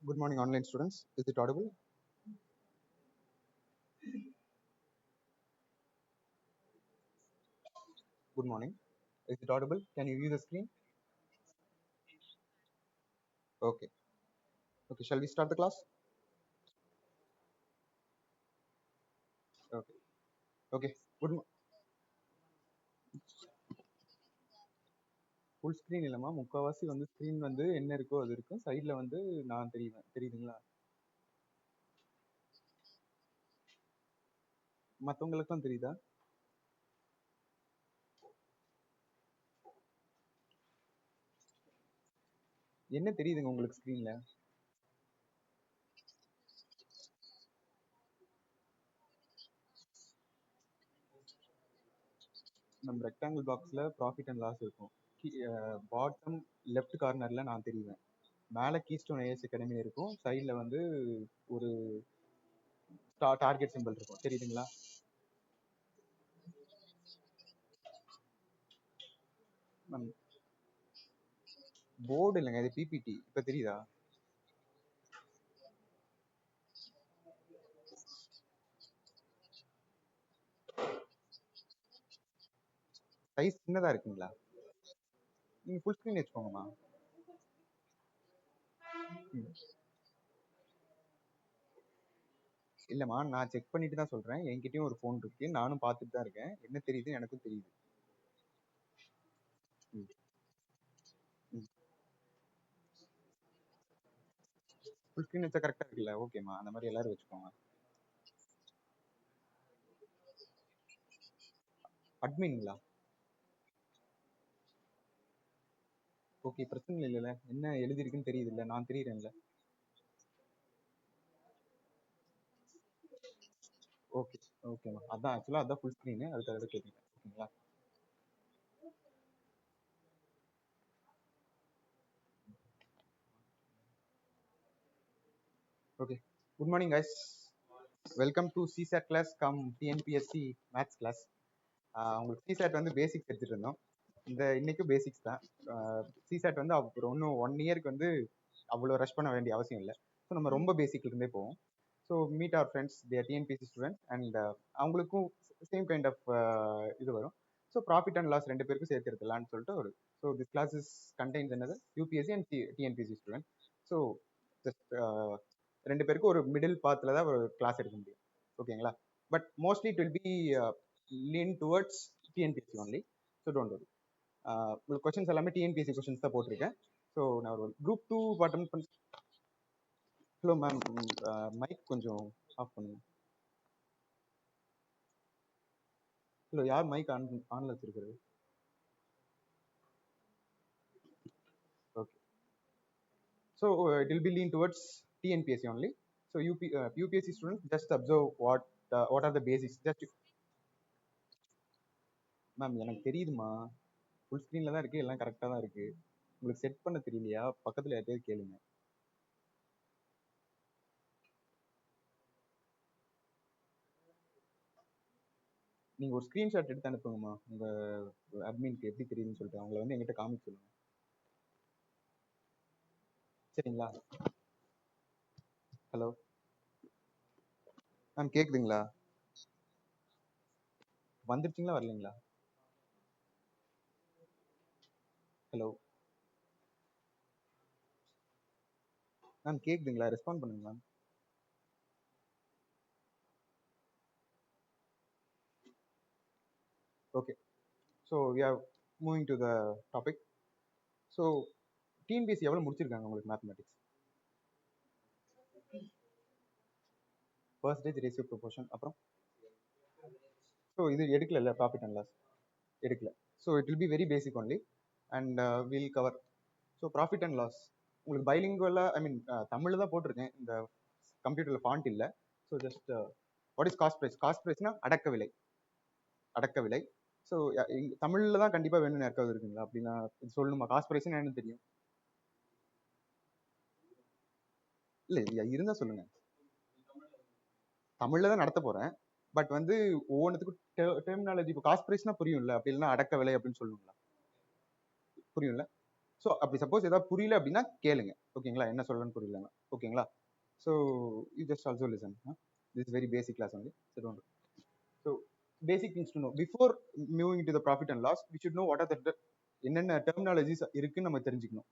Good morning, online students. Is it audible? Good morning. Is it audible? Can you view the screen? Okay. Okay. Shall we start the class? Okay. Okay. Good. Full screen இல்லைம்மா, முக்கால்வாசி வந்து screen வந்து என்ன இருக்கோ அது இருக்கும், சைடில் வந்து நான் தெரியுவேன். தெரியுதுங்களா? மற்றவங்களுக்கும் தெரியுதா? என்ன தெரியுதுங்க உங்களுக்கு ஸ்க்ரீன்ல? நம்ம ரெக்டாங்கிள் பாக்ஸில் ப்ராஃபிட் அண்ட் லாஸ் இருக்கும். பாட்டம் லெஃப்ட் கார்னரில் நான் தெரியுவேன். மேலே கீஸ்டோன் ஏஎஸ் அகாடமி இருக்கும், சைடில் வந்து ஒரு டார்கெட் சிம்பிள் இருக்கும். தெரியுதுங்களா? போர்டு இல்லைங்க, இது பிபிடி. இப்போ தெரியுதா? சைஸ் சின்னதாக இருக்குங்களா? நீங்கள் ஃபுல் ஸ்க்ரீன் வச்சுக்கோங்கம்மா. இல்லைம்மா, நான் செக் பண்ணிட்டு தான் சொல்கிறேன். என்கிட்டயும் ஒரு ஃபோன் இருக்கு, நானும் பார்த்துட்டு தான் இருக்கேன். என்ன தெரியுது எனக்கும் தெரியுது. ஃபுல் ஸ்க்ரீன் வச்சா கரெக்டாக இருக்குல்ல? ஓகேம்மா, அந்த மாதிரி எல்லாரும் வச்சுக்கோங்க. அட்மின்ங்களா? ஓகே, பிரச்சனை இல்லைல்ல. என்ன எழுதிருக்குன்னு தெரியுது இல்லை? நான் தெரியுறேன்ல. ஓகே ஓகேம்மா, அதான் ஆக்சுவலாக அதான் ஃபுல் ஸ்க்ரீனு, அதுக்காக தான் கேட்குறேன். ஓகேங்களா? Okay. Good morning guys. Welcome to CSAT class cum TNPSC maths class. உங்களுக்கு சிசாட் வந்து பேசிக்ஸ் எடுத்துகிட்டு இருந்தோம். இன்னைக்கும் பேசிக்ஸ் தான். சிசாட் வந்து அப்புறம் இன்னும் 1 இயருக்கு வந்து அவ்வளோ ரஷ் பண்ண வேண்டிய அவசியம் இல்லை. ஸோ நம்ம ரொம்ப பேசிக்ல இருந்தே போவோம். So meet our friends, their TNPSC students, and அவங்களுக்கும் சேம் கைண்ட் ஆஃப் இது வரும். ஸோ ப்ராஃபிட் அண்ட் லாஸ் 2 பேருக்கும் சேர்த்து எடுத்துலான்னு சொல்லிட்டு ஒரு so this class is contains என்னது UPSC and TNPSC student. So just 2 பேருக்கும் ஒரு மிடில் பாத்தில் தான் ஒரு கிளாஸ் எடுக்க முடியும். ஓகேங்களா? But mostly it will B lean towards TNPSC only. So don't worry. உங்களுக்கு கொஸ்டின்ஸ் எல்லாமே டிஎன்பிஎஸ்சி கொஸ்டின்ஸ் தான் போட்டிருக்கேன். ஸோ நான் ஒரு குரூப் 2 அட்டன் பண்ண. ஹலோ மேம், மைக் கொஞ்சம் ஆஃப் பண்ணுங்க. ஹலோ, யார் மைக் ஆன்ல வச்சிருக்கிறது? Okay. So it will B lean towards TNPSC only. So UPSC students just observe what are the basics. Just ma'am, எனக்கு தெரியுதுமா, ஃபுல் ஸ்க்ரீனில் தான் இருக்குது, எல்லாம் கரெக்டாக தான் இருக்குது. உங்களுக்கு செட் பண்ண தெரியலையா? பக்கத்தில் யார்ட்டையாவது கேளுங்க. நீங்கள் ஒரு ஸ்க்ரீன்ஷாட் எடுத்து அனுப்புங்கம்மா, உங்கள் அட்மின்க்கு எப்படி தெரியுதுன்னு சொல்லிட்டு அவங்கள வந்து எங்கிட்ட காமிக்க சொல்லுங்கள். சரிங்களா? ஹலோ மேம், கேட்குதுங்களா? வந்துருச்சிங்களா வரலைங்களா? ஹலோ மேம், கேட்குதுங்களா? ரெஸ்பாண்ட் பண்ணுங்க ma'am. Okay. So we are moving to the topic. So TNPSC எவ்வளோ முடிச்சிருக்காங்க உங்களுக்கு மேத்தமெட்டிக்ஸ்? பர்சன்டேஜ், ரேஷியோ, ப்ரொபோர்ஷன், அப்புறம் ஸோ இது எடுக்கல, ப்ராஃபிட் அண்ட் லாஸ் எடுக்கல. So it will be very basic only and will cover. So profit and loss உங்களுக்கு பைலிங்குவலாக, ஐ மீன் தமிழில் தான் போட்டிருக்கேன். இந்த கம்ப்யூட்டர்ல ஃபாண்ட் இல்லை. So just what is cost price? Cost ப்ரைஸ்னா அடக்க விலை. அடக்க விலை. ஸோ தமிழ்ல தான் கண்டிப்பா வேணும்னு யாருக்காவது இருக்குங்களா? அப்படின்னா இது சொல்லணுமா? காஸ்ட் ப்ரைஸ்னு என்னன்னு தெரியும்? இல்ல இருந்தா சொல்லுங்க. தமிழ்ல தான் நடத்த போறேன். பட் வந்து ஒவ்வொன்றுத்துக்கும் டெர்மினாலஜி. இப்போ காஸ்ட் ப்ரைஸ்னா புரியும்ல, அப்படி இல்லைன்னா அடக்க விலை அப்படின்னு சொல்லணுங்களா? புரியும்ல? ஸோ அப்படி சப்போஸ் ஏதாவது புரியல அப்படின்னா கேளுங்க, ஓகேங்களா? என்ன சொல்லணும்னு புரியலன்னா, ஓகேங்களா? So you just also listen. This very basic class only. So basic things to know before moving to the profit and loss. We should know what are the என்னென்ன டெர்மினாலஜிஸ் இருக்குன்னு நம்ம தெரிஞ்சுக்கணும்.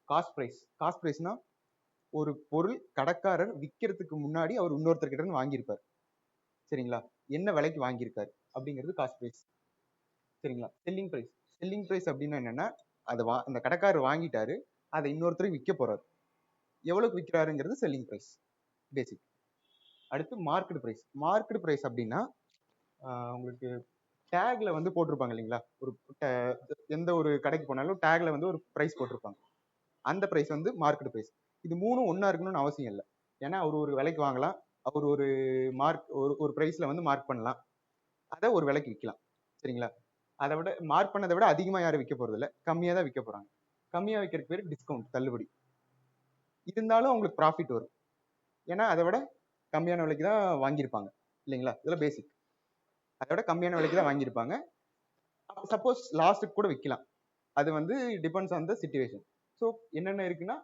Cost price. காஸ்ட் ப்ரைஸ்னா ஒரு பொருள் கடைக்காரர் விற்கிறதுக்கு முன்னாடி அவர் இன்னொருத்தர்கிட்ட இருந்து வாங்கியிருப்பார், சரிங்களா? என்ன விலைக்கு வாங்கியிருக்காரு அப்படிங்கிறது காஸ்ட் ப்ரைஸ், சரிங்களா? Selling price. செல்லிங் ப்ரைஸ் அப்படின்னா என்னன்னா, அதை அந்த கடைக்காரர் வாங்கிட்டாரு, அதை இன்னொருத்தருக்கு விற்க போறாரு. எவ்வளவுக்கு விற்கிறாருங்கிறது செல்லிங் ப்ரைஸ், பேசிக். அடுத்து மார்க்கெட் ப்ரைஸ். மார்க்கெட் ப்ரைஸ் அப்படின்னா உங்களுக்கு டேக்ல வந்து போட்டிருப்பாங்க இல்லைங்களா? ஒரு எந்த ஒரு கடைக்கு போனாலும் டேக்ல வந்து ஒரு ப்ரைஸ் போட்டிருப்பாங்க. அந்த ப்ரைஸ் வந்து மார்க்கெட் ப்ரைஸ். இது மூணும் ஒன்னா இருக்கணும்னு அவசியம் இல்லை. ஏன்னா அவர் ஒரு விலைக்கு வாங்கலாம், அவர் ஒரு ஒரு ப்ரைஸ்ல வந்து மார்க் பண்ணலாம், அதை ஒரு விலைக்கு விற்கலாம், சரிங்களா? அதை விட மார்க் பண்ணதை விட அதிகமா யாரும் விற்க போறது இல்லை, கம்மியா தான் விற்க போறாங்க. கம்மியா விற்கிறதுக்கு பேர் டிஸ்கவுண்ட், தள்ளுபடி. இருந்தாலும் அவங்களுக்கு ப்ராஃபிட் வரும், ஏன்னா அதை விட கம்மியான விலைக்கு தான் வாங்கியிருப்பாங்க, இல்லைங்களா? இதெல்லாம் பேசிக். அதை விட கம்மியான விலைக்கு தான் வாங்கியிருப்பாங்க. சப்போஸ் லாஸ்ட்டுக்கு கூட விற்கலாம், அது வந்து depends on the situation. So என்னென்ன இருக்குன்னா,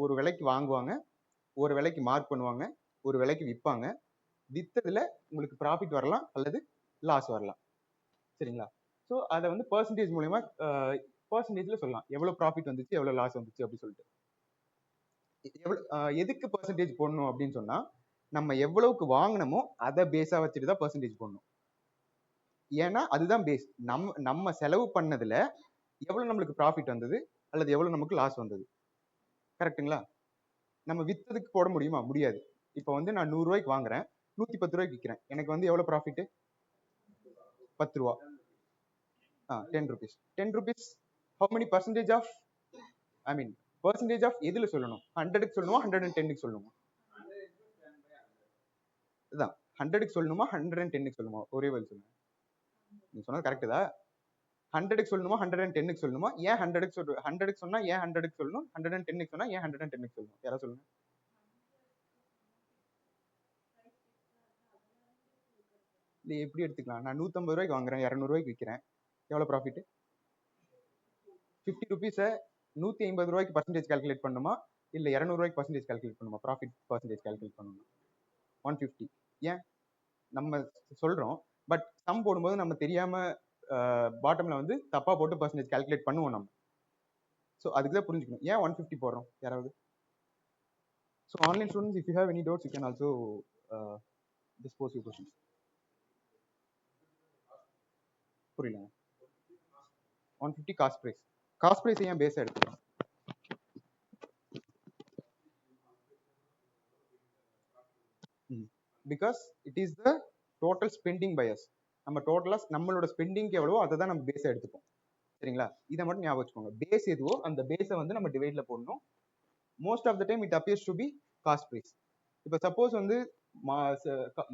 ஒரு விலைக்கு வாங்குவாங்க, ஒரு விலைக்கு மார்க் பண்ணுவாங்க, ஒரு விலைக்கு விற்பாங்க. வித்ததுல உங்களுக்கு ப்ராஃபிட் வரலாம் அல்லது லாஸ் வரலாம், சரிங்களா? ஸோ அதை வந்து பர்சன்டேஜ் மூலயமா பர்சன்டேஜ்ல சொல்லலாம், எவ்வளவு ப்ராஃபிட் வந்துச்சு எவ்வளவு லாஸ் வந்துச்சு அப்படி சொல்லிட்டு. எதுக்கு பர்சன்டேஜ் போடணும் அப்படின்னு சொன்னா, நம்ம எவ்வளவுக்கு வாங்கினமோ அதை பேஸா வச்சுட்டு தான் பர்சன்டேஜ் போடணும். ஏன்னா அதுதான் பேஸ். நம்ம செலவு பண்ணதுல எவ்வளவு நம்மளுக்கு ப்ராஃபிட் வந்தது அல்லது எவ்வளவு நமக்கு லாஸ் வந்தது, கரெக்டுங்களா? நம்ம வித்ததுக்கு போட முடியுமா? முடியாது. இப்போ வந்து நான் 100 ரூபாய்க்கு வாங்குறேன், 110 ரூபாய்க்கு விற்கிறேன், எனக்கு வந்து எவ்வளவு ப்ராஃபிட்? 10 ரூபா. 10 rupees. 10 rupees, how many percentage of, I mean percentage of எதுல சொல்லணும்? 100க்கு சொல்லணுமா 110க்கு சொல்லணுமா? இதான் 100க்கு சொல்லணுமா 110க்கு சொல்லணுமா? ஒரே வழி சொல்லுங்க. நீங்க சொன்னது கரெக்ட் தான். 100க்கு சொல்லணுமா 110க்கு சொல்லணுமா? ஏன் 100க்கு சொல்லணும்? 100க்கு சொன்னா ஏன் 100க்கு சொல்லணும்? 110க்கு சொன்னா ஏன் 110க்கு சொல்லணும்? யாரா சொல்லுங்க. இல்லை எப்படி எடுத்துக்கலாம்? நான் 150 ரூபாய்க்கு வாங்குறேன், 200 ரூபாய்க்கு விற்கிறேன், எவ்வளவு ப்ராஃபிட்? 50 ருபீஸை 150 ரூபாய்க்கு பர்சன்டேஜ் கால்குலேட் பண்ணுமா இல்லை 200 ரூபாய்க்கு பர்சன்டேஜ் கால்குலேட் பண்ணுமா? ப்ராஃபிட் பர்சன்டேஜ் கால்குலேட் பண்ணணும் 150. ஏன் நம்ம சொல்றோம், பட் சம் போடும்போது நம்ம தெரியாம பாட்டம்ல வந்து தப்பா போட்டு பர்சன்டேஜ் கால்குலேட் பண்ணுவோம் நம்ம. ஸோ அதுக்கு தான் புரிஞ்சுக்கணும் ஏன் 150 போடுறோம் யாராவது. So online students, if you have any doubts you can also just pose your questions. புரியல. 150 காஸ்ட் பிரைஸ். காஸ்ட் பிரைஸ் ஏன் பேஸா எடுத்துக்கிறோம்? Because it is the total spending by us. நம்ம டோட்டலா நம்மளோட ஸ்பெண்டிங்க்கு எவ்வளவோ அதை தான் நம்ம பேஸா எடுத்துப்போம், சரிங்களா? இதை மட்டும் ஞாபகம் வச்சுக்கோங்க. பேஸ் எதுவோ அந்த பேஸை வந்து நம்ம டிவைட்ல போடணும். Most of the time it appears to be cost price. இப்போ சப்போஸ் வந்து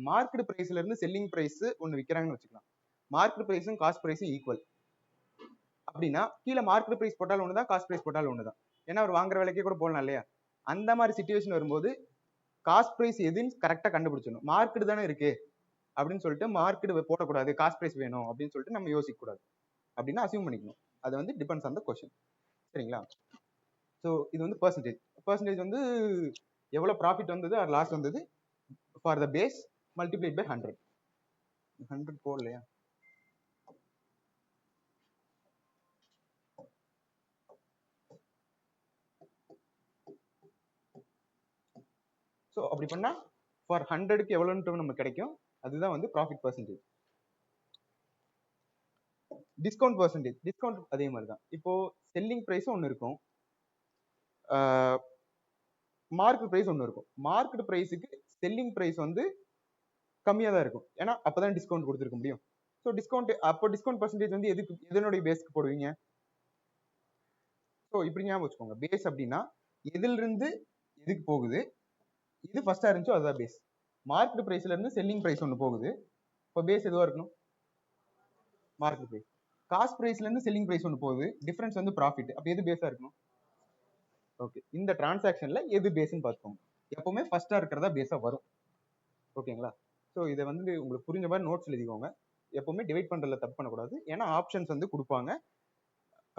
மார்க்கெட் பிரைஸ்ல இருந்து செல்லிங் பிரைஸ் ஒன்று விற்கிறாங்கன்னு வச்சுக்கலாம். மார்க்கெட் பிரைஸும் காஸ்ட் பிரைஸும் ஈக்குவல் அப்படின்னா கீழே மார்க்கெட் பிரைஸ் போட்டாலும் ஒன்று தான், காஸ்ட் பிரைஸ் போட்டாலும் ஒன்று தான். ஏன்னா அவர் வாங்குற விலைக்கே கூட போடலாம் இல்லையா? அந்த மாதிரி சிச்சுவேஷன் வரும்போது காஸ்ட் பிரைஸ் எதுன்னு கரெக்டாக கண்டுபிடிச்சணும். மார்க்கெட் தானே இருக்கு அப்படின்னு சொல்லிட்டு மார்க்கெட் போடக்கூடாது, காஸ்ட் பிரைஸ் வேணும் அப்படின்னு சொல்லிட்டு நம்ம யோசிக்க கூடாது, அப்படின்னு அசியூம் பண்ணிக்கணும். அது வந்து டிபெண்ட்ஸ் ஆன் த கொஸ்டின், சரிங்களா? ஸோ இது வந்து பர்சன்டேஜ். பர்சன்டேஜ் வந்து எவ்வளோ ப்ராஃபிட் வந்தது ஆர் லாஸ் வந்தது for the base multiplied by 100. 100 போடலையா? ஸோ அப்படி பண்ணா ஃபார் 100க்கு எவ்வளோன்ட்டு நமக்கு கிடைக்கும், அதுதான் வந்து profit percentage. Discount percentage. Discount அதே மாதிரி தான். இப்போ செல்லிங் ப்ரைஸும் ஒன்று இருக்கும், மார்க்கெட் ப்ரைஸ் ஒன்று இருக்கும். மார்க்கெட் ப்ரைஸுக்கு செல்லிங் ப்ரைஸ் வந்து கம்மியாக தான் இருக்கும், ஏன்னா அப்போதான் டிஸ்கவுண்ட் கொடுத்துருக்க முடியும். ஸோ டிஸ்கவுண்ட் அப்போ டிஸ்கவுண்ட் பர்சன்டேஜ் வந்து எதனுடைய பேஸ்க்கு போடுவீங்க? ஸோ இப்படி ஞாபகம் வச்சுக்கோங்க. பேஸ் அப்படின்னா எதிலிருந்து எதுக்கு போகுது, இது ஃபர்ஸ்டா இருந்துச்சோ அதுதான் பேஸ். மார்க்கெட் பிரைஸ்ல இருந்து செல்லிங் பிரைஸ் ஒன்று போகுது. இப்போ பேஸ் எதுவா இருக்கணும்? Market price. காஸ்ட் பிரைஸ்ல இருந்து செல்லிங் பிரைஸ் ஒன்று போகுது, டிஃபரன்ஸ் வந்து ப்ராஃபிட். அப்போ எது பேஸா இருக்கணும்? ஓகே, இந்த டிரான்சாக்ஷன்ல எது பேஸ்ன்னு பார்த்துக்கோங்க. எப்பவுமே ஃபர்ஸ்டா இருக்கிறதா பேஸா வரும். ஓகேங்களா? ஸோ இதை வந்து உங்களுக்கு புரிஞ்ச மாதிரி நோட்ஸ் எழுதிக்கோங்க. எப்பவுமே டிவைட் பண்றதுல தப்பு பண்ணக்கூடாது. ஏன்னா ஆப்ஷன்ஸ் வந்து கொடுப்பாங்க.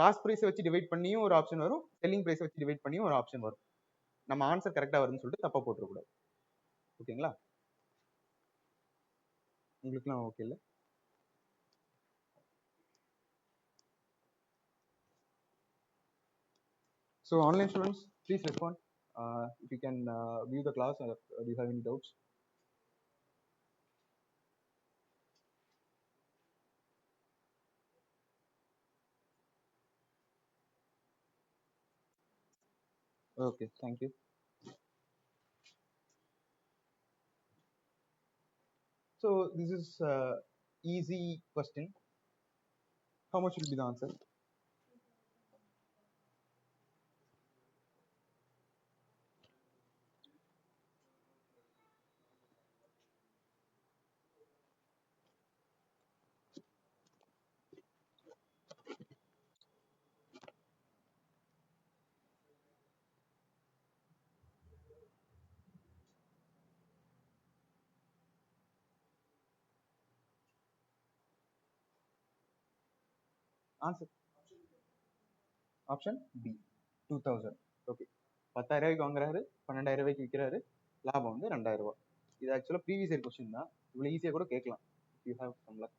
காஸ்ட் பிரைஸ் வச்சு டிவைட் பண்ணியும் ஒரு ஆப்ஷன் வரும், செல்லிங் பிரைஸ் வச்சு டிவைட் பண்ணியும் ஒரு ஆப்ஷன் வரும். நம்ம ஆன்சர் கரெக்டா வருதுன்னு சொல்லிட்டு தப்பா போட்டுறக்கூடாது. ஓகேங்களா? உங்களுக்குலாம் ஓகே இல்ல? So online students, please respond. If you can view the class, do you have any doubts? Okay, thank you. So this is easy question. How much will be the answer? Answer. Option B, 2000. Okay. 10,000 ரூபாய்க்கு வாங்குறாரு, 12,000 ரூபாய்க்கு விற்கிறாரு, லாபம் வந்து 2,000 ரூபாய். இது ஆக்சுவலா previous year question தான். இவ்வளவு ஈஸியா கூட கேட்கலாம். You have some luck.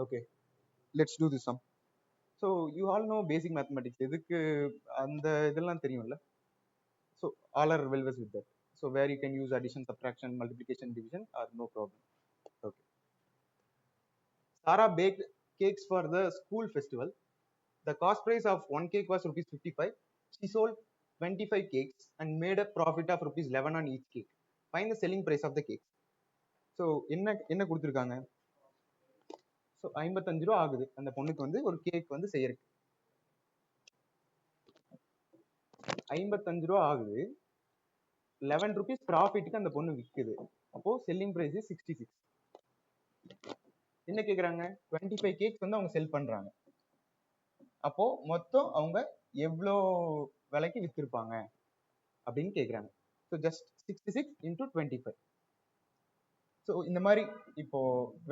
Okay, let's do this sum. So you all know basic mathematics. எதுக்கு அந்த இதெல்லாம் தெரியும்ல? So all are well versed with that. So where you can use addition, subtraction, multiplication, division are no problem. Okay. Sarah baked cakes for the school festival. The cost price of one cake was rupees 55. She sold 25 cakes and made a profit of rupees 11 on each cake. Find the selling price of the cake. So என்ன கொடுத்துருக்காங்க? So 55 ரூபா ஆகுது அந்த பொண்ணுக்கு வந்து ஒரு cake வந்து செய்யறதுக்கு. 55 ரூபா ஆகுது, 11 rupees ப்ராஃபிட்டுக்கு அந்த பொண்ணு விற்குது. அப்போ செல்லிங் பிரைஸ் 66. என்ன கேக்குறாங்க? 25 கேக்ஸ் வந்து அவங்க செல் பண்றாங்க. அப்போ மொத்தம் அவங்க எவ்வளோ விலைக்கு வித்திருப்பாங்க அப்படின்னு கேக்குறாங்க. So just 66 into 25. ஸோ இந்த மாதிரி இப்போ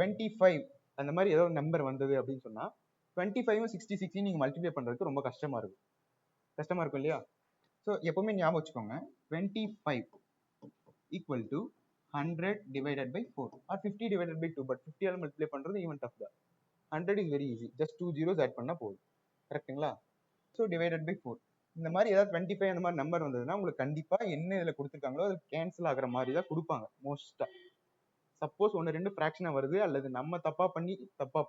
25 அந்த மாதிரி ஏதோ நம்பர் வந்தது அப்படின்னு சொன்னா 25 66 நீங்க மல்டிப்ளை பண்றதுக்கு ரொம்ப கஷ்டமா இருக்கும் இல்லையா? ஸோ எப்பவுமே ஞாபகம் வச்சுக்கோங்க, 25 equal to 100 divided by 4 or 50 divided by 2. But 50 ஆல் மல்டிப்ளை பண்றது ஈவன் டஃப் தான். 100 is very easy, just 2 zeros add பண்ணா போதும். கரெக்ட்டுங்களா? So divided by 4. இந்த மாதிரி ஏதாவது 25 அந்த மாதிரி நம்பர் வந்ததுன்னா உங்களுக்கு கண்டிப்பா என்ன இதுல கொடுத்துருக்காங்களோ அது கேன்சல் ஆகுற மாதிரி தான் கொடுப்பாங்க மோஸ்டா. சப்போஸ் ஒன்று ரெண்டு ஃப்ராக்ஷனா வருது அல்லது நம்ம தப்பா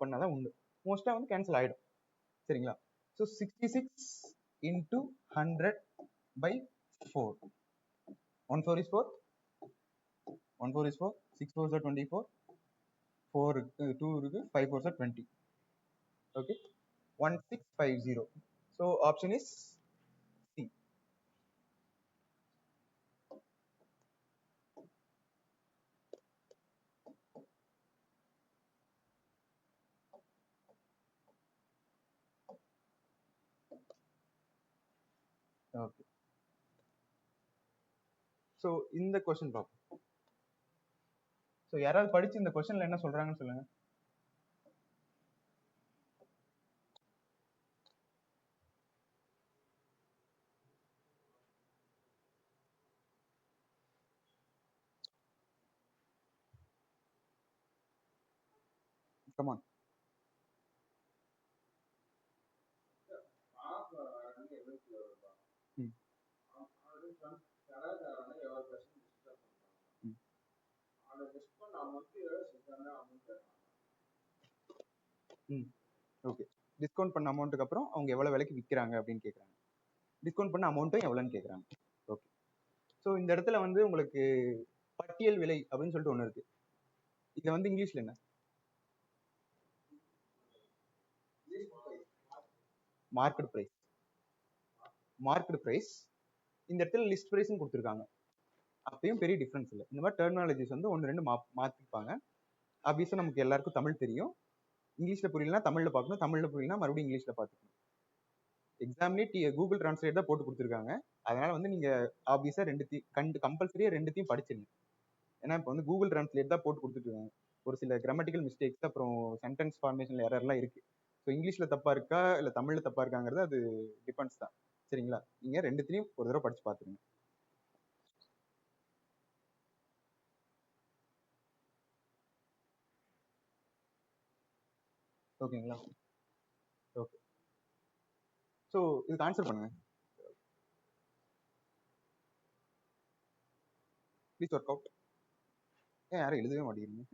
பண்ணாதான் உண்டு. மோஸ்டா வந்து கேன்சல் ஆயிடும். சரிங்களா? So 66 into 100 by 4. 1 4 is 4. 1 4 is 4. 6 4s are 24. 4 2 இருக்கு, 5 4s are 20. Okay, 1650. So option is C. Okay. So இந்த கொஸ்டின் பார்ப்போம். ஸோ யாராவது படிச்சு இந்த கொஸ்டின்ல என்ன சொல்றாங்கன்னு சொல்லுங்க. Come on. ஓகே, டிஸ்கவுண்ட் பண்ண அமௌண்ட்டுக்கு அப்புறம் அவங்க எவ்வளவு விலைக்கு விற்கிறாங்க அப்படின்னு கேட்குறாங்க. டிஸ்கவுண்ட் பண்ண அமௌண்ட்டும் எவ்வளோன்னு கேட்குறாங்க. ஓகே, ஸோ இந்த இடத்துல வந்து உங்களுக்கு பட்டியல் விலை அப்படின்னு சொல்லிட்டு ஒன்று இருக்கு. இது வந்து இங்கிலீஷ்ல என்ன? Market price. மார்க்கெட் ப்ரைஸ், இந்த இடத்துல லிஸ்ட் ப்ரைஸ்னு கொடுத்துருக்காங்க. அப்பயும் பெரிய டிஃப்ரென்ஸ் இல்லை. இந்த மாதிரி டெர்மினாலஜிஸ் வந்து ஒன்று ரெண்டு மாற்றிப்பாங்க. ஆப்வியஸாக நமக்கு எல்லாருக்கும் தமிழ் தெரியும். இங்கிலீஷில் புரியலனா தமிழில் பார்க்கணும், தமிழில் புரியலனா மறுபடியும் இங்கிலீஷில் பார்த்துக்கணும். எக்ஸாம்லேயே கூகுள் டிரான்ஸ்லேட் தான் போட்டு கொடுத்துருக்காங்க. அதனால வந்து நீங்கள் ஆப்வியஸாக கம்பல்சரியாக ரெண்டுத்தையும் படிச்சிருங்க. ஏன்னா இப்போ வந்து கூகுள் டிரான்ஸ்லேட் தான் போட்டு கொடுத்துருக்காங்க. ஒரு சில கிராமட்டிக்கல் மிஸ்டேக்ஸ் அப்புறம் சென்டென்ஸ் ஃபார்மேஷன்ல எரர்லாம் இருக்கு. ஸோ இங்கிலீஷில் தப்பா இருக்கா இல்லை தமிழில் தப்பா இருக்காங்கிறது அது டிபெண்ட்ஸ் தான். சரிங்களா? நீங்கள் ரெண்டுத்தையும் ஒரு தடவை படிச்சு பார்த்துருங்க. ஓகேங்களா? ஓகே. ஸோ இதுக்கு ஆன்சர் பண்ணுங்க. Please work out. ஏன் யாரும் எழுதவே மாட்டேங்கிறீங்க?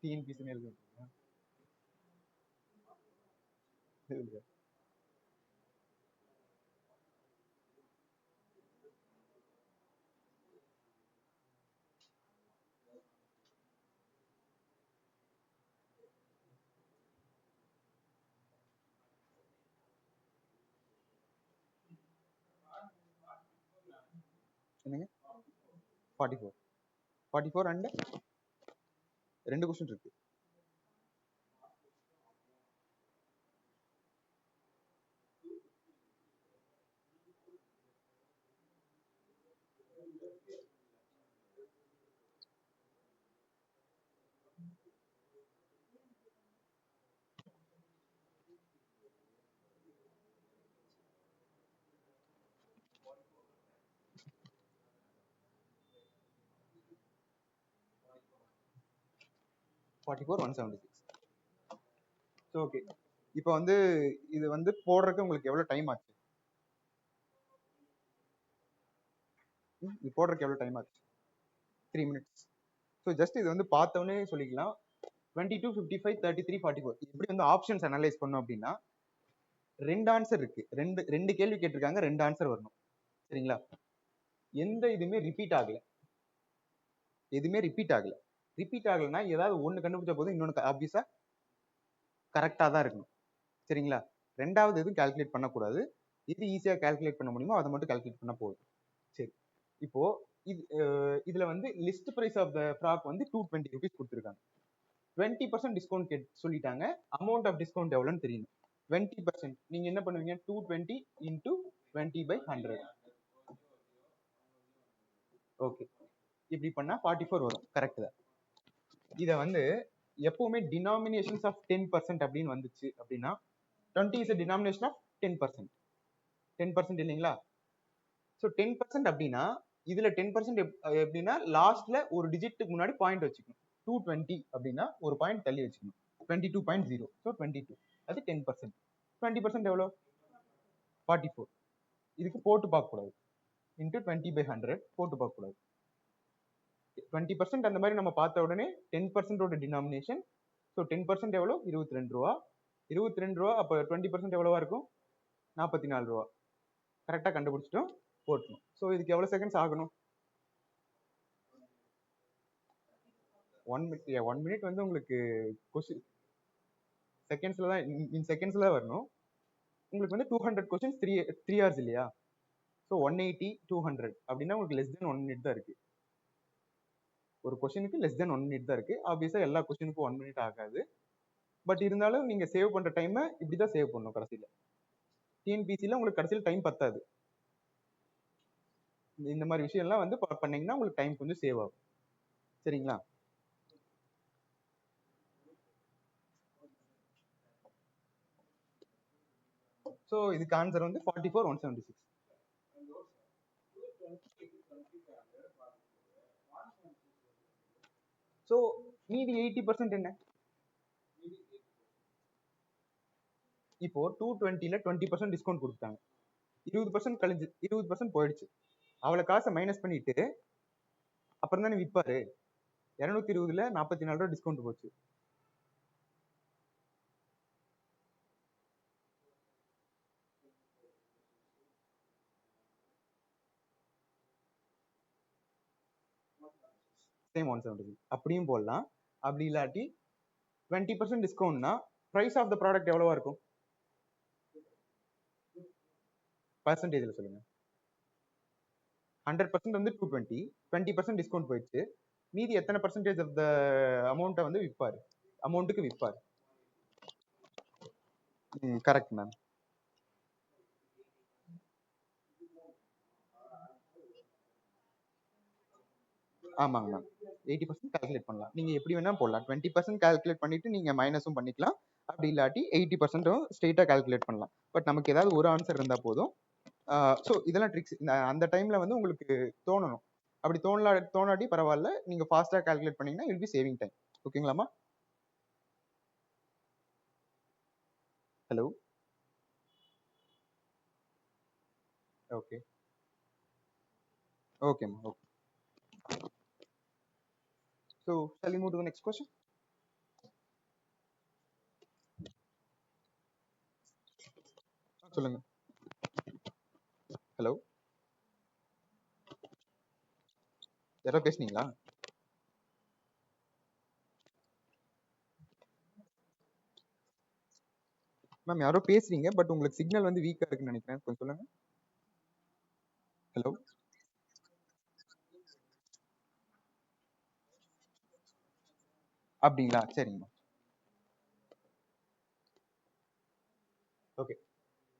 டிஎன்பிசி எழுதுங்க. என்னங்க 44 அண்ட் 2 கொஸ்டின் இருக்கு. ஸோ ஓகே, இப்போ வந்து இது வந்து போடுறதுக்கு உங்களுக்கு எவ்வளோ டைம் ஆச்சு? இது போடுறதுக்கு எவ்வளோ டைம் ஆச்சு? 3 minutes. ஸோ ஜஸ்ட் இது வந்து பார்த்தோன்னே சொல்லிக்கலாம். 22, 55, 33, 44 இப்படி வந்து ஆப்ஷன்ஸ் அனலைஸ் பண்ணோம் அப்படின்னா 2 ஆன்சர் இருக்கு. ரெண்டு கேள்வி கேட்டிருக்காங்க, 2 ஆன்சர் வரணும். சரிங்களா? எந்த இதுவுமே ரிப்பீட் ஆகல. எதுவுமே ரிப்பீட் ஆகல. ரிப்பீட் ஆகலைன்னா ஏதாவது ஒன்று கண்டுபிடிச்ச போது இன்னொன்று ஆப்வியஸா கரெக்டாக தான் இருக்கணும். சரிங்களா? ரெண்டாவது எதுவும் கால்குலேட் பண்ணக்கூடாது. எது ஈஸியாக கால்குலேட் பண்ண முடியுமோ அதை மட்டும் கால்குலேட் பண்ண போதும். சரி, இப்போ இதுல வந்து list price of the frock வந்து 220 rupees கொடுத்துருக்காங்க. 20% டிஸ்கவுண்ட் சொல்லிட்டாங்க. அமௌண்ட் ஆஃப் டிஸ்கவுண்ட் எவ்வளோன்னு தெரியணும். 20% நீங்க என்ன பண்ணுவீங்க? 220 into 20/100. ஓகே, இப்படி பண்ணா 44 வரும். கரெக்ட் தான். இதை வந்து எப்பவுமே டினாமினேஷன்ஸ் ஆஃப் 10% அப்படின்னு வந்துச்சு அப்படின்னா 20 is a denomination of 10%. 10% இல்லைங்களா? ஸோ 10% அப்படின்னா இதுல 10% எப்படின்னா லாஸ்ட்ல ஒரு டிஜிட்டுக்கு முன்னாடி பாயிண்ட் வச்சுக்கணும். 220 அப்படின்னா ஒரு பாயிண்ட் தள்ளி வச்சுக்கணும். 22.0. ஸோ 22 அது 10%. 20% எவ்வளோ? 44. இதுக்கு போட்டு பார்க்கக்கூடாது. இன்ட்டு 20/100 போட்டு பார்க்கக்கூடாது. 20% அந்த மாதிரி நம்ம பார்த்த உடனே 10% டினாமினேஷன். ஸோ 10% எவ்வளோ? 22 ரூபா. 22 ரூபா. அப்போ 20% எவ்வளவா இருக்கும்? 44 ரூபா. கரெக்டாக கண்டுபிடிச்சிட்டோம், போட்டணும். ஸோ இதுக்கு எவ்வளோ செகண்ட்ஸ் ஆகணும்? 1 minute வந்து உங்களுக்கு கொஸ்டின் செகண்ட்ஸ்ல தான், இன் செகண்ட்ஸ்ல தான் வரணும். உங்களுக்கு வந்து 200 கொஸ்டின்ஸ் 3 hours இல்லையா? ஸோ 180, 200 அப்படின்னா உங்களுக்கு லெஸ் தென் 1 minute தான் இருக்கு. ஒரு கொஸ்டினுக்கு லெஸ் தென் 1 minute தான் இருக்கு. ஆப்வியஸா எல்லா கொஸ்டினுக்கும் 1 minute ஆகாது. பட் இருந்தாலும் நீங்க சேவ் பண்ற டைமை இப்படிதான் சேவ் பண்ணணும். கடைசியில டிஎன்பிசில உங்களுக்கு கடைசியில் டைம் பத்தாது. இந்த மாதிரி விஷயம்லாம் வந்து பண்ணீங்கன்னா உங்களுக்கு டைம் கொஞ்சம் சேவ் ஆகும். சரிங்களா? ஸோ இதுக்கு ஆன்சர் வந்து 44, 176. ஸோ மீதி 80% என்ன? இப்போ 220ல 20% டிஸ்கவுண்ட் கொடுத்தாங்க. 20% கழிஞ்சு 20% போயிடுச்சு. அவ்வளவு காசை மைனஸ் பண்ணிட்டு அப்புறம் தானே விற்பாரு. 220ல 44 ரூபா டிஸ்கவுண்ட் போச்சு. சேம் 170 அப்படியும் போடலாம். அப்படி இல்லாட்டி 20% டிஸ்கவுண்ட்னா பிரைஸ் ஆஃப் த ப்ராடக்ட் எவ்வளவா இருக்கும்? பர்சன்டேஜ்ல சொல்லுங்க. 100% வந்து 220, 20% டிஸ்கவுண்ட் போயிடுச்சு. மீதி எத்தனை பர்சன்டேஜ் ஆஃப் த அமௌண்ட்டை வந்து விற்பாரு, அமௌண்ட்டுக்கு விற்பாரு? Correct ma'am. ஆமாங்க மேம். 80% கால்குலேட் பண்ணலாம். நீங்க எப்படி வேணா போடலாம். 20% கால்குலேட் பண்ணிட்டு நீங்க மைனஸும் பண்ணிக்கலாம். அப்படி இல்லாட்டி 80%ம் ஸ்ட்ரெயிட்டா கால்குலேட் பண்ணலாம். பட் நமக்கு ஏதாவது ஒரு ஆன்சர் இருந்தா போதும். ஸோ இதெல்லாம் ட்ரிக்ஸ். அந்த டைம்ல வந்து உங்களுக்கு தோணணும். அப்படி தோணாட்டி பரவாயில்ல, நீங்க ஃபாஸ்டா கால்குலேட் பண்ணீங்கன்னா வில் பி சேவிங் டைம். ஓகேங்களாமா? ஹலோ. ஓகே ஓகேம்மா. Okay. So shall we move to the next question? சொல்லுங்க. ஹலோ, யாரோ பேசுனீங்களா? மேம் யாரோ பேசுறீங்க, பட் உங்களுக்கு சிக்னல் வந்து வீக்கா இருக்குன்னு நினைக்கிறேன். கொஞ்சம் சொல்லுங்க. ஹலோ. அப்படிங்களா? சரிங்கம்மா. Okay.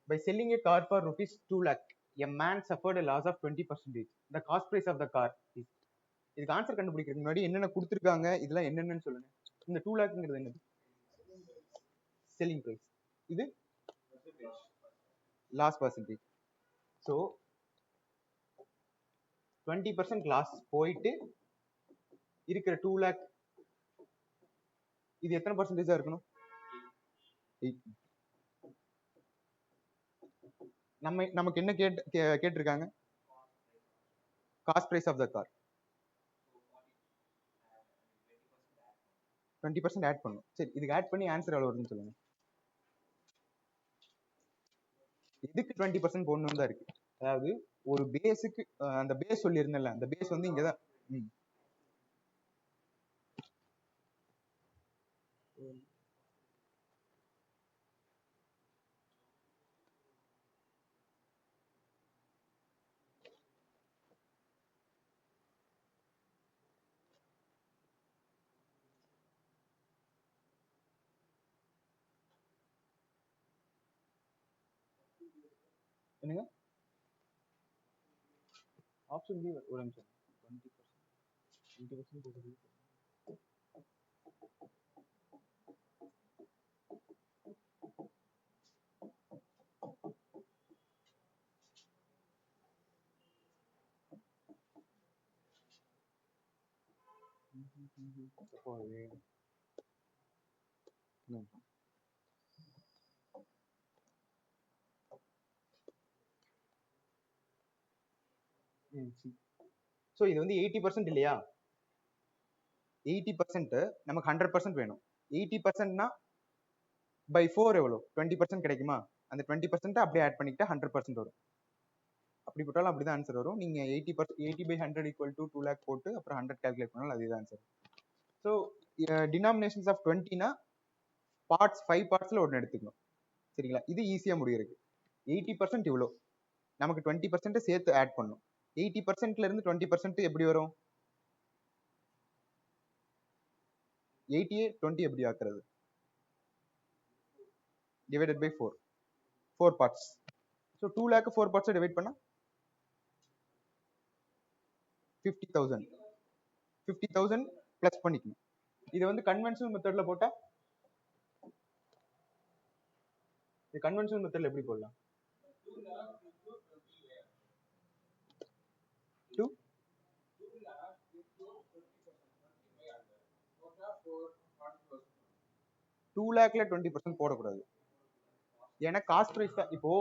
By selling a car for rupees 2 lakh, a man suffered a loss of 20%. The cost price of the car is. இதுக்கு ஆன்சர் கண்டுபிடிக்கிறதுக்கு முன்னாடி என்னென்ன கொடுத்துருக்காங்க, இதெல்லாம் என்னென்னு சொல்லுங்க. இந்த 2 lakhங்கிறது என்னது? Selling price. இது லாஸ் பர்சன்டேஜ். ஸோ 20% லாஸ் போயிட்டு இருக்கிற 2 lakh, இது எத்தனை பர்சன்டேஜா இருக்கணும்? நமக்கு என்ன கேட்டிருக்காங்க? Cost price of the car 20% add பண்ணும். சரி, இதுக்கு ஆட் பண்ணி ஆன்சர் எவ்வளவு வருதுன்னு சொல்லுங்க. இதுக்கு 20% போடணும் தான் இருக்கு. அதாவது ஒரு பேஸுக்கு அந்த பேஸ் சொல்லியிருந்தேன்ல, அந்த பேஸ் வந்து இங்கதான். என்னங்க ஆப்ஷன் பி? ஒரு நிமிஷம். 20% போடுறது. ஸோ இது வந்து 80% இல்லையா? 80% நமக்கு 100% வேணும். 80%னா பை 4 எவ்வளோ? 20% கிடைக்குமா? அந்த 20% அப்படியே ஆட் பண்ணிக்கிட்டா 100% வரும். அப்படி போட்டாலும் அப்படிதான் ஆன்சர் வரும். நீங்க 80/100 ஈக்குவல் டு 2 lakh போட்டு அப்புறம் 100 கால்குலேட் பண்ணாலும் அதுதான் ஆன்சர். ஸோ டினாமினேஷன்ஸ் ஆஃப் 20னா பார்ட்ஸ் 5 பார்ட்ஸ்ல ஒன்று எடுத்துக்கணும். சரிங்களா? இது ஈஸியா முடியிருக்கு. 80% இவ்வளோ, நமக்கு 20% சேர்த்து ஆட் பண்ணும். 80%ல இருந்து 20% எப்படி வரும்? 80 20 எப்படி ஆக்குறது? Divided by 4, 4 parts. So 2 lakh 4 parts divide பண்ணா 50,000. 50,000 பிளஸ் பண்ணிக்கணும். இது வந்து கன்வென்ஷனல் மெத்தட்ல போட்டா, இது கன்வென்ஷனல் மெத்தட்ல எப்படி போடலாம்? 2 lakhல 20% போடக்கூடாது. ஏன்னா காஸ்ட் பிரைஸ் தான். இப்போ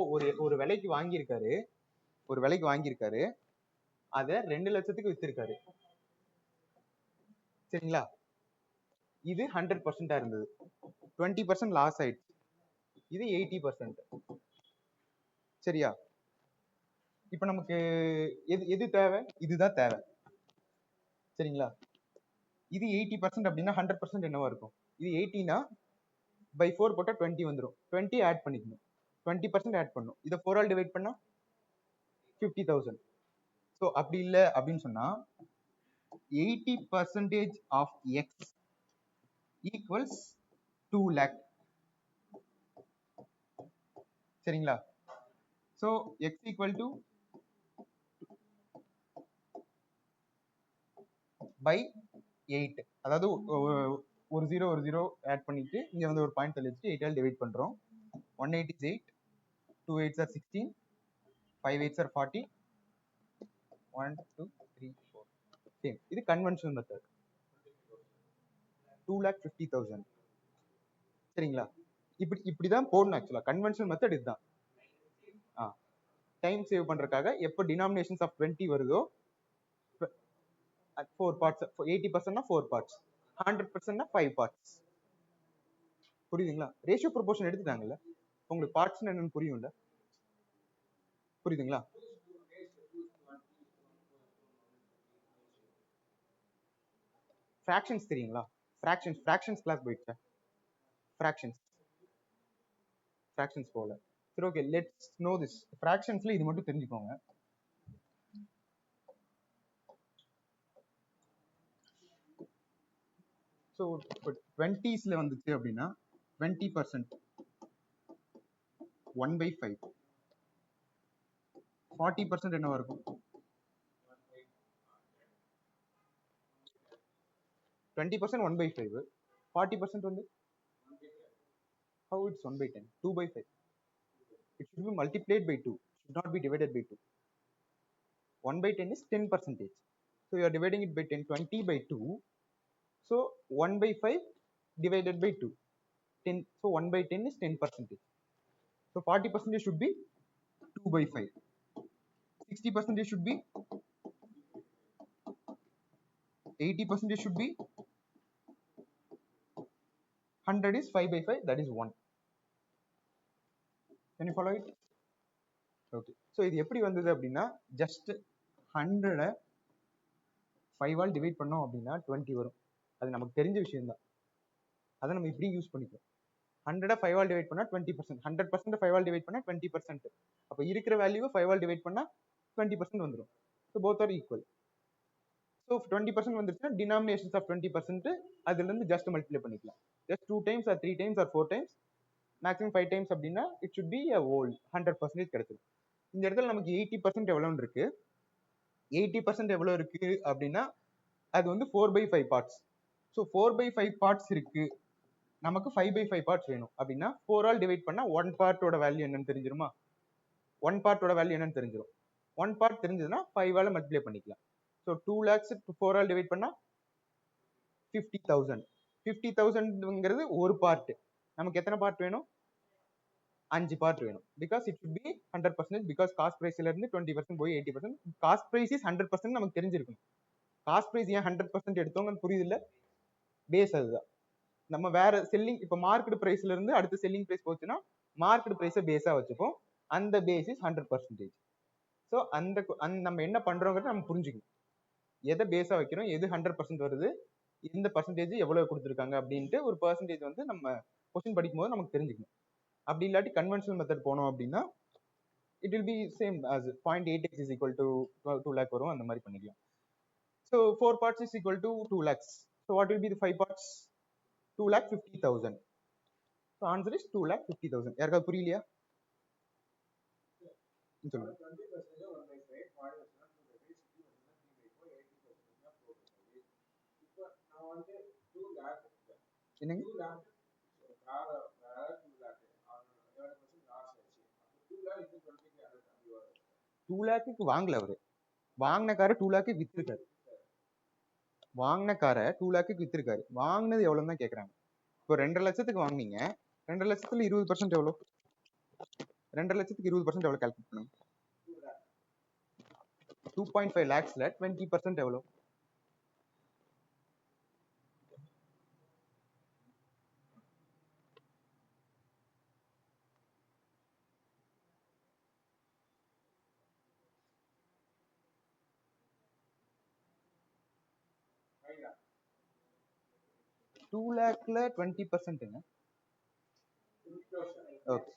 ஒரு விலைக்கு வாங்கியிருக்காரு, ஒரு விலைக்கு வாங்கியிருக்காரு, அதை 2 லட்சத்துக்கு வித்திருக்காரு. சரிங்களா? இது 100% இருந்தது. 20% லாஸ் ஆயிடுச்சு. இது 80%. சரியா? இப்ப நமக்கு எது தேவை? இதுதான் தேவை. சரிங்களா? இது 80% அப்படின்னா 100% என்னவா இருக்கும்? இது 80னா by 4 போட்டா 20 வந்துடும். 20 ஆட் பண்ணிக்கணும். 20% ஆட் பண்ணும். இதை 4 ஆல் டிவைட் பண்ணா 50,000. ஸோ அப்படி இல்லை அப்படின்னு சொன்னா 80% of x equals 2 lakh. சரிங்களா? So x equal to by 8. அதாவது ஒரு ஜீரோ ஆட் பண்ணிட்டு இங்க வந்து ஒரு பாயிண்ட் தள்ளி வச்சு 8 ஆல் டிவைட் பண்றோம். 180 is 8, 2 8s are 16, 5 8s are 40, 1 2 3 4. Same. இது கன்வென்ஷனல் மெத்தட். 2,50,000. சரிங்களா? இப்படிதான் போடணும். ஆக்சுவலா கன்வென்ஷனல் மெத்தட் இதுதான். டைம் சேவ் பண்றதுக்காக எப்போ டினாமினேஷன்ஸ் ஆஃப் 20 வருதோ 4 பார்ட்ஸ், 80%னா 4 பார்ட்ஸ், 100%னா 5 பார்ட்ஸ். புரியுதுங்களா? ரேஷியோ ப்ரொபோர்ஷன் எடுத்துட்டாங்கல்ல, உங்களுக்கு பார்ட்ஸ் என்னன்னு புரியும்ல? புரியுதுங்களா? ஃபிராக்ஷன்ஸ் தெரியுங்களா? ஃபிராக்ஷன்ஸ் கிளாஸ் போயிடுச்சா? ஃபிராக்ஷன்ஸ் போல. சரி, ஓகே, லெட்ஸ் நோ திஸ். ஃபிராக்ஷன்ஸ்ல இது மட்டும் தெரிஞ்சுக்கோங்க. ஸோ இப்போ 20ஸ்ல வந்துச்சு அப்படின்னா 20% 1/5. 40% என்னவா இருக்கும்? 20% 1/5. 40% வந்து how it's 1/10? 2/5. It should be multiplied by 2. Should not be divided by 2. 1/10 is 10%. So you are dividing it by 10. 20 by 2. So 1/5 divided by 2. 10. So 1/10 is 10%. So 40% should be 2/5. 60% should be 80% should be 100 is 5/5. That is 1. Can you follow it? Okay. So இது எப்படி வந்தது அப்படின்னா just 100 5 all divide பண்ணோம் அப்படின்னா 20 வரும். அது நமக்கு தெரிஞ்ச விஷயம் தான். அதை நம்ம இப்படி யூஸ் பண்ணிக்கிறோம். 100 5 ஆல் டிவைட் பண்ணா 20%. 100% 5 ஆல் டிவைட் பண்ணா 20%. அப்ப இருக்கிற வேல்யூ 5 ஆல் டிவைட் பண்ணா 20% வந்துடும். So both are equal. So 20% வந்துருச்சுன்னா டினாமினேஷன்ஸ் ஆஃப் 20% அதுல இருந்து ஜஸ்ட் மல்டிப்ளை பண்ணிக்கலாம். Just 2 times or 3 times or 4 times, maximum 5 times அப்படின்னா it should be a whole 100% கிடைச்சிடும். இந்த இடத்துல நமக்கு 80% எவ்வளோன்னு இருக்கு. 80% எவ்வளோ இருக்கு அப்படின்னா அது வந்து 4/5 பார்ட்ஸ். ஸோ 4/5 பார்ட்ஸ் இருக்கு. நமக்கு 5/5 பார்ட்ஸ் வேணும் அப்படின்னா 4 ஆல் டிவைட் பண்ணா 1 பார்ட்டோட வேல்யூ என்னன்னு தெரிஞ்சிருமா? 1 பார்ட்டோட வேல்யூ என்னன்னு தெரிஞ்சிடும். 1 பார்ட் தெரிஞ்சதுன்னா 5 ஆல் மல்டிப்ளை பண்ணிக்கலாம். ஸோ 2 lakhs 4 ஆல் டிவைட் பண்ணா 50,000. 50,000ங்கிறது ஒரு பார்ட். நமக்கு எத்தனை பார்ட் வேணும்? 5 பார்ட் வேணும். Because it should be 100%. Because cost பிரைஸ்ல இருந்து 20% போய் 80%. காஸ்ட் பிரைஸ் இஸ் 100% நமக்கு தெரிஞ்சிருக்கணும். காஸ்ட் பிரைஸ் ஏன் 100% எடுத்தோங்கன்னு புரியுது இல்ல? பேஸ் அதுதான். நம்ம வேற செல்லிங், இப்போ மார்க்கெட் பிரைஸ்ல இருந்து அடுத்த செல்லிங் பிரைஸ் போச்சுன்னா மார்க்கெட் பிரைஸை பேஸா வச்சுப்போம். அந்த பேஸ் இஸ் 100%. ஸோ அந்த நம்ம என்ன பண்றோங்கிறத நம்ம புரிஞ்சுக்கணும். எதை பேஸா வைக்கிறோம், எது 100% வருது, இந்த பர்சன்டேஜ் எவ்வளவு கொடுத்துருக்காங்க அப்படின்ட்டு ஒரு பர்சன்டேஜ் வந்து நம்ம கொஸ்டின் படிக்கும் போது நமக்கு தெரிஞ்சுக்கணும். அப்படி இல்லாட்டி கன்வென்ஷனல் மெத்தட் போனோம் அப்படின்னா it will B same as 0.8x is equal to 2 lakh வரும். அந்த மாதிரி பண்ணிக்கலாம். So 4 parts is equal to 2 lakhs. So what will be the 5 parts? 2,50,000. So answer is 2,50,000. யாருக்காவது புரியலையா? சொல்லுங்க. என்னங்க? 2 lakhக்கு வாங்கல அவரு. வாங்கின காரை 2 lakh வித்திருக்காரு. வாங்கின காரை 2 lakh வித்திருக்காரு. வாங்கினது எவ்வளவு தான் கேக்குறாங்க. இப்போ 2.5 லட்சத்துக்கு வாங்கினீங்க. 2.5 லட்சத்துல 20% எவ்வளவு? 2.5 லட்சத்துக்கு 20% எவ்வளவு கால்குலேட் பண்ணுங்க. 2.5 lakhsல 20% எவ்வளோ? டூ லேக்ல 20%ங்க. ஓகே,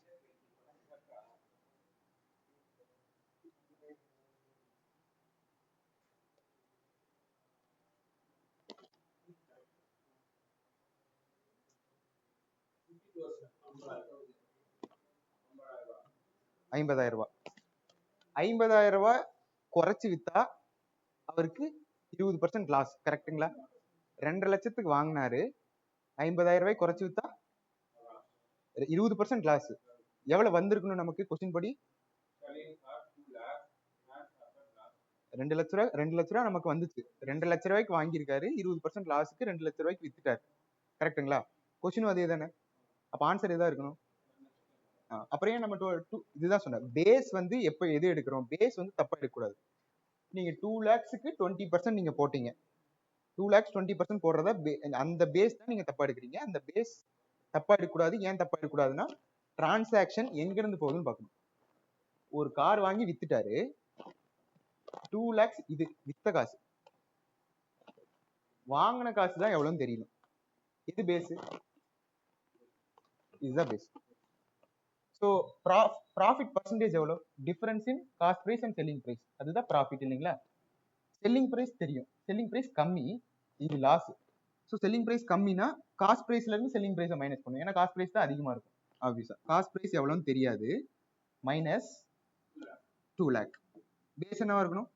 50,000 ரூபாய். 50,000 ரூபாய் குறைச்சு வித்தா அவருக்கு 20% லாஸ். கரெக்டுங்களா? 2 லட்சத்துக்கு வாங்கினாரு, 50,000 ரூபாய் குறைச்சு வித்தா 20% லாஸ். எவ்வளவு வந்திருக்கணும் நமக்கு கொஸ்டின் படி? 2 லட்ச ரூபாய் நமக்கு வந்துச்சு. 2 லட்ச ரூபாய்க்கு வாங்கியிருக்காரு, 20% லாஸுக்கு 2 லட்ச ரூபாய்க்கு வித்துட்டாரு. கரெக்டுங்களா? கொஸ்டின் அதே தானே. அப்ப ஆன்சர் எதா இருக்கணும்? அப்புறம் நம்ம இதுதான் சொன்னேன், பேஸ் வந்து எப்ப எது எடுக்கிறோம், பேஸ் வந்து தப்பா எடுக்கக்கூடாது. நீங்க 2 lakhsக்கு 20% நீங்க போட்டீங்க, 2 lakhs 20% போடுறத அந்த பேஸ் தான் நீங்க தப்பா எடுக்கிறீங்க. அந்த பேஸ் தப்பா எடுக்கக்கூடாது. ஏன் தப்பா எடுக்கக்கூடாதுன்னா, டிரான்சாக்ஷன் எங்க இருந்து போகுதுன்னு பார்க்கணும். ஒரு கார் வாங்கி வித்துட்டாரு, 2 lakhs இது வித்த காசு, வாங்கின காசு தான் எவ்வளவுன்னு தெரியணும். இது பேஸ், இதுதான் பேஸ். ஸோ ப்ராஃபிட் பர்சன்டேஜ் எவ்வளோ? Difference in cost price and selling price, அதுதான் ப்ராஃபிட் இல்லைங்களா? செல்லிங் பிரைஸ் தெரியும், செல்லிங் பிரைஸ் கம்மி, இது லாஸ். ஸோ செல்லிங் பிரைஸ் கம்மினா காஸ்ட் பிரைஸ்ல இருந்து செல்லிங் பிரைஸை மைனஸ் பண்ணும். ஏன்னா காஸ்ட் பிரைஸ் தான் அதிகமா இருக்கும். ஆப்வியஸா காஸ்ட் பிரைஸ் எவ்வளோன்னு தெரியாது, மைனஸ் 2 lakh. பேஸ் என்னவா இருக்கணும்?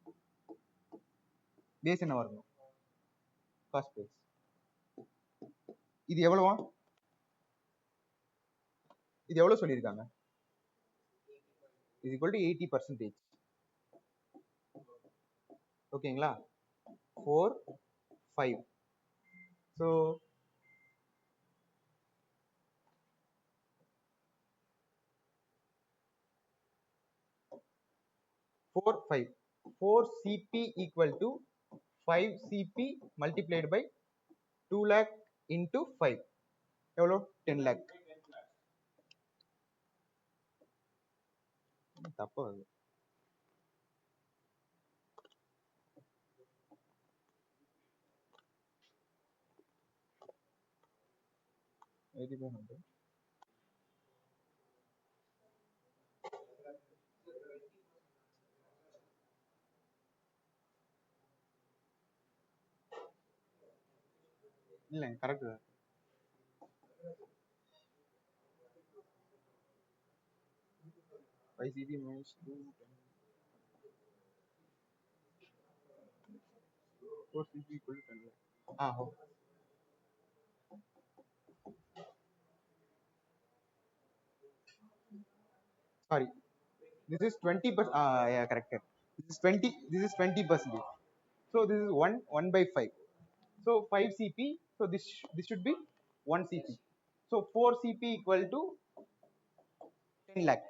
பேஸ் என்னவா இருக்கணும்? Cost price. இது எவ்வளவா? இது எவ்வளவு சொல்லியிருக்காங்க? இது ஈக்குவல் டு 80%. ஓகேங்களா? 4, 5. So 4, 5. 4 CP equal to 5 CP multiplied by 2 lakh into 5. எவ்வளோ? 10 lakh. தப்பா வருது. இல்ல கரெக்ட் தான். ICD minus 2, 4 CP equal to 10 lakh. Okay. Sorry, this is 20%. Yeah, correct. This is 20. This is 20%. So this is 1 by 5. So 5 CP. So this should be 1 CP. So 4 CP equal to 10 lakh.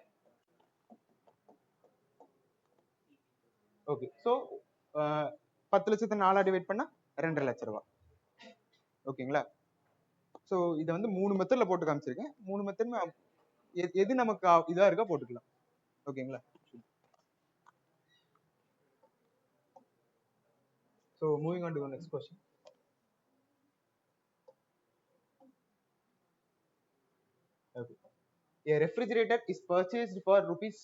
Okay. So 10 லட்சத்தை 4 divide பண்ணா 2 லட்ச ரூபாய். ஓகேங்களா? So இதை வந்து 3 மெத்தட்ல போட்டு காமிச்சிருக்கேன். 3 மெத்தட்மே எது நமக்கு இதா இருக்கா போட்டுக்கலாம். ஓகேங்களா? So moving on to the next question. Okay. A refrigerator is purchased for rupees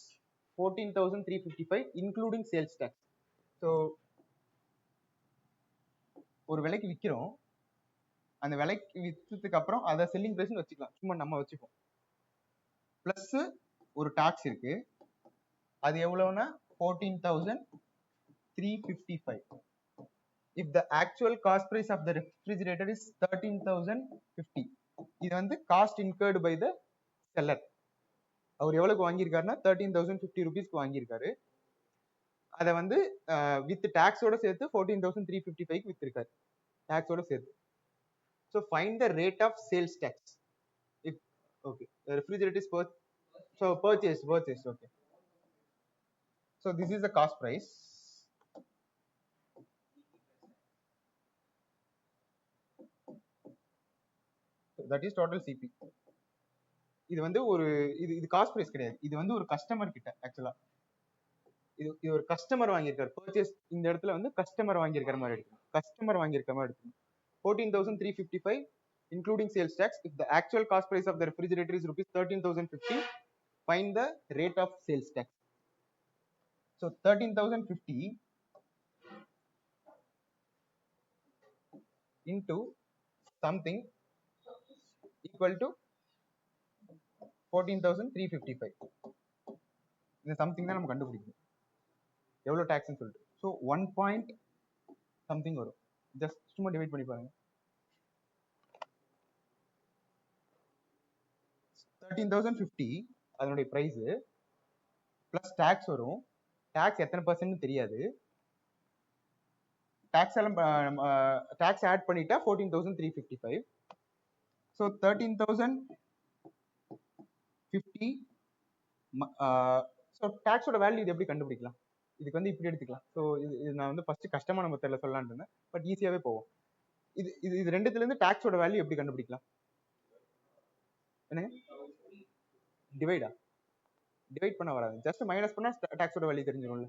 14,355 including sales tax. So ஒரு விலைக்கு விற்கிறோம், அந்த விலைக்கு விற்றதுக்கு அப்புறம் அதை செல்லிங் பிரைஸ் வச்சுக்கலாம், சும்மா நம்ம வச்சுப்போம். பிளஸ் ஒரு டாக்ஸ் இருக்கு, அது எவ்வளவுனா 14,355. If the actual cost price of the refrigerator is 13,050, இது வந்து cost incurred by the seller. அவர் எவ்வளவுக்கு வாங்கியிருக்காருன்னா 13,050 ருபீஸ்க்கு வாங்கியிருக்காரு. அதை வந்து வித் டாக்ஸோட சேர்த்து 14,355 வித்திருக்காரு, டாக்ஸோட சேர்த்து. So find the rate of sales tax. If okay, the refrigerator is purchased. Okay. So this is the cost price. That is total CP. இது வந்து ஒரு இது காஸ்ட் பிரைஸ் கிடையாது, இது வந்து ஒரு கஸ்டமர் கிட்ட ஆக்சுவலா இது ஒரு கஸ்டமர் வாங்கியிருக்காரு. பர்ச்சேஸ் இந்த இடத்துல வந்து கஸ்டமர் வாங்கியிருக்கிற மாதிரி எடுக்கணும். கஸ்டமர் வாங்கியிருக்கிற மாதிரி எடுக்கணும். 14,355 including sales tax. If the actual cost price of the refrigerator is rupees 13,050, find the rate of sales tax. So 13,050 into something equal to 14,355. இந்த சம்திங் தான் நம்ம கண்டுபிடிக்கணும் எவ்வளவு டாக்ஸ்னு சொல்லிட்டு. ஸோ 1 பாயிண்ட் சம்திங் வரும். ஜஸ்ட் சும்மா டிவைட் பண்ணி பாருங்க. 13,050 அதனுடைய பிரைஸ் பிளஸ் டாக்ஸ் வரும். டாக்ஸ் எத்தனை பர்சன்ட் தெரியாது. டாக்ஸ் எல்லாம் டாக்ஸ் ஆட் பண்ணிட்டா 14,355. ஸோ 13,050. ஸோ டாக்ஸோட வேல்யூ இது எப்படி கண்டுபிடிக்கலாம்? இதுக்கு வந்து இப்படி எடுத்துக்கலாம். ஸோ இது நான் வந்து ஃபர்ஸ்ட் கஷ்டமான மெத்தட்ல சொல்லலாம்னு இருந்தேன், பட் ஈஸியாவே போவோம். இது ரெண்டுத்துல இருந்து டாக்ஸோட வேல்யூ எப்படி கண்டுபிடிக்கலாம்? என்னங்க டிவைட் பண்ண வராது, ஜஸ்ட் மைனஸ் பண்ணா டாக்ஸோட வேல்யூ தெரிஞ்சிடும்ல.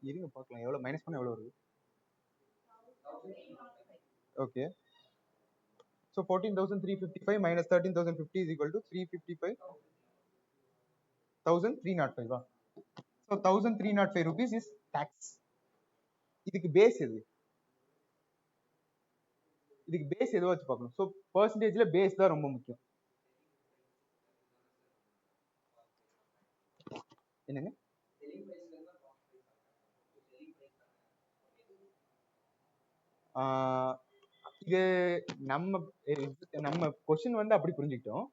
இருங்க பார்க்கலாம் எவ்வளவு மைனஸ் பண்ண எவ்வளவு வருது. Okay, so 14,355 minus 13,050 is equal to 355,305. So 1,305 rupees is tax. இதுக்கு பேஸ் எது? இதுக்கு பேஸ் எதுவா வச்சு பார்க்கணும். ஸோ பர்சன்டேஜ்ல பேஸ் தான் ரொம்ப முக்கியம். என்னங்க இது நம்ம கொஸ்டின் வந்து அப்படி புரிஞ்சுக்கிட்டோம்.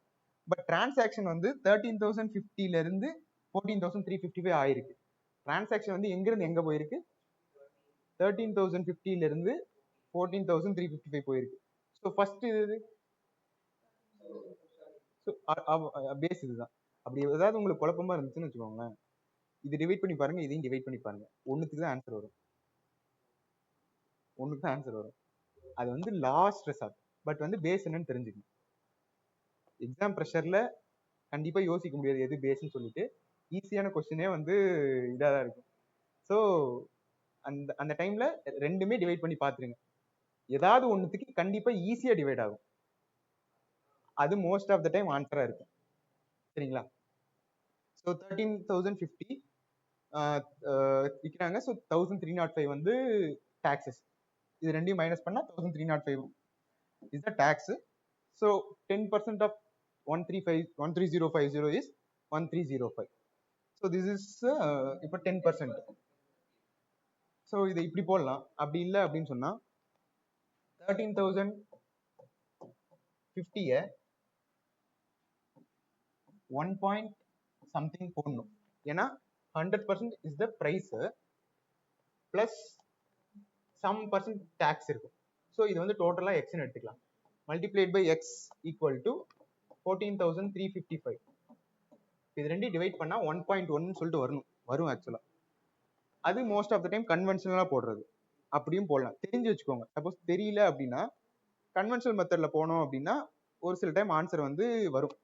பட் டிரான்சாக்ஷன் வந்து 13,050 இருந்து 14,355 ஆயிருக்கு. டிரான்சாக்ஷன் வந்து எங்க இருந்து எங்க போயிருக்கு? 13,050 இருந்து 14,355 போயிருக்கு. ஸோ ஃபர்ஸ்ட் இது பேஸ் இதுதான். அப்படி ஏதாவது உங்களுக்கு குழப்பமா இருந்துச்சுன்னு வச்சுக்கோங்களேன், இது டிவைட் பண்ணி பாருங்க, இதையும் டிவைட் பண்ணி பாருங்க, ஒண்ணுக்கு தான் ஆன்சர் வரும். அது வந்து லாஸ்ட் ரெசார்ட். பட் வந்து பேஸ் என்னன்னு தெரிஞ்சுக்கணும். எக்ஸாம் ப்ரெஷர்ல கண்டிப்பா யோசிக்க முடியாது எது பேஸ்ன்னு சொல்லிட்டு. ஈஸியான கொஸ்டினே வந்து இதாக தான் இருக்கும். ஸோ அந்த டைம்ல ரெண்டுமே டிவைட் பண்ணி பார்த்துருங்க. ஏதாவது ஒன்றுத்துக்கு கண்டிப்பா ஈஸியா டிவைட் ஆகும். அது மோஸ்ட் ஆஃப் த டைம் ஆன்சரா இருக்கும். சரிங்களா? ஸோ 13,050 விற்கிறாங்க. ஸோ 1,305 வந்து டாக்ஸஸ். இது ரெண்டையும் மைனஸ் பண்ணா 1,305 is the tax. So 10% of 13050 is 1305. So this is இப்போ 10%. ஸோ இதை இப்படி போடலாம். அப்படி இல்லை அப்படின்னு சொன்னா 13,050 1 பாயிண்ட் சம்திங் போடணும். ஏன்னா 100% is the price plus some percent tax இருக்கும். ஸோ இது வந்து டோட்டலா எக்ஸ்ன்னு எடுத்துக்கலாம். Multiplied by x equal to 14,355. இது ரெண்டையும் டிவைட் பண்ணா 1.1 சொல்லிட்டு வரும் ஆக்சுவலா. அது மோஸ்ட் ஆஃப் த டைம் கன்வென்ஷனலா போடுறது. அப்படியும் போடலாம், தெரிஞ்சு வச்சுக்கோங்க. சப்போஸ் தெரியல அப்படின்னா கன்வென்ஷனல் மெத்தட்ல போனோம் அப்படின்னா ஒரு சில டைம் ஆன்சர் வந்து வரும்,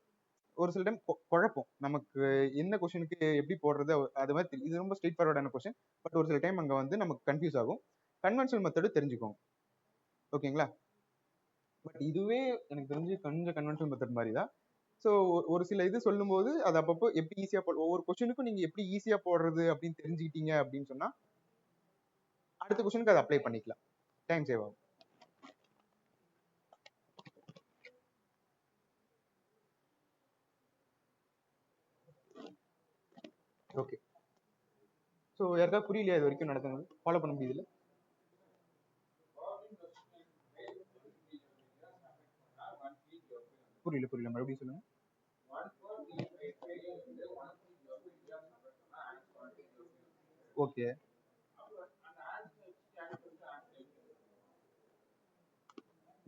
ஒரு சில டைம் குழப்பம். நமக்கு என்ன கொஸ்டினுக்கு எப்படி போடுறது அது மாதிரி இது ரொம்ப ஸ்ட்ரெயிட் ஃபார்வர்டான கொஸ்டின். பட் ஒரு சில டைம் அங்க வந்து நமக்கு கன்ஃபியூஸ் ஆகும். கன்வென்ஷனல் மெத்தடு தெரிஞ்சுக்கோங்க, ஓகேங்களா? பட் இதுவே எனக்கு தெரிஞ்சு கொஞ்சம் கன்வென்ஷனல் மெத்தட் மாதிரி தான். ஸோ ஒரு சில இது சொல்லும் போது அது அப்பப்போ எப்படி ஈஸியா ஒவ்வொரு கொஸ்டினுக்கும் நீங்க எப்படி ஈஸியா போடுறது அப்படின்னு தெரிஞ்சுக்கிட்டீங்க அப்படின்னு சொன்னா அடுத்த கொஸ்டினுக்கு அதை அப்ளை பண்ணிக்கலாம், டைம் சேவ் ஆகும். ஓகே, ஸோ யாருக்கா புரியலையா இது வரைக்கும் நடத்துனது? ஃபாலோ பண்ண முடியுதுல்ல? புரியல மறுபடியும் சொல்லுங்க. ஓகே,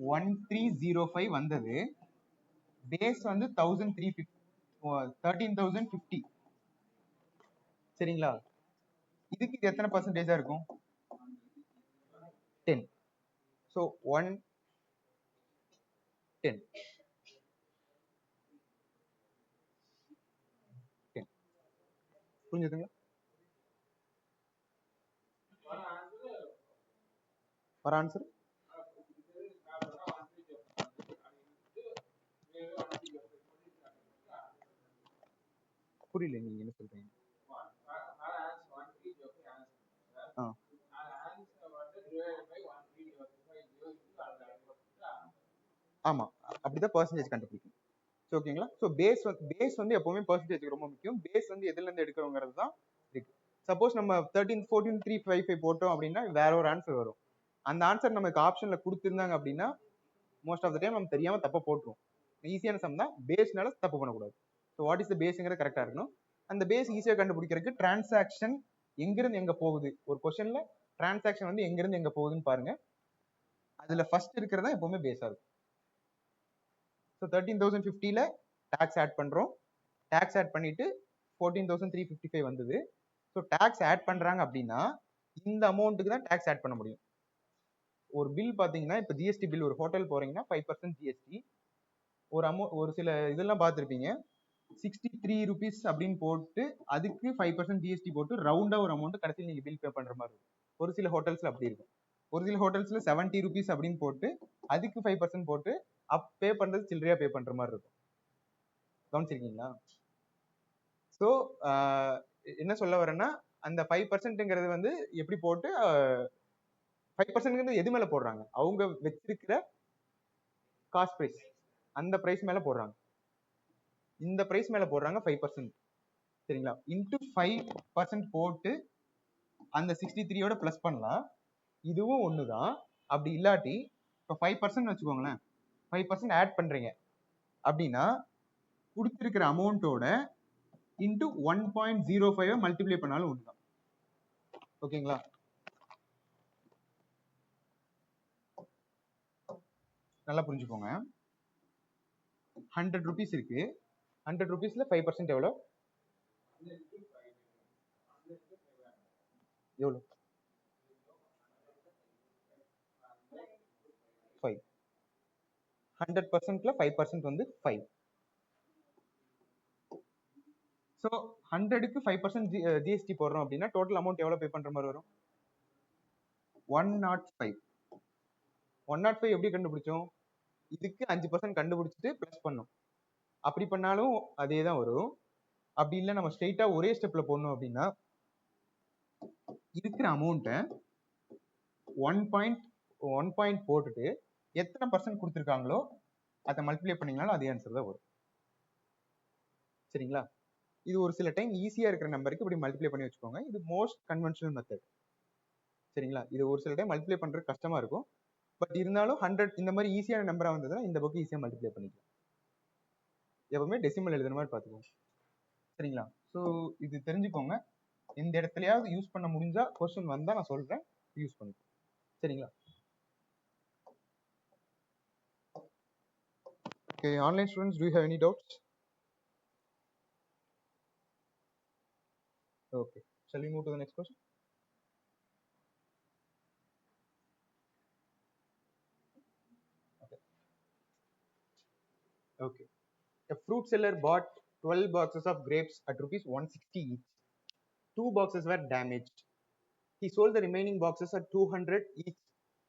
1305 வந்தது. பேஸ் வந்து 1350. சரிங்களா? இதுக்கு இது எத்தனை பர்சன்டேஜா இருக்கும்? 10. ஸோ 1 10 10. புரிஞ்சுதுங்களா? ஒரு ஆன்சர் புரியல, நீங்க என்ன சொல்றீங்க? ஆமா, அப்படிதான் பர்சன்டேஜ் கண்டுபிடிக்கும். ஓகேங்களா? ஸோ பேஸ் வந்து எப்பவுமே பர்சன்டேஜ் ரொம்ப முக்கியம். பேஸ் வந்து எதுல இருந்து எடுக்கிறோங்கிறது தான் இருக்கு. சப்போஸ் நம்ம 13 14 355 போட்டோம் அப்படின்னா வேற ஒரு ஆன்சர் வரும். அந்த ஆன்சர் நமக்கு ஆப்ஷன்ல கொடுத்திருந்தாங்க அப்படின்னா மோஸ்ட் ஆஃப் த டைம் நம்ம தெரியாம தப்பா போட்டுரும். ஈஸியான சம் தான், பேஸ்னால தப்பு பண்ணக்கூடாது. ஸோ வாட் இஸ் த பேஸ்ங்கிற கரெக்டா இருக்கணும். அந்த பேஸ் ஈஸியா கண்டுபிடிக்கிறதுக்கு டிரான்சாக்ஷன் எங்கிருந்து எங்க போகுது, ஒரு கொஸ்டின்ல டிரான்சாக்ஷன் வந்து எங்கிருந்து எங்க போகுதுன்னு பாருங்க. அதுல ஃபர்ஸ்ட் இருக்கிறதா எப்பவுமே பேஸா இருக்கும். ஸோ 13,050ல டாக்ஸ் ஆட் பண்றோம். டாக்ஸ் ஆட் பண்ணிட்டு 14,355 வந்தது. ஸோ டாக்ஸ் ஆட் பண்றாங்க அப்படின்னா இந்த அமௌண்ட்டுக்கு தான் டாக்ஸ் ஆட் பண்ண முடியும். ஒரு பில் பாத்தீங்கன்னா இப்ப ஜிஎஸ்டி பில், ஒரு ஹோட்டல் போறீங்கன்னா 5% ஜிஎஸ்டி. ஒரு சில இதெல்லாம் பார்த்துருப்பீங்க, 63 rupees அப்படின்னு போட்டு அதுக்கு 5% ஜிஎஸ்டி போட்டு ரவுண்டா ஒரு அமௌண்ட் கடைசியில் நீங்க பில் பே பண்ற மாதிரி இருக்கும். ஒரு சில ஹோட்டல்ஸ்ல அப்படி இருக்கும். ஒரு சில ஹோட்டல்ஸ்ல 70 rupees அப்படின்னு போட்டு அதுக்கு 5% போட்டு பே பண்றது சில்லறையா பே பண்ற மாதிரி இருக்கும். கவனிச்சிருக்கீங்களா? ஸோ என்ன சொல்ல வரேன்னா, அந்த 5%ங்கிறது வந்து எப்படி போட்டு 5%ங்கிறது எது மேல போடுறாங்க, அவங்க வச்சிருக்கிற காஸ்ட் பிரைஸ், அந்த பிரைஸ் மேல போடுறாங்க. இந்த பிரைஸ் மேல போடுறாங்க 5%. சரிங்களா? இன்டு 5% போட்டு அந்த 63யோட பிளஸ் பண்ணலாம். இதுவும் ஒண்ணுதான். அப்படி இல்லாட்டி இப்போ 5% வச்சுக்கோங்களேன், 5% ஆட் பண்றீங்க அப்படின்னா கொடுத்திருக்கிற அமௌண்ட்டோட இன்டு 1.05 மல்டிப்ளை பண்ணாலும் ஒண்ணுதான். ஓகேங்களா? நல்லா புரிஞ்சுக்கோங்க. 100 rupees இருக்கு. 100 rupeesல 5% எவ்வளோ? எவ்வளோ? 5. 100%ல 5% வந்து 5. ஸோ 100க்கு 5% ஜிஎஸ்டி போடுறோம் அப்படின்னா டோட்டல் அமௌண்ட் எவ்வளோ பே பண்ற மாதிரி வரும்? 105. 105 எப்படி கண்டுபிடிச்சோம்? இதுக்கு 5% கண்டுபிடிச்சிட்டு பிளஸ் பண்ணோம். அப்படி பண்ணாலும் அதே தான் வரும். அப்படி இல்லை நம்ம ஸ்ட்ரெயிட்டா ஒரே ஸ்டெப்ல போடணும் அப்படின்னா இருக்கிற அமௌண்ட்டை 1 போட்டுட்டு எத்தனை பர்சன்ட் கொடுத்துருக்காங்களோ அதை மல்டிப்ளை பண்ணீங்கனாலும் அதே ஆன்சர் தான் வரும். சரிங்களா? இது ஒரு சில டைம் ஈஸியா இருக்கிற நம்பருக்கு இப்படி மல்டிப்ளை பண்ணி வச்சுக்கோங்க. இது மோஸ்ட் கன்வென்ஷனல் மெத்தட். சரிங்களா? இது ஒரு சில டைம் மல்டிப்ளை பண்றது கஷ்டமா இருக்கும். பட் இருந்தாலும் 100 இந்த மாதிரி ஈஸியான நம்பரா வந்ததுன்னா இந்த பக்கம் ஈஸியா மல்டிப்ளை பண்ணிக்கலாம். எப்பவுமே டெசிமல் எழுதுற மாதிரி பார்த்துக்கோங்க. சரிங்களா? ஸோ இது தெரிஞ்சுக்கோங்க. இந்த இடத்துலயாவது யூஸ் பண்ண முடிஞ்சா கொஸ்டின் வந்தா நான் சொல்றேன், யூஸ் பண்ணிக்கோங்க. சரிங்களா? Okay, online students, do you have any doubts? Okay, shall we move to the next question? Okay. A fruit seller bought 12 boxes of grapes at rupees 160 each. 2 boxes were damaged. He sold the remaining boxes at 200 each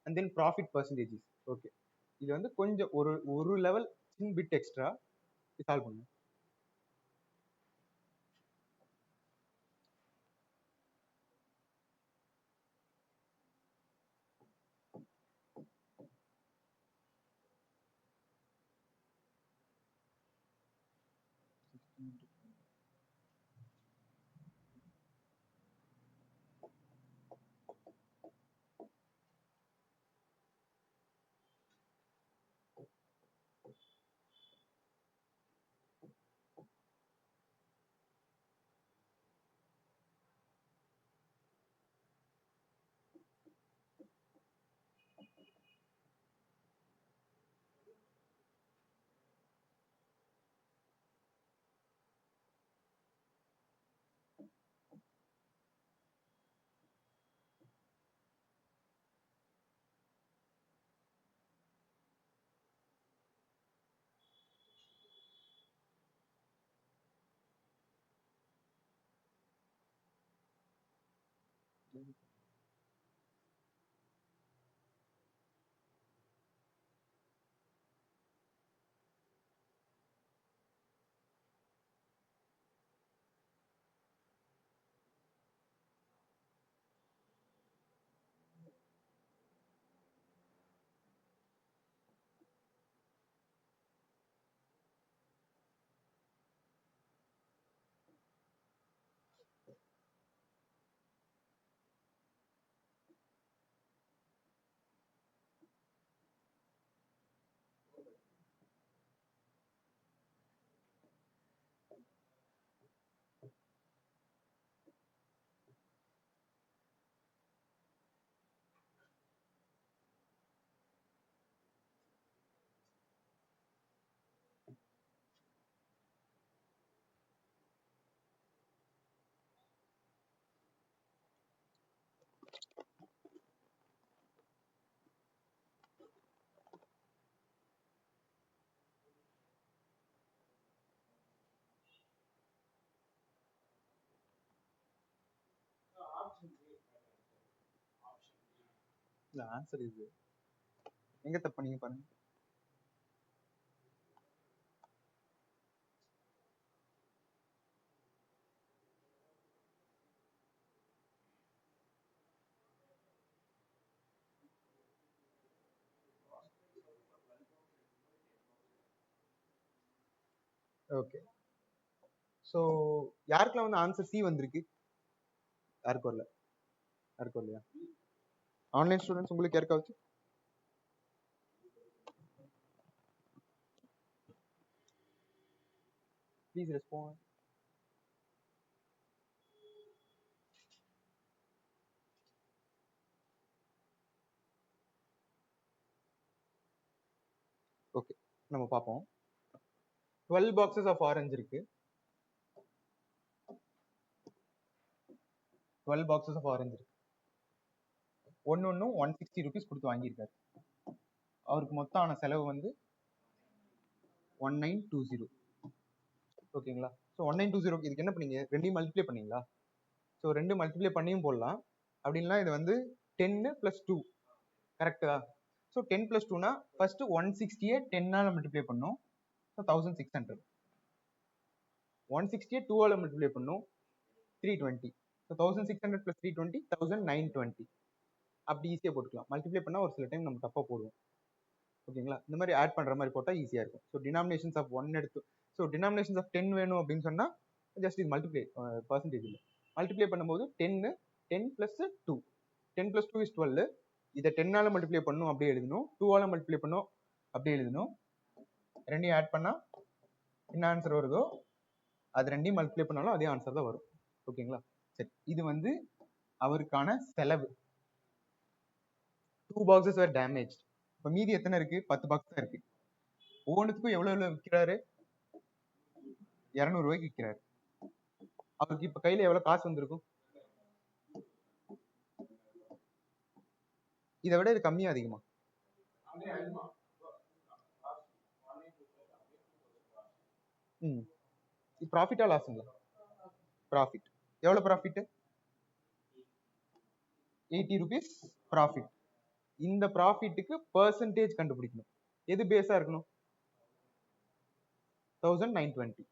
and then profit percentages. Okay. இது வந்து கொஞ்சம் ஒரு level சின் bit extra solve பண்ணுங்க. இல்ல answer இது எங்க தப்பு பண்ணீங்க பாருங்க. ஓகே, ஸோ யாருக்கெல்லாம் வந்து ஆன்சர் சி வந்திருக்கு? யாருக்கும் வரல? யாருக்கும் இல்லையா? ஆன்லைன் ஸ்டூடெண்ட்ஸ் உங்களுக்கு யாருக்காச்சு? Please respond. ஓகே, நம்ம பார்ப்போம். 12 பாக்ஸஸ் ஆஃப் ஆரஞ்சு இருக்கு. 12 பாக்ஸஸ் ஆஃப் ஆரஞ்சு இருக்கு. ஒன்னு 160 rupees கொடுத்து வாங்கியிருக்காரு. அவருக்கு மொத்தம் ஆன செலவு வந்து 1920. ஓகேங்களா? ஸோ 1920 இதுக்கு என்ன பண்ணீங்க? ரெண்டையும் மல்டிப்ளை பண்ணீங்களா? ஸோ ரெண்டு மல்டிப்ளை பண்ணியும் போடலாம். அப்படின்னா இது வந்து 10 + 2 கரெக்டா? ஸோ 10 + 2னா ஃபர்ஸ்ட் 160 10ஆல மல்டிப்ளை பண்ணும். ஸோ 1600. 160 2ஆல மல்டிப்ளை பண்ணும் 320. ஸோ 1600 + 320 1920. அப்படி ஈஸியாக போட்டுக்கலாம். மல்டிப்ளை பண்ணால் ஒரு சில டைம் நம்ம தப்பாக போடுவோம். ஓகேங்களா? இந்த மாதிரி ஆட் பண்ணுற மாதிரி போட்டால் ஈஸியாக இருக்கும். ஸோ டினாமினேஷன்ஸ் ஆஃப் 1 எடுத்து, ஸோ டினாமினேஷன்ஸ் ஆஃப் 10 வேணும் அப்படின்னு சொன்னால் ஜஸ்ட் இது மல்டிப்ளை பர்சன்டேஜ் இல்லை, மல்டிப்ளை பண்ணும்போது 10 + 2 10 + 2 is 12. இதை 10ஆல மல்டிப்ளை பண்ணும் அப்படியே எழுதணும், 2ஆல மல்டிப்ளை பண்ணும் அப்படியே எழுதணும். ரெண்டையும் ஆட் பண்ணால் என்ன ஆன்சர் வருதோ அது ரெண்டையும் மல்டிப்ளை பண்ணாலும் அதே ஆன்சர் தான் வரும். ஓகேங்களா? சரி, இது வந்து அவருக்கான செலவு. 2 boxes were damaged. இப்போ மீதி எத்தனை இருக்கு? 10 பாக்ஸ் தான் இருக்கு. ஒவ்வொன்றுத்துக்கும் எவ்வளவு விற்கிறாரு? 200 ரூபாய்க்கு விற்கிறாரு. அவருக்கு இப்ப கையில எவ்வளவு காசு வந்திருக்கும்? இதை விட இது கம்மியா அதிகமா? ப்ராஃபிட்டா லாஸுங்களா? ப்ராஃபிட். எவ்வளவு ப்ராஃபிட்? 80 rupees profit. இந்த ப்ராஃபிட்டுக்கு பெர்சன்டேஜ் கண்டுபிடிக்கணும். எது பேஸா இருக்கணும்? 1920.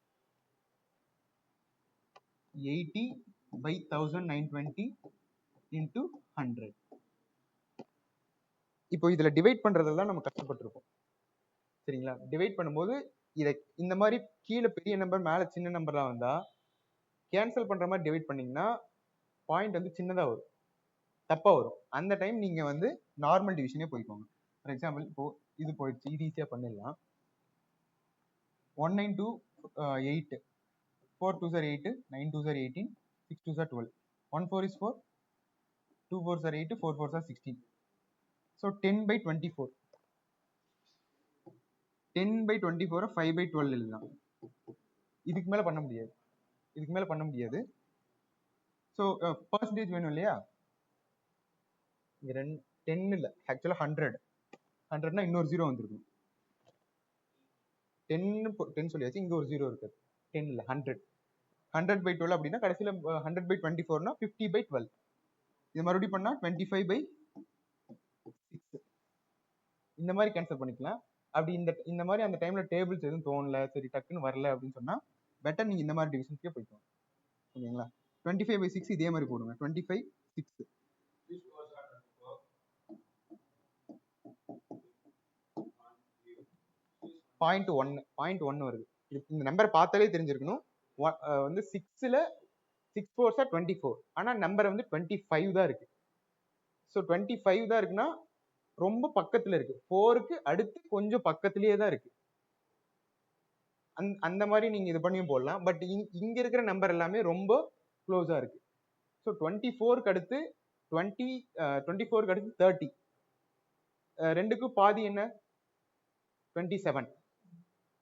80 by 1920 into 100. இப்போ இதுல டிவைட் பண்றதெல்லாம் நம்ம கஷ்டப்பட்டிருப்போம். சரிங்களா? டிவைட் பண்ணும்போது இதை இந்த மாதிரி கீழே பெரிய நம்பர் மேல சின்ன நம்பர்லாம் வந்தா கேன்சல் பண்ற மாதிரி டிவைட் பண்ணீங்கன்னா பாயிண்ட் வந்து சின்னதா வரும், தப்பா வரும். அந்த டைம் நீங்க வந்து நார்மல் டிவிஷனே போய்க்கோங்க. ஃபார் எக்ஸாம்பிள் இப்போ இது போயிடுச்சு, இது ஈஸியா பண்ணிடலாம். 1 9 2 8, 4 2s are 8, 9 2s are 18, 6 2s are 12, 1 4 is 4, 2 4s are 8, 4 4s are 16. So 10 by 24. 10 by 24 5 by 12 எழுதலாம். இதுக்கு மேல பண்ண முடியாது, இதுக்கு மேல பண்ண முடியாது. ஸோ பர்சன்டேஜ் வேணும் இல்லையா? இங்க 10 இல்லை, ஆக்சுவலா 100. 100னா இன்னொரு 0 வந்துருக்கும். 10 சொல்லியாச்சு, இங்க ஒரு 0 இருக்கு. 10 இல்லை 100. 100 by 12 அப்படின்னா கடைசியில 100 by 24னா 50 by 12. இது மறுபடியும் பண்ணா 25 by 6. இந்த மாதிரி கேன்சல் பண்ணிக்கலாம். அப்படி இந்த மாதிரி அந்த டைம்ல டேபிள்ஸ் எதுவும் தோணல, சரி டக்குன்னு வரல அப்படின்னு சொன்னா பெட்டர் நீங்க இந்த மாதிரி டிவிஷன்ஸ்க்கே போய்க்கோங்க. ஓகேங்களா? 25 by 6 இதே மாதிரி போடுங்க. 25 6 0.1 வருது. இந்த நம்பர் பார்த்தாலே தெரிஞ்சிருக்கணும். வந்து 6ல 6 4s are 24. ஆனா நம்பர் வந்து 25 தான் இருக்கு. ஸோ 25 தான் இருக்குன்னா ரொம்ப பக்கத்துல இருக்கு. 4க்கு அடுத்து கொஞ்சம் பக்கத்திலேயே தான் இருக்கு. அந்த மாதிரி நீங்க இது பண்ணியும் போடலாம். பட் இங்க இருக்கிற நம்பர் எல்லாமே ரொம்ப க்ளோஸா இருக்கு. ஸோ 24க்கு அடுத்து 24க்கு அடுத்து 30. ரெண்டுக்கும் பாதி என்ன? 27.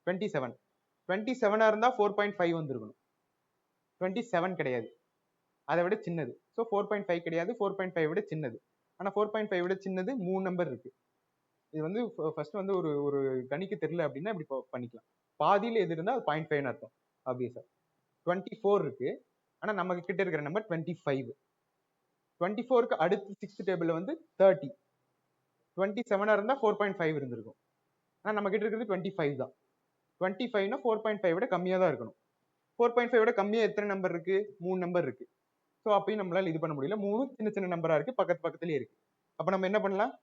27 இருந்தா 4.5 வந்திருக்கணும். 27 கிடையாது, அதை விட சின்னது. ஸோ 4.5 கிடையாது, 4.5 விட சின்னது. ஆனா 4.5 விட சின்னது 3 நம்பர் இருக்கு. இது வந்து ஃபர்ஸ்ட் வந்து ஒரு கணிக்க தெரியல அப்படின்னா இப்படி பண்ணிக்கலாம். பாதியில எது இருந்தா அது 0.5 அர்த்தம். ஆப்வியஸா 24 இருக்கு, ஆனா நமக்கு கிட்ட இருக்கிற நம்பர் 25. 24க்கு அடுத்து 6th டேபிள்ல வந்து 30. 27 இருந்தா 4.5 இருந்திருக்கும். ஆனா நம்ம கிட்ட இருக்கிறது 25 தான். 25னா 4.5 விட கம்மியா தான் இருக்கணும். 4.5 விட கம்மியா எத்தனை நம்பர் இருக்கு? 3 நம்பர் இருக்கு. ஸோ அப்பயும் நம்மளால இது பண்ண முடியல. 3 சின்ன சின்ன நம்பரா இருக்கு, பக்கத்துலயே இருக்கு. அப்ப நம்ம என்ன பண்ணலாம்?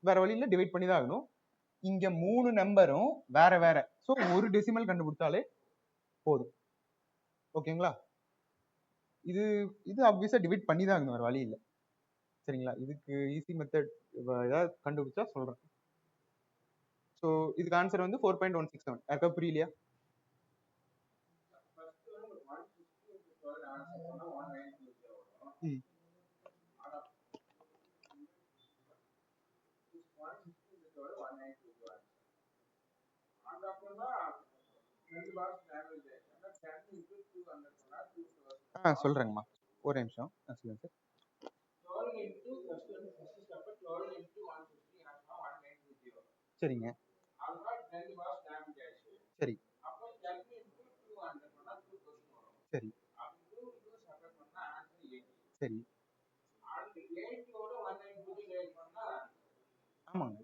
வேற வழியில டிவைட் பண்ணி தான் ஆகணும். இங்க 3 நம்பரும் வேற வேற. ஸோ ஒரு டெசிமல் கண்டுபிடிச்சாலே போதும். ஓகேங்களா? இது இது ஆப்வியஸா டிவைட் பண்ணி தான் ஆகணும், வேற வழி இல்லை. சரிங்களா? இதுக்கு ஈஸி மெத்தட் ஏதாவது கண்டுபிடிச்சா சொல்றேன். ஸோ இதுக்கு ஆன்சர் வந்து 4.167. யாருக்கா புரியலையா? ம். சொல்றேங்கம்மா, ஒரு நிமிஷம். சொல்லுங்க சார். சரிங்க. சரி சரி சரி. ஆமாங்க.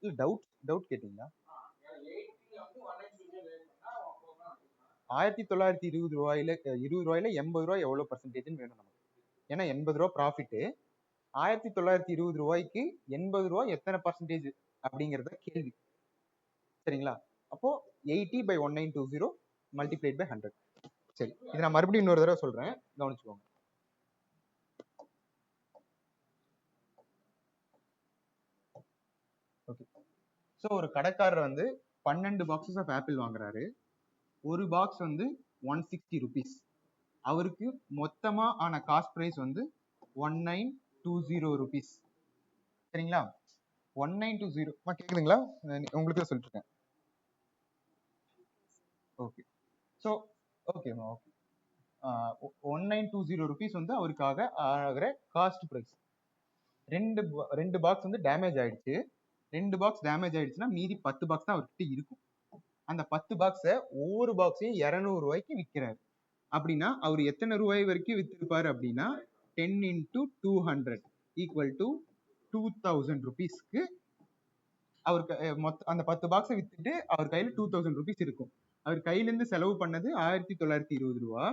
இல்ல டவுட் கேட்டீங்களா? 1920 ரூபாயில 20 ரூபாயில 80 ரூபாய் எவ்வளவு பர்சன்டேஜ்னு வேணும் நமக்கு. ஏன்னா 80 ரூபாய் ப்ராஃபிட். 1920 ரூபாய்க்கு 80 ரூபாய் எத்தனை பர்சன்டேஜ் அப்படிங்கறத கேள்வி. சரிங்களா? அப்போ 80/1920 மல்டிப்ளைட் பை 100. சரி, இது நான் மறுபடியும் இன்னொரு தடவை சொல்றேன், கவனிச்சுக்கோங்க. ஓகே. ஸோ ஒரு கடைக்காரர் வந்து 12 பாக்ஸஸ் ஆஃப் ஆப்பிள் வாங்குறாரு. ஒரு பாக்ஸ் வந்து 160 rupees. அவருக்கு மொத்தமா ஆன காஸ்ட் பிரைஸ் வந்து 1920 rupees. சரிங்களா? 1920 கேக்குதுங்களா? உங்களுக்கு சொல்லிட்டு இருக்கேன். ஓகே. ஸோ ஓகேமா, ஓகே. 1920 rupees வந்து அவருக்காக ஆகிற காஸ்ட் பிரைஸ். ரெண்டு பாக்ஸ் வந்து டேமேஜ் ஆயிடுச்சு. 2 பாக்ஸ் டேமேஜ் ஆயிடுச்சுன்னா மீதி 10 பாக்ஸ் தான் அவர்கிட்ட இருக்கும். அந்த 10 பாக்ஸை ஒவ்வொரு பாக்ஸையும் 200 ரூபாய்க்கு விற்கிறாரு. அப்படின்னா அவர் எத்தனை ரூபாய் வரைக்கும் வித்திருப்பாரு அப்படின்னா 10 into 200 ஈக்குவல் டு 2000 rupeesக்கு அவருக்கு அந்த 10 பாக்ஸை வித்துட்டு அவர் கையில 2000 rupees இருக்கும். அவர் கையில இருந்து செலவு பண்ணது 1920 ரூபா.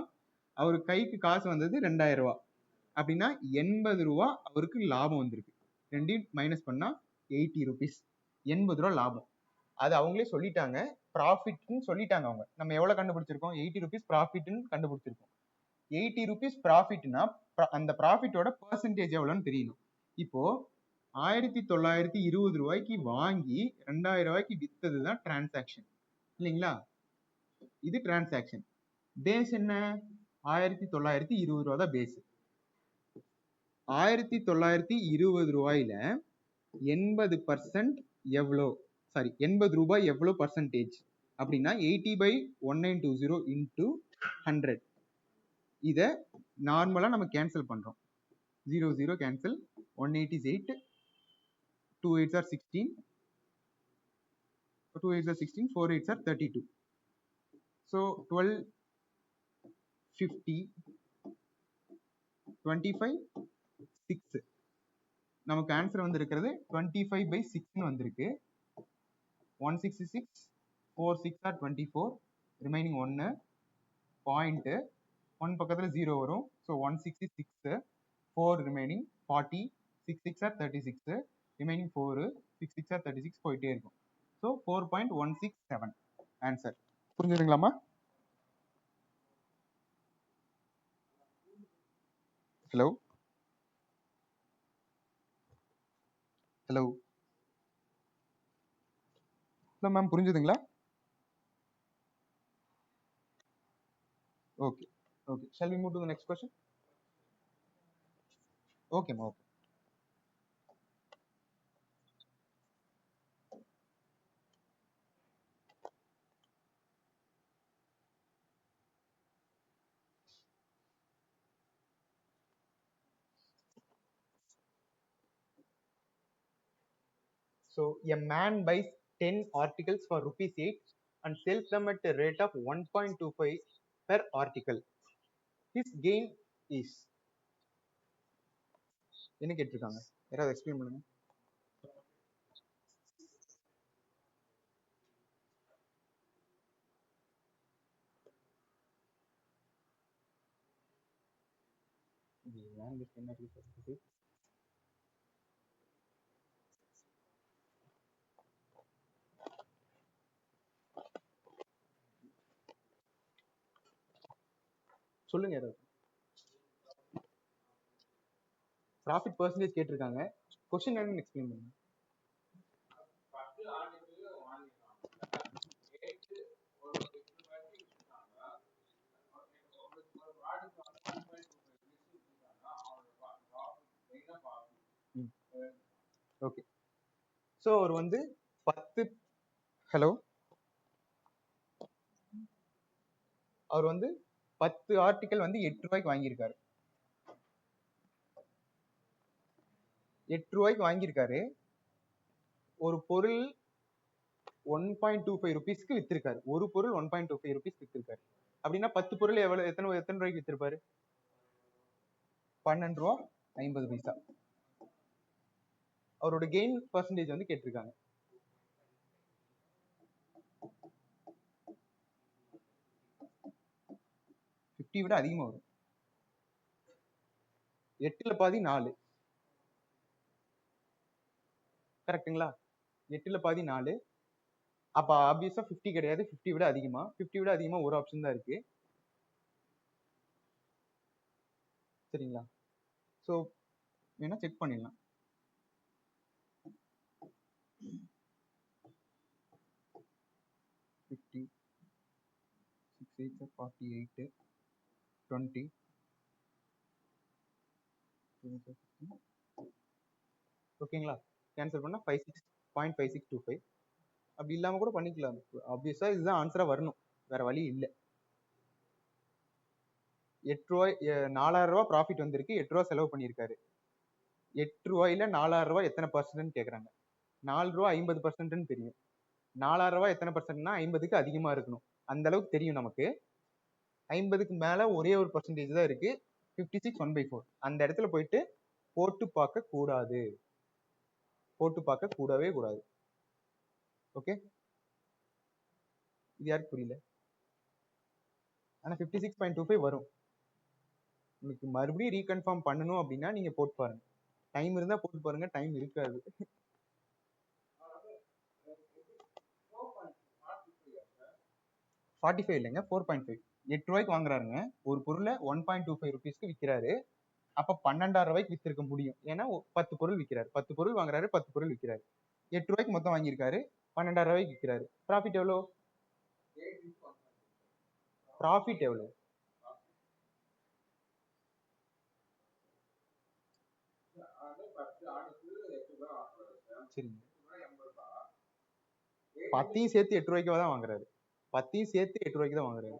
அவர் கைக்கு காசு வந்தது 2000 ரூபா. அப்படின்னா 80 ரூபா அவருக்கு லாபம் வந்திருக்கு. ரெண்டையும் மைனஸ் பண்ணா 80 rupees. 80 ரூபா லாபம். அது அவங்களே சொல்லிட்டாங்க, ப்ராஃபிட்னு சொல்லிட்டாங்க அவங்க. நம்ம எவ்வளவு கண்டுபிடிச்சிருக்கோம்? 80 rupees ப்ராஃபிட்னு கண்டுபிடிச்சிருக்கோம். 80 rupees ப்ராஃபிட்னா அந்த ப்ராஃபிட்டோட பெர்சன்டேஜ் எவ்வளவுன்னு தெரியணும். இப்போ 1920 ரூபாய்க்கு வாங்கி 2000 ரூபாய்க்கு வித்தது தான் டிரான்சாக்ஷன் இல்லைங்களா? இது டிரான்சாக்ஷன். பேஸ் என்ன? 1920 ரூபா தான் பேஸ். 1920 ரூபாயில 80% எவ்வளோ? சாரி, 80 ரூபாய் எவ்வளோ பர்சன்டேஜ் அப்படின்னா 80/1920 into 100. இத நார்மலா நம்ம கேன்சல் பண்றோம். 0 0 cancel. 1/8 is 8, 2 8s are 16, 2 8s are 16, 4 8s are 32. So 12 50 25 6. நமக்கு ஆன்சர் வந்து இருக்கிறது 25/6 வந்திருக்கு. 166, 4 6 are 24, ரிமைனிங் 1 பாயிண்ட் 1 பக்கத்துல 0 வரும். So 166, 4 remaining 40, 6 6 are 36, remaining 4, 6 6 are 36 போயிட்டே இருக்கும். So 4.167 answer. புரிஞ்சுதுங்களாமா? ஹலோ ஹலோ ஹலோ மேம், புரிஞ்சுதுங்களா? Okay okay. Shall we move to the next question? ஓகேமா, okay. So a man buys 10 articles for rupees 8 and sells them at a rate of 1.25 per article. His gain is, என்ன கேட்டிருக்காங்க? யாராவது explain பண்ணுங்க. சொல்லுங்க யாராவது. Profit percentage கேட்டிருக்காங்க. Question என்னன்னு explain பண்ணுங்க. ஓகே, ஸோ அவர் வந்து 10 ஹலோ அவர் வந்து 10 ஆர்டிக்கல் வந்து 8 ரூபாய்க்கு வாங்கியிருக்காரு. 8 ரூபாய்க்கு வாங்கியிருக்காரு. ஒரு பொருள் 1.25 ருபீஸ்க்கு வித்திருக்காரு. ஒரு பொருள் 1.25 ருபீஸ் வித்திருக்காரு. அப்படின்னா 10 பொருள் எவ்வளவு எத்தனை ரூபாய்க்கு வித்திருப்பாரு? 12 ரூபா 50 பைசா. அவரோட கெயின் பர்சன்டேஜ் வந்து கேட்டிருக்காங்க. விட அதிகமா வரும். 8ல பாதி 4 கரெக்டுங்களா? 8ல பாதி 4. அப்ப ஆப்வியஸா 50 கிடையாது, 50 விட அதிகமா. 50 விட அதிகமா ஒரு ஆப்ஷன் தான் இருக்கு. சரிங்களா? ஸோ வேணா செக் பண்ணிடலாம். ஓகேங்களா? கேன்சல் பண்ணா 0.5625. அப்படி இல்லாம கூட பண்ணிக்கலாம். ஆப்வியஸா இதுதான் ஆன்சரா வரணும், வேற வழி இல்ல. 8 ரூபாய் 4000 ரூபாய் ப்ராஃபிட் வந்திருக்கு, 8 ரூபாய் செலவு பண்ணியிருக்காரு. 8 ரூபாயில 4000 ரூபாய் எத்தனை பர்சன்ட் கேக்குறாங்க. 4 ரூபாய் 50% தெரியும். 4000 ரூபாய் எத்தனை பர்சன்ட்னா 50க்கு அதிகமா இருக்கணும். அந்த அளவுக்கு தெரியும் நமக்கு. 50க்கு மேல ஒரே ஒரு பர்சன்டேஜ் தான் இருக்கு, 56 1/4. அந்த இடத்துல போயிட்டு போட்டு பார்க்க கூடாது, போட்டு பார்க்க கூடவே கூடாது. ஓகே, இது யாருக்கு புரியல? ஆனா 56.25 வரும். உங்களுக்கு மறுபடியும் ரீகன்ஃபார்ம் பண்ணணும் அப்படின்னா நீங்க போட்டு பாருங்க. டைம் இருந்தா போட்டு பாருங்க, டைம் இருக்காது. 45 இல்லைங்க, 4.5. 8 ரூபாய்க்கு வாங்குறாருங்க. ஒரு பொருளை 1.25 ருபீஸ்க்கு விற்கிறாரு. அப்ப 12,000 ரூபாய்க்கு வித்திருக்க முடியும். ஏன்னா 10 பொருள் விற்கிறாரு. 10 பொருள் வாங்குறாரு, 10 பொருள் விற்கிறாரு. 8 ரூபாய்க்கு மொத்தம் வாங்கியிருக்காரு, 12,000 ரூபாய்க்கு விற்கிறாரு. ப்ராஃபிட் எவ்வளோ? ப்ராஃபிட் எவ்வளோ? சரிங்க, 10யும் சேர்த்து 8 ரூபாய்க்கு தான் வாங்குறாரு. 10யும் சேர்த்து 8 ரூபாய்க்கு தான் வாங்குறாரு.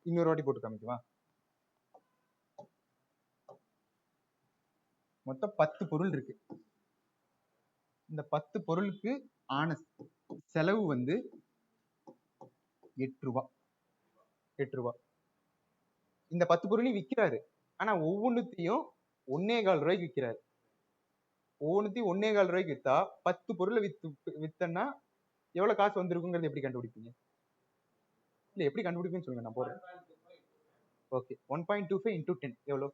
இன்னொரு வாட்டி போட்டு காமிக்குவா? மொத்தம் 10 பொருள் இருக்கு. இந்த 10 பொருளுக்கு ஆன செலவு வந்து 8 ரூபாய். 8 ரூபாய். இந்த 10 பொருளையும் விற்கிறாரு. ஆனா ஒவ்வொன்றுத்தையும் 1.25 ரூபாய்க்கு விற்கிறாரு. ஒவ்வொன்றுத்தையும் 1.25 ரூபாய்க்கு வித்தா 10 பொருளை வித்தன்னா எவ்வளவு காசு வந்திருக்குங்கிறது எப்படி கண்டுபிடிப்பீங்க? இல்ல எப்படி கண்டுபிடிப்பீங்கன்னு சொல்லுங்க, நான் போறேன். ஓகே, 1.25 into 10 எவ்வளவு?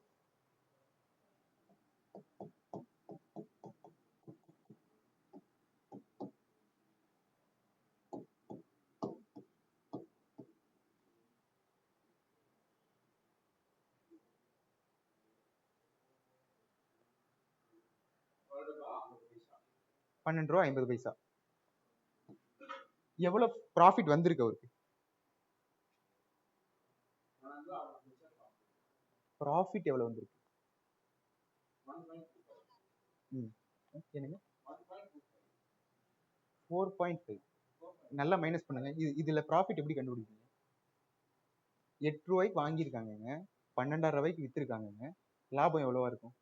₹12.50. எவ்வளவு ப்ராஃபிட் வந்திருக்கு அவருக்கு? ப்ராஃபிட் எவ்வளவு வந்திருக்கு? என்னங்க? 4.5. நல்லா மைனஸ் பண்ணுங்க. இதுல ப்ராஃபிட் எப்படி கண்டுபிடிப்பீங்க? 8 ரூபாய்க்கு வாங்கியிருக்காங்க, 12,000 ரூபாய்க்கு வித்திருக்காங்க. லாபம் எவ்வளவா இருக்கும்?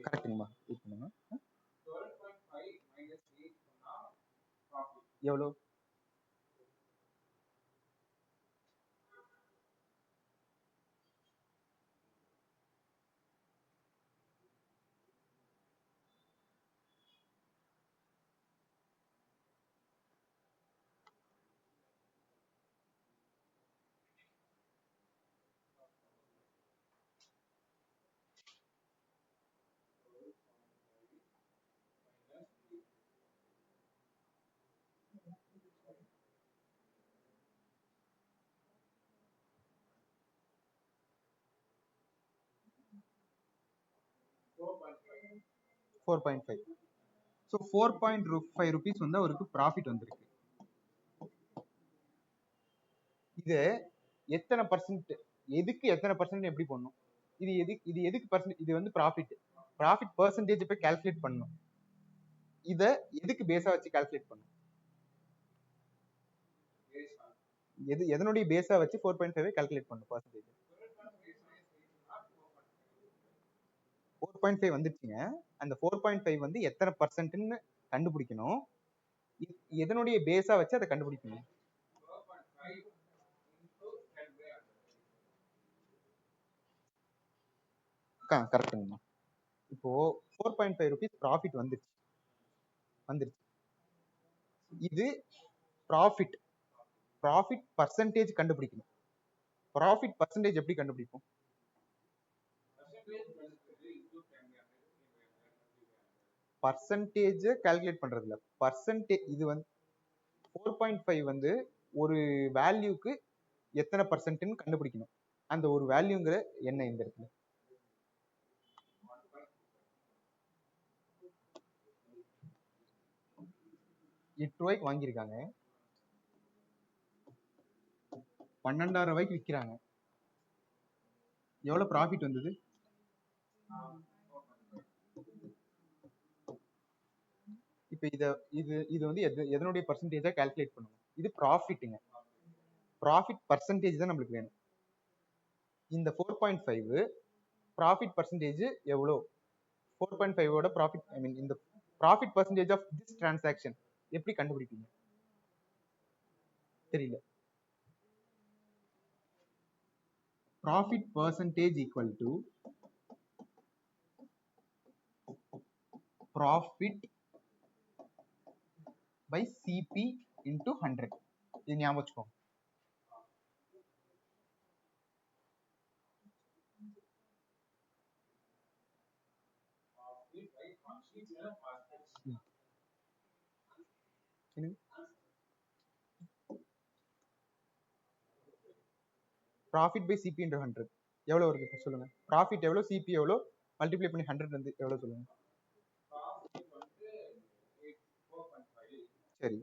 கரெக்டுங்கம்மா. எவ்வளவு? 4.5. ஸோ 4.5 rupees வந்து அவருக்கு ப்ராஃபிட் வந்திருக்கு. இது எத்தனை பர்சன்ட், எதுக்கு எத்தனை பர்சன்ட் எப்படி பண்ணணும், இது எதுக்கு பர்சன்ட், இது வந்து ப்ராஃபிட் பர்சன்டேஜ் போய் கால்குலேட் பண்ணணும். இத எதுக்கு பேஸா வச்சு கால்குலேட் பண்ணணும், எதனுடைய பேஸா வச்சு 4.5 கால்குலேட் பண்ணணும் பர்சன்டேஜ். 4.5 வந்துருச்சுங்க. அந்த 4.5 வந்து எத்தனை பர்சன்ட்னு கண்டுபிடிக்கணும், எதனுடைய பேஸா வச்சு அதை கண்டுபிடிக்கணும். கரெக்டுங்கண்ணா. இப்போ 4.5 rupees ப்ராஃபிட் வந்துருச்சு. இது ப்ராஃபிட் பர்சன்டேஜ் கண்டுபிடிக்கணும். ப்ராஃபிட் பர்சன்டேஜ் எப்படி கண்டுபிடிப்போம், பர்சன்டேஜ் கால்குலேட் பண்றது இல்ல, பர்சன்டேஜ். இது வந்து 4.5 வந்து ஒரு வேல்யூக்கு எத்தனை பர்சன்ட்னு கண்டுபிடிக்கணும். அந்த ஒரு வேல்யூங்கிற என்ன இந்த இடத்துல 8 ரூபாய்க்கு வாங்கியிருக்காங்க, 12,000 ரூபாய்க்கு விற்கிறாங்க. எவ்வளவு ப்ராஃபிட் வந்தது, இப்ப இது வந்து எதனுடைய பர்சன்டேஜா கால்குலேட் பண்ணணும். இது ப்ராஃபிட்டுங்க, ப்ராஃபிட் பர்சன்டேஜ் தான் நம்மளுக்கு வேணும். இந்த 4.5 ப்ராஃபிட் பர்சன்டேஜ் எவ்வளோ, 4.5 ஓட ப்ராஃபிட், ஐ மீன் இந்த profit percentage of this transaction எப்படி கண்டுபிடிப்பீங்க, தெரியல. Profit percentage equal to profit by CP into 100. இது ஞாபகம் வச்சுக்கோங்க. ப்ராஃபிட் பை சிபி இன்டூ 100 எவ்வளவு வருது சொல்லுங்க. ப்ராஃபிட் எவ்வளவு, சிபி எவ்வளவு, மல்டிப்ளை பண்ணி 100 வந்து எவ்வளவு சொல்லுங்க. சரி,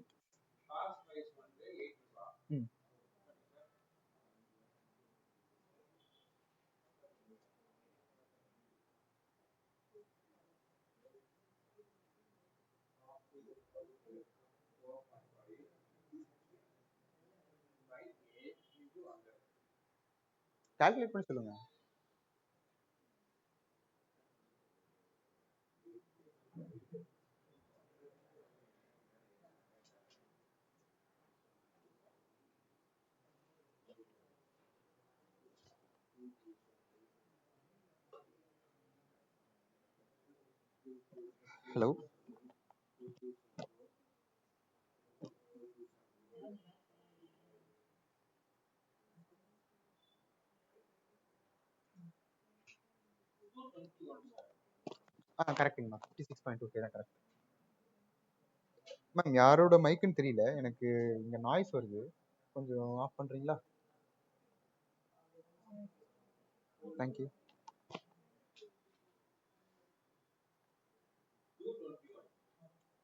கால்குலேட் பண்ணி சொல்லுங்க. ஹலோ, கரெக்டுங்கண்ணா, 56.2K தான் கரெக்ட். மேம் யாரோட மைக்குன்னு தெரியல, எனக்கு இங்க நாய்ஸ் வருது, கொஞ்சம் ஆஃப் பண்றீங்களா? தேங்க்யூ.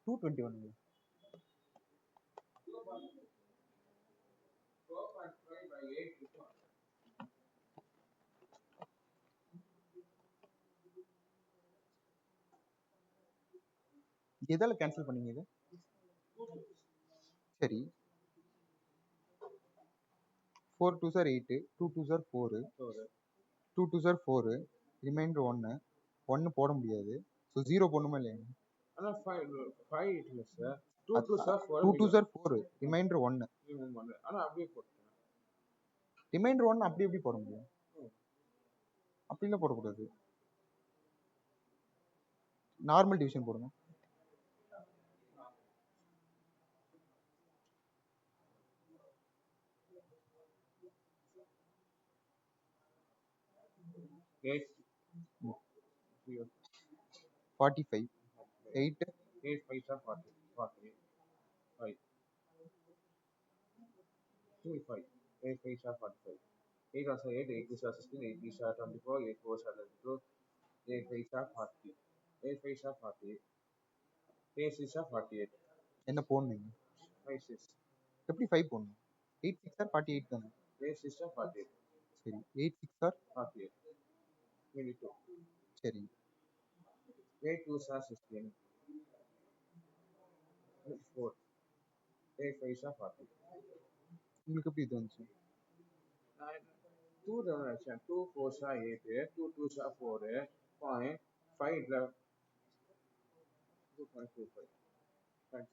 221. எதால கேன்சல் பண்ணீங்க இது? சரி, 4 2s are 8, 2 2s are 4, 2 2s are 4, reminder 1, 1 போட முடியாது, ஸோ 0 போடணுமா இல்லையா? ஆனா 5 இல்ல sir, 2 2s are 4, 2 2s are 4, reminder 1. ஆனா அப்படியே போட்டேன். ரிமைண்டர் 1 அப்படி எப்படி போட முடியும், அப்படிலாம் போடக்கூடாது, நார்மல் டிவிஷன் போடுங்க. Eight. 45, 8 8 5 are 40, 40, 5. 2 5, 8 5 are 45. 8 also 8, 8 2 are 16, 8 3 are 24, 8 4 are 22, 8 5 are 40. 8 5s are 40. 8 6 are 48. என்ன போடணும்? 5 6. எப்படி 5 போடணும்? 8 6 ஆர் 48 தானே? 8 6 are 48. சரி, 8 6 ஆர் 48. Maybe 2. சரி, 8 2s are 16. 4. 8 5s are 40. உங்களுக்கு எப்படி இது வந்துச்சு? 2 direction. 2 4s are 8. 2 2s are 4. 5 left. 2.25. Thanks.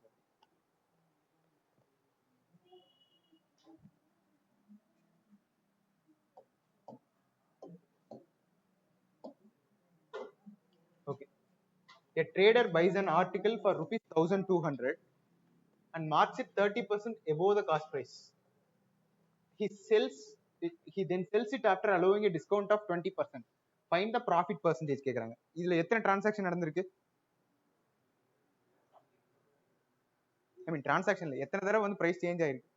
Okay. A trader buys an article for rupees 1200 and marks it 30% above the cost price. He then sells it after allowing a discount of 20%. Find the profit percentage கேக்குறாங்க. இதுல எத்தனை transaction நடந்திருக்கு? ஐ மீன் டிரான்சாக்ஷன்ல எத்தனை தடவை வந்து price change ஆயிருக்கு?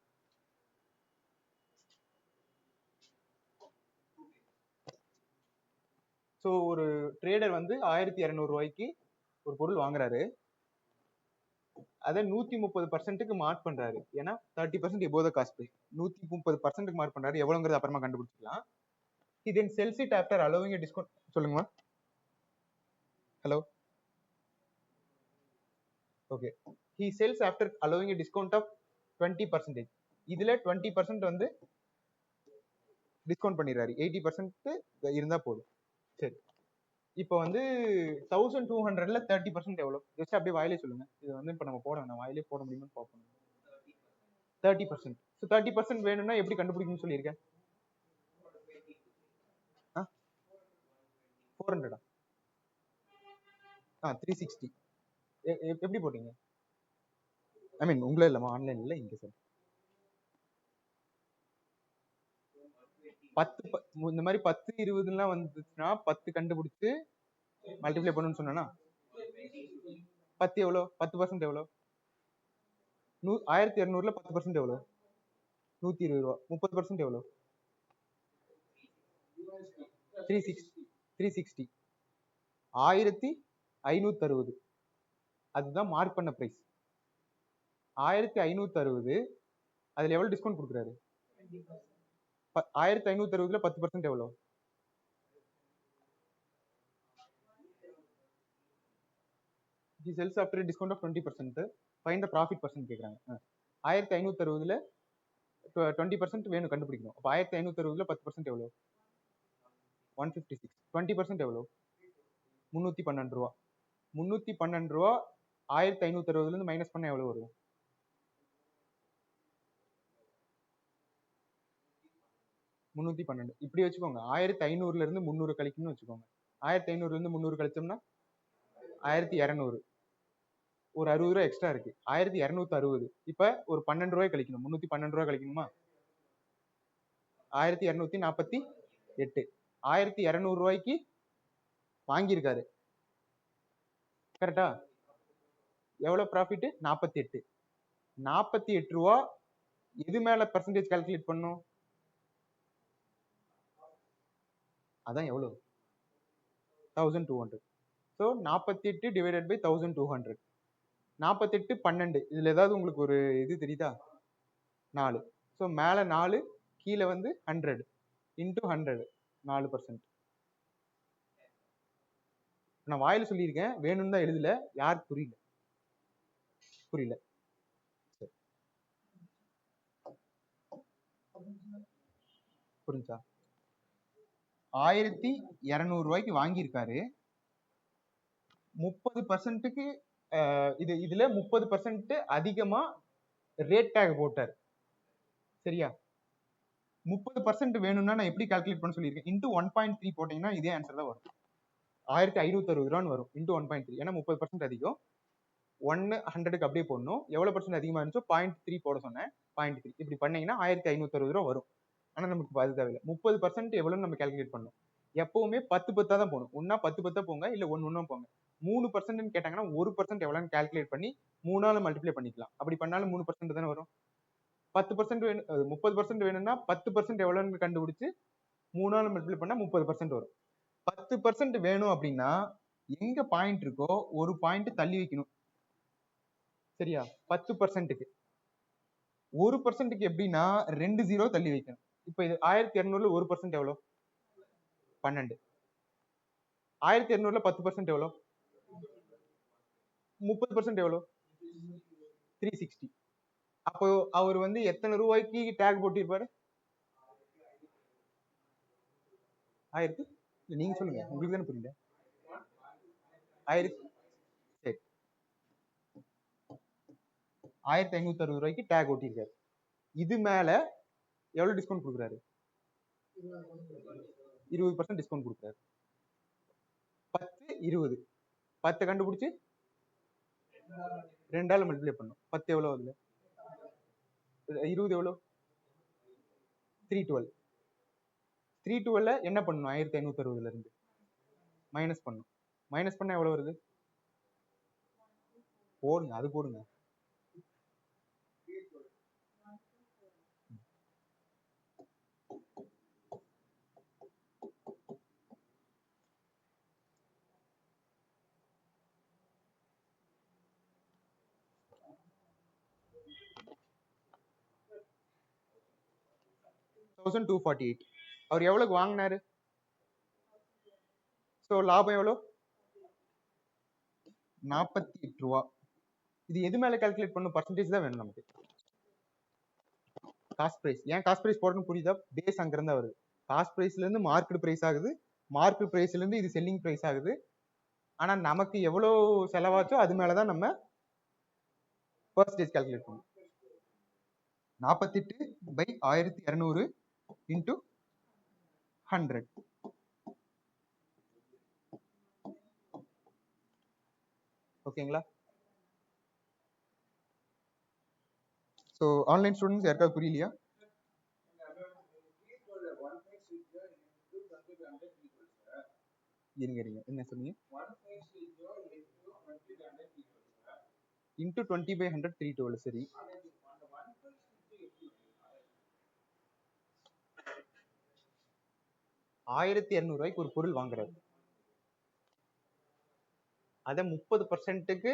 So ஒரு trader வந்து 1200 ரூபாய்க்கு ஒரு பொருள் வாங்குறாரு, அதை 130%க்கு மார்க் பண்றாரு. ஏன்னா 30% எபோவ் த காஸ்ட் பிரைஸ். 130%க்கு மார்க் பண்றாரு, எவ்வளவுங்கிறது அப்புறமா கண்டுபிடிச்சிக்கலாம். He then sells it after allowing a discount. சொல்லுங்கம்மா. ஹலோ. Okay. He sells after allowing a discount of 20%. இதுல 20% வந்து டிஸ்கவுண்ட் பண்ணிடுறாரு, 80% இருந்தா போதும். சரி, இப்போ வந்து 1200ல 30% எவ்வளோ? ஜஸ்ட் அப்படியே வாயிலே சொல்லுங்க. இது வந்து இப்போ நம்ம போட வேணாம், வாயிலே போட முடியுமான்னு பார்ப்போம். 30%. ஸோ 30% வேணும்னா எப்படி கண்டுபிடிக்கணும்னு சொல்லியிருக்கேன்? 400 360. எப்படி போட்டீங்க? ஐ மீன் உங்களே இல்லைம்மா, ஆன்லைன் இல்லை, இங்கே சார் 10 இந்த மாதிரி 10 20லாம் வந்துச்சுன்னா 10 கண்டுபிடிச்சு மல்டிப்ளை பண்ணணும்னு சொன்னா 10 எவ்வளோ? 10% எவ்வளோ? 1200ல 10% எவ்வளோ? 120 ரூபா. 30% எவ்வளோ? 360. 1560. அதுதான் மார்க் பண்ண பிரைஸ். 1560. அதுல எவ்வளவு டிஸ்கவுண்ட் கொடுக்குறாரு? 1560ல 10% எவ்வளோ? He sells after a discount of 20%. Find the profit percent கேக்குறாங்க. 1560ல 20% வேணும் கண்டுபிடிக்கணும். அப்ப 1560ல 10% எவ்வளோ? 156. 20% எவ்வளோ? 312 ரூபா. 312 ரூபா 1560ல இருந்து மைனஸ் பண்ண எவ்வளவு வரும்? 312. இப்படி வச்சுக்கோங்க, 1500ல இருந்து 300 கழிக்கணும்னு வச்சுக்கோங்க. 1500ல இருந்து 300 கழிச்சோம்னா 1200. ஒரு 60 ரூபாய் எக்ஸ்ட்ரா இருக்கு, 1260. இப்ப ஒரு 12 ரூபாய் கழிக்கணும், 312 ரூபாய் கழிக்கணுமா? 1248. 1200 ரூபாய்க்கு வாங்கியிருக்காரு, கரெக்டா? எவ்வளவு ப்ராஃபிட்? 48. 48 ரூபா எது மேல பர்சன்டேஜ் கால்குலேட் பண்ணும்? அதான் எவ்வளவு? 1200. So 48 divided by 1200. 48 12. இதுல ஏதாவது உங்களுக்கு ஒரு இது தெரியுதா? 4. ஸோ மேல 4, கீழே வந்து 100 இன்டூ 100, 4%. நான் வாயில சொல்லியிருக்கேன், வேணும்னு தான் எழுதல. யார் புரியல? புரியல. புரிஞ்சா? 1200 ரூபாய்க்கு வாங்கியிருக்காரு. 30%க்கு இதுல 30% அதிகமா ரேட் டேக் போட்டார், சரியா? 30% வேணும்னா நான் எப்படி கால்குலேட் பண்ண சொல்லியிருக்கேன்? இன்டூ 1.3 போட்டீங்கன்னா இதே ஆன்சர் தான் வரும். 1560 ரூபான்னு வரும் இன்டூ 1.3. ஏன்னா 30% அதிகம். 100க்கு அப்படியே போடணும். எவ்வளவு பர்சன்ட் அதிகமா இருந்துச்சோ 0.3 போட சொன்னேன். 0.3 இப்படி பண்ணீங்கன்னா 1560 ரூபா வரும். ஆனா நமக்கு அது தேவையில்லை. 30% எவ்வளவுன்னு நம்ம கால்குலேட் பண்ணணும். எப்பவுமே 10 10 தான் போகணும். ஒன்னா 10 10 போங்க, இல்ல ஒன்னு போங்க. 3% கேட்டாங்கன்னா 1% எவ்வளவுன்னு கால்குலேட் பண்ணி 3ஆல மல்டிப்ளை பண்ணிக்கலாம். அப்படி பண்ணாலும் 3% தானே வரும். 10% வேணும், 30% வேணும்னா 10% எவ்வளவுன்னு கண்டுபிடிச்சு 3ஆல மல்டிப்ளை பண்ணா 30% வரும். 10% வேணும் அப்படின்னா எங்க பாயிண்ட் இருக்கோ ஒரு பாயிண்ட் தள்ளி வைக்கணும். சரியா? 10%க்கு 1%க்கு எப்படின்னா 2 0 தள்ளி வைக்கணும். இப்ப இது 1200ல 1% எவ்வளவு? 12. 1200ல 10% எவ்வளவு? 30% எவ்வளவு? 360. அப்போ அவர் வந்து எத்தனை ரூபாய்க்கு டேக் போட்டிருப்பாரு? 1000. நீங்க சொல்லுங்க, உங்களுக்கு தானே புரியல. 1000. சரி, 1560 ரூபாய்க்கு டேக் ஓட்டியிருக்காரு. இது மேல எவ்வளவு டிஸ்கவுண்ட் கொடுக்குறாரு? 20% டிஸ்கவுண்ட் கொடுக்குறாரு. 10 20 10 கண்டுபிடிச்சு 2ஆல மல்டிப்ளை பண்ணும். 10 எவ்வளவு அதுல? 20 எவ்வளவு? 312. 312 என்ன பண்ணணும்? 1560ல இருந்து மைனஸ் பண்ணும். மைனஸ் பண்ணா எவ்வளவு வருது? போடுங்க, அது போடுங்க. 1248. அவர் எவ்வளவுக்கு வாங்கினாரு? சோ லாபம் எவ்வளவு? 48 ரூபா. இது எது மேல கால்குலேட் பண்ணும்? பர்சன்டேஜ் தான் வேணும் நமக்கு. Cost price. ஏன் காஸ்ட் பிரைஸ் போடணும் புரியுதா? பேஸ் அங்க இருந்து வருது. காஸ்ட் பிரைஸ்ல இருந்து மார்க்கெட் பிரைஸ் ஆகுது, மார்க்கெட் பிரைஸ்ல இருந்து இது செல்லிங் பிரைஸ் ஆகுது. ஆனா நமக்கு எவ்வளவு செலவாச்சோ அது மேலதான் நம்ம பர்சன்டேஜ் கால்குலேட் பண்ணும். 48 by 1200 into 100. ஓகேங்களா? ஸோ ஆன்லைன் ஸ்டூடெண்ட்ஸ் யாருக்காவது புரியலையா? இருங்க இருங்க, என்ன சொன்னீங்க? இன்டூ 20/100 312. சரி, 1200 ரூபாய்க்கு ஒரு பொருள் வாங்குறாரு. அதை 30%க்கு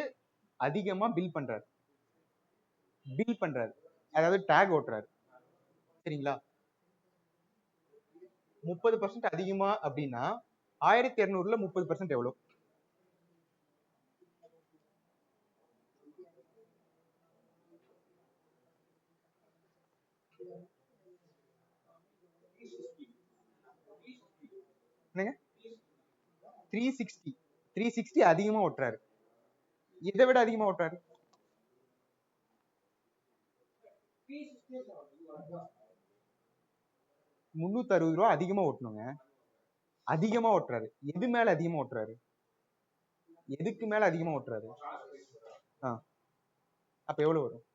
அதிகமா பில் பண்றாரு. அதாவது டேக் ஓட்டுறாரு. சரிங்களா? 30% அதிகமா அப்படின்னா 1200ல 30% எவ்வளவு? 360. 360 அதிகமா ஓட்டுறாரு. இதை விட அதிகமா ஓட்டுறாரு. 360 ரூபா அதிகமா ஓட்டணுங்க. அதிகமா ஓட்டுறாரு. எது மேல அதிகமா ஓட்டுறாரு? எதுக்கு மேல அதிகமா ஓட்டுறாரு? அப்ப எவ்வளவு வரும்?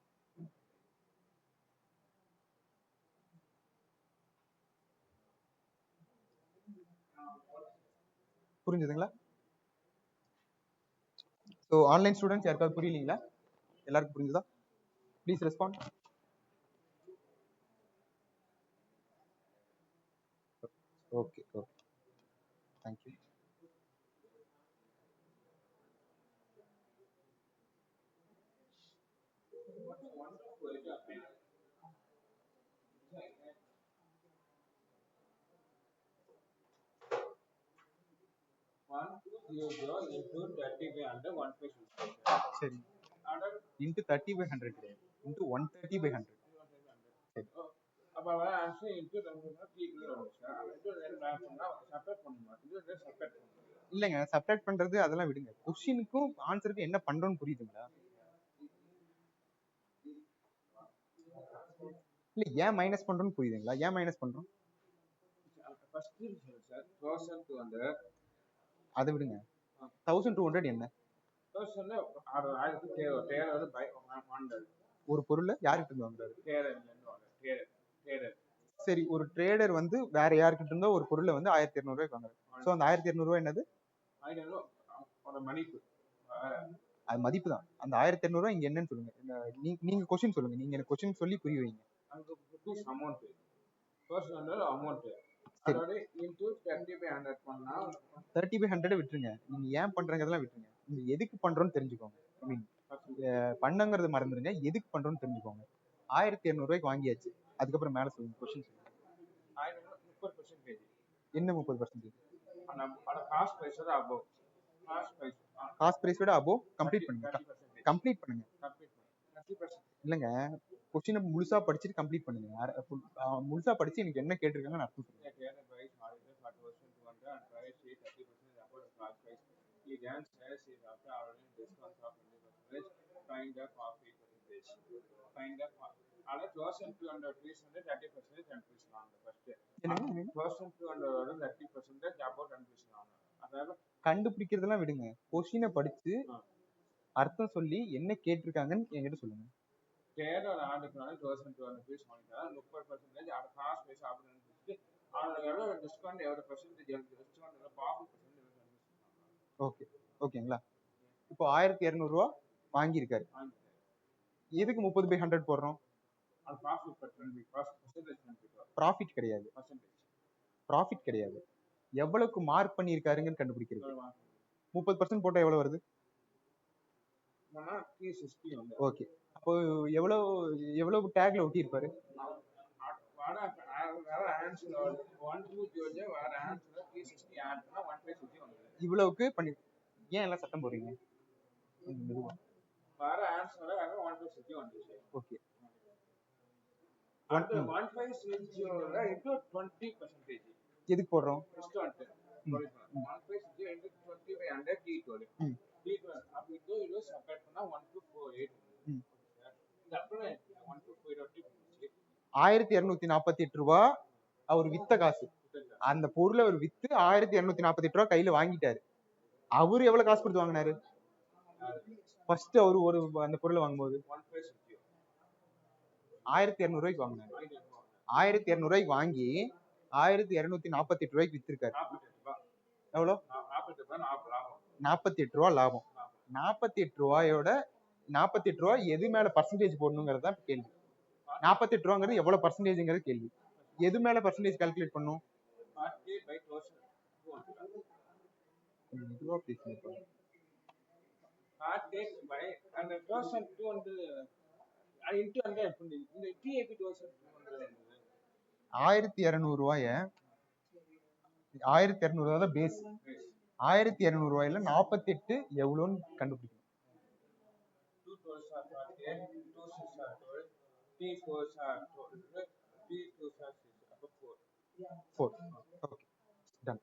புரிஞ்சுதுங்களா? ஸோ ஆன்லைன் ஸ்டூடெண்ட்ஸ் யாருக்காவது புரியலீங்களா? எல்லாருக்கும் புரிஞ்சுதா? Please respond. Okay okay, thank you. சரி, இன்ட்டு 30/100 கிடையாது, இன்ட்டு 130/100. சரி, இல்லைங்க, சப்ராக்ட் பண்றது அதெல்லாம் விடுங்க. கொஸ்டினுக்கும் ஆன்சருக்கும் என்ன பண்றோம்னு புரியுதுங்களா? இல்ல, ஏன் மைனஸ் பண்றோம்னு புரியுதுங்களா? ஏன் மைனஸ் பண்றோம் அதை விடுங்க. 1200 என்ன? ஒரு பொருள் யார்கிட்ட இருந்து வாங்குறாரு? சரி, ஒரு ட்ரேடர் வந்து வேற யார்கிட்ட இருந்தோ ஒரு பொருளை வந்து 1200 ரூபாய்க்கு வாங்குறாரு. சோ அந்த 1200 ரூபாய் என்னது? அது மதிப்பு தான். அந்த 1200 ரூபாய் இங்க என்னன்னு சொல்லுங்க. நீங்க கொஸ்டின் சொல்லுங்க. நீங்க எனக்கு கொஸ்டின் சொல்லி புரிய வைங்க. சரி அதாவது into 30/100 பண்ணா 30/100 விட்டுருங்க. நீங்க ஏன் பண்றங்கிறதெல்லாம் விட்டுருங்க. நீங்க எதுக்கு பண்றோம்னு தெரிஞ்சுக்கோங்க. ஐ மீன் பண்ணங்கிறது மறந்துடுங்க, எதுக்கு பண்றோம்னு தெரிஞ்சுக்கோங்க. 1200 ரூபாய்க்கு வாங்கியாச்சு. அதுக்கப்புறம் மேல சொல்லுங்க, கொஸ்டின் சொல்லுங்க. 30% என்ன 30%? அந்த காஸ்ட் பிரைஸோட அபோவ். காஸ்ட் பிரைஸோட அபோவ் கம்ப்ளீட் பண்ணுங்க. 30%. கம்ப்ளீட் பண்ணுங்க. 30%. இல்லங்க, கொஸ்டினை முழுசா படிச்சுட்டு கம்ப்ளீட் பண்ணுங்க. முழுசா படிச்சு எனக்கு என்ன கேட்டிருக்காங்கன்னு அர்த்தம் சொல்லுங்க. கண்டுபிடிக்கிறதெல்லாம் விடுங்க, கொஸ்டினை படிச்சு அர்த்தம் சொல்லி என்ன கேட்டிருக்காங்கன்னு என்கிட்ட சொல்லுங்க. தேர்தல் ஆண்டுக்கான 1200 பீஸ் வாங்கிட்டா 30% அது காஸ்ட் பிரைஸ் ஆப்ஷன் அதோட எவ்வளவு டிஸ்கவுண்ட் எவ்வளவு பெர்சன்டேஜ் டிஸ்கவுண்ட் ப்ராஃபிட் ஓகே ஓகேங்களா. இப்போ 1200 ரூபா வாங்கியிருக்காரு. எதுக்கு 30/100 போடுறோம்? ப்ராஃபிட் கிடையாது, ப்ராஃபிட் கிடையாது. எவ்வளவுக்கு மார்க் பண்ணியிருக்காருங்கன்னு கண்டுபிடிக்கிறது. 30% போட்டா எவ்வளவு வருது? ஓகே, அப்போ எவ்வளவு எவ்வளவு டேக்ல ஒட்டி இருப்பாரு? இவ்வளவுக்கு பண்ணி ஏன் எல்லாம் சத்தம் போடுறீங்க? ஓகே, எதுக்கு போடுறோம்? $1248 அவர் வித்த காசு. அந்த பொருளை அவர் வித்து $1248 கையில வாங்கிட்டாரு. அவரு எவ்வளவு காசு கொடுத்து வாங்கினாரு? ஃபர்ஸ்ட் அவரு ஒரு அந்த பொருளை வாங்கும்போது 1200 ரூபாய்க்கு வாங்கினாரு. 1200 ரூபாய்க்கு வாங்கி 1248 ரூபாய்க்கு வித்திருக்காரு. எவ்வளவு? 48 ரூபாய் லாபம். 48 ரூபாயோட 48 ரூபாய் எது மேல பர்சன்டேஜ் போடணுங்கிறது தான் கேள்வி. 48 ரூபாங்கிறது எவ்வளவு பர்சன்டேஜ்ங்கிறது கேள்வி. எது மேல பர்சன்டேஜ் கால்குலேட் பண்ணும்? $1200 $1200 தான் பேஸ். 1200 48 எவ்வளோன்னு கண்டுபிடிக்கணும். 4. Okay, done.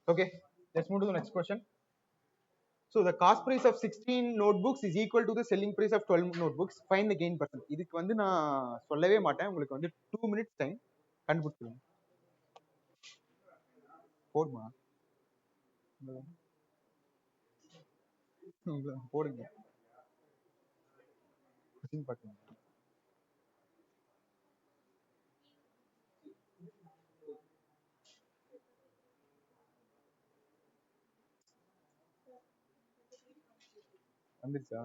Okay, let's move to the next question. So the cost price of 16 notebooks is equal to the selling price of 12 notebooks. Find the gain percent. இதுக்கு வந்து நான் சொல்லவே மாட்டேன், உங்களுக்கு வந்து 2 minutes டைம் கண்டுபிடிச்சிருங்க. போடுமா போடுங்க. பாருங்க, வந்துருச்சா?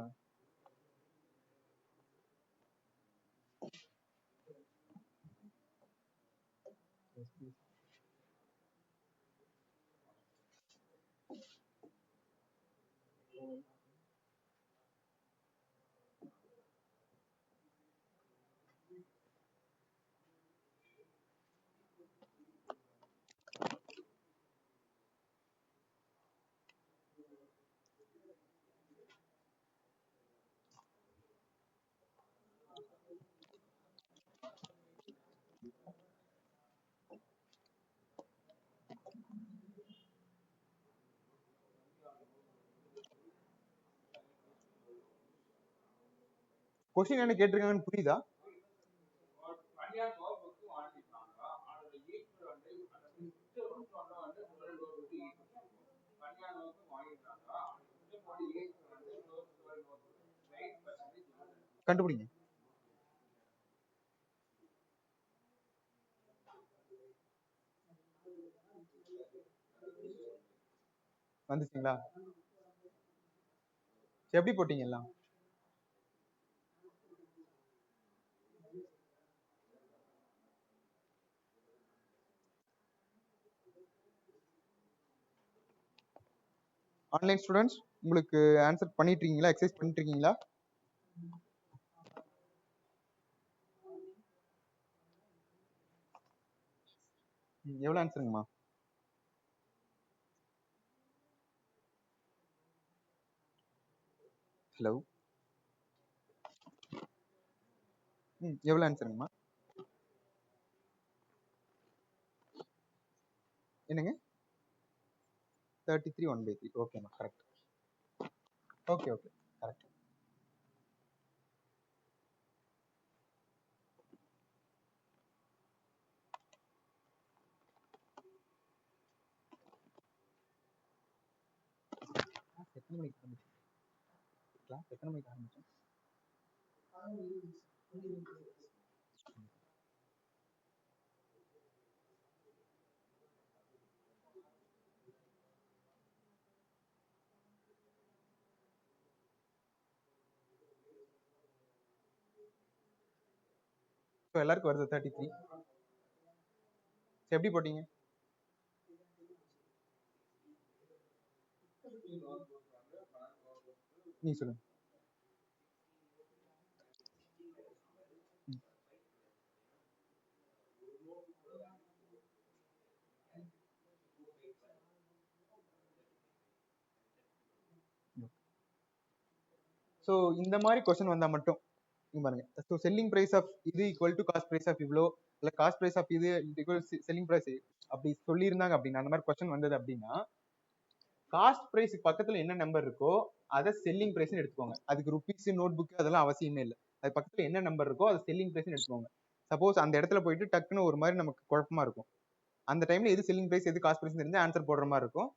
கொஸ்டின் என்ன கேட்டிருக்காங்கன்னு புரியுதா? கண்டுபிடிங்க. வந்துச்சுங்களா? எப்படி போட்டீங்க எல்லாம்? ஆன்லைன் ஸ்டூடெண்ட்ஸ் உங்களுக்கு ஆன்சர் பண்ணிட்டு இருக்கீங்களா? எக்ஸசைஸ் பண்ணிட்டு இருக்கீங்களா? எவ்வளவு ஆன்சருங்கம்மா? ஹலோ, எவ்வளவு ஆன்சருங்கம்மா? என்னங்க? 33 1/3. ஓகேம்மா, கரெக்ட். Okay okay, correct. எத்தனை மணிக்கு ஆரம்பிச்சோம்? கிளாஸ் எத்தனை மணிக்கு ஆரம்பிச்சோம்? ஸோ எல்லாருக்கும் வருது 33. எப்படி போட்டீங்க? நீ சொல்லுங்க. ஸோ இந்த மாதிரி கொஸ்டின் வந்தா மட்டும் இங்க பாருங்க. ஸோ செல்லிங் பிரைஸ் ஆஃப் இது equal to cost price of இவ்வளோ, இல்ல காஸ்ட் பிரைஸ் ஆஃப் இது ஈக்குவல் செல்லிங் பிரைஸ் அப்படி சொல்லியிருந்தாங்க அப்படின்னா, அந்த மாதிரி கொஸ்டின் வந்தது அப்படின்னா, காஸ்ட் பிரைஸ்க்கு பக்கத்துல என்ன நம்பர் இருக்கோ அதை செல்லிங் பிரைஸ் எடுத்துக்கோங்க. அதுக்கு ருபீஸ் நோட் புக் அதெல்லாம் அவசியமே இல்லை. அது பக்கத்துல என்ன நம்பர் இருக்கோ அது செல்லிங் பிரைஸ் எடுத்துக்கோங்க. சப்போஸ் அந்த இடத்துல போயிட்டு டக்குன்னு ஒரு மாதிரி நமக்கு குழப்பமா இருக்கும். அந்த டைம்ல எது செல்லிங் பிரைஸ் எது காஸ்ட் பிரைஸ் தெரிஞ்சு ஆன்சர் போடுற மாதிரி இருக்கும்.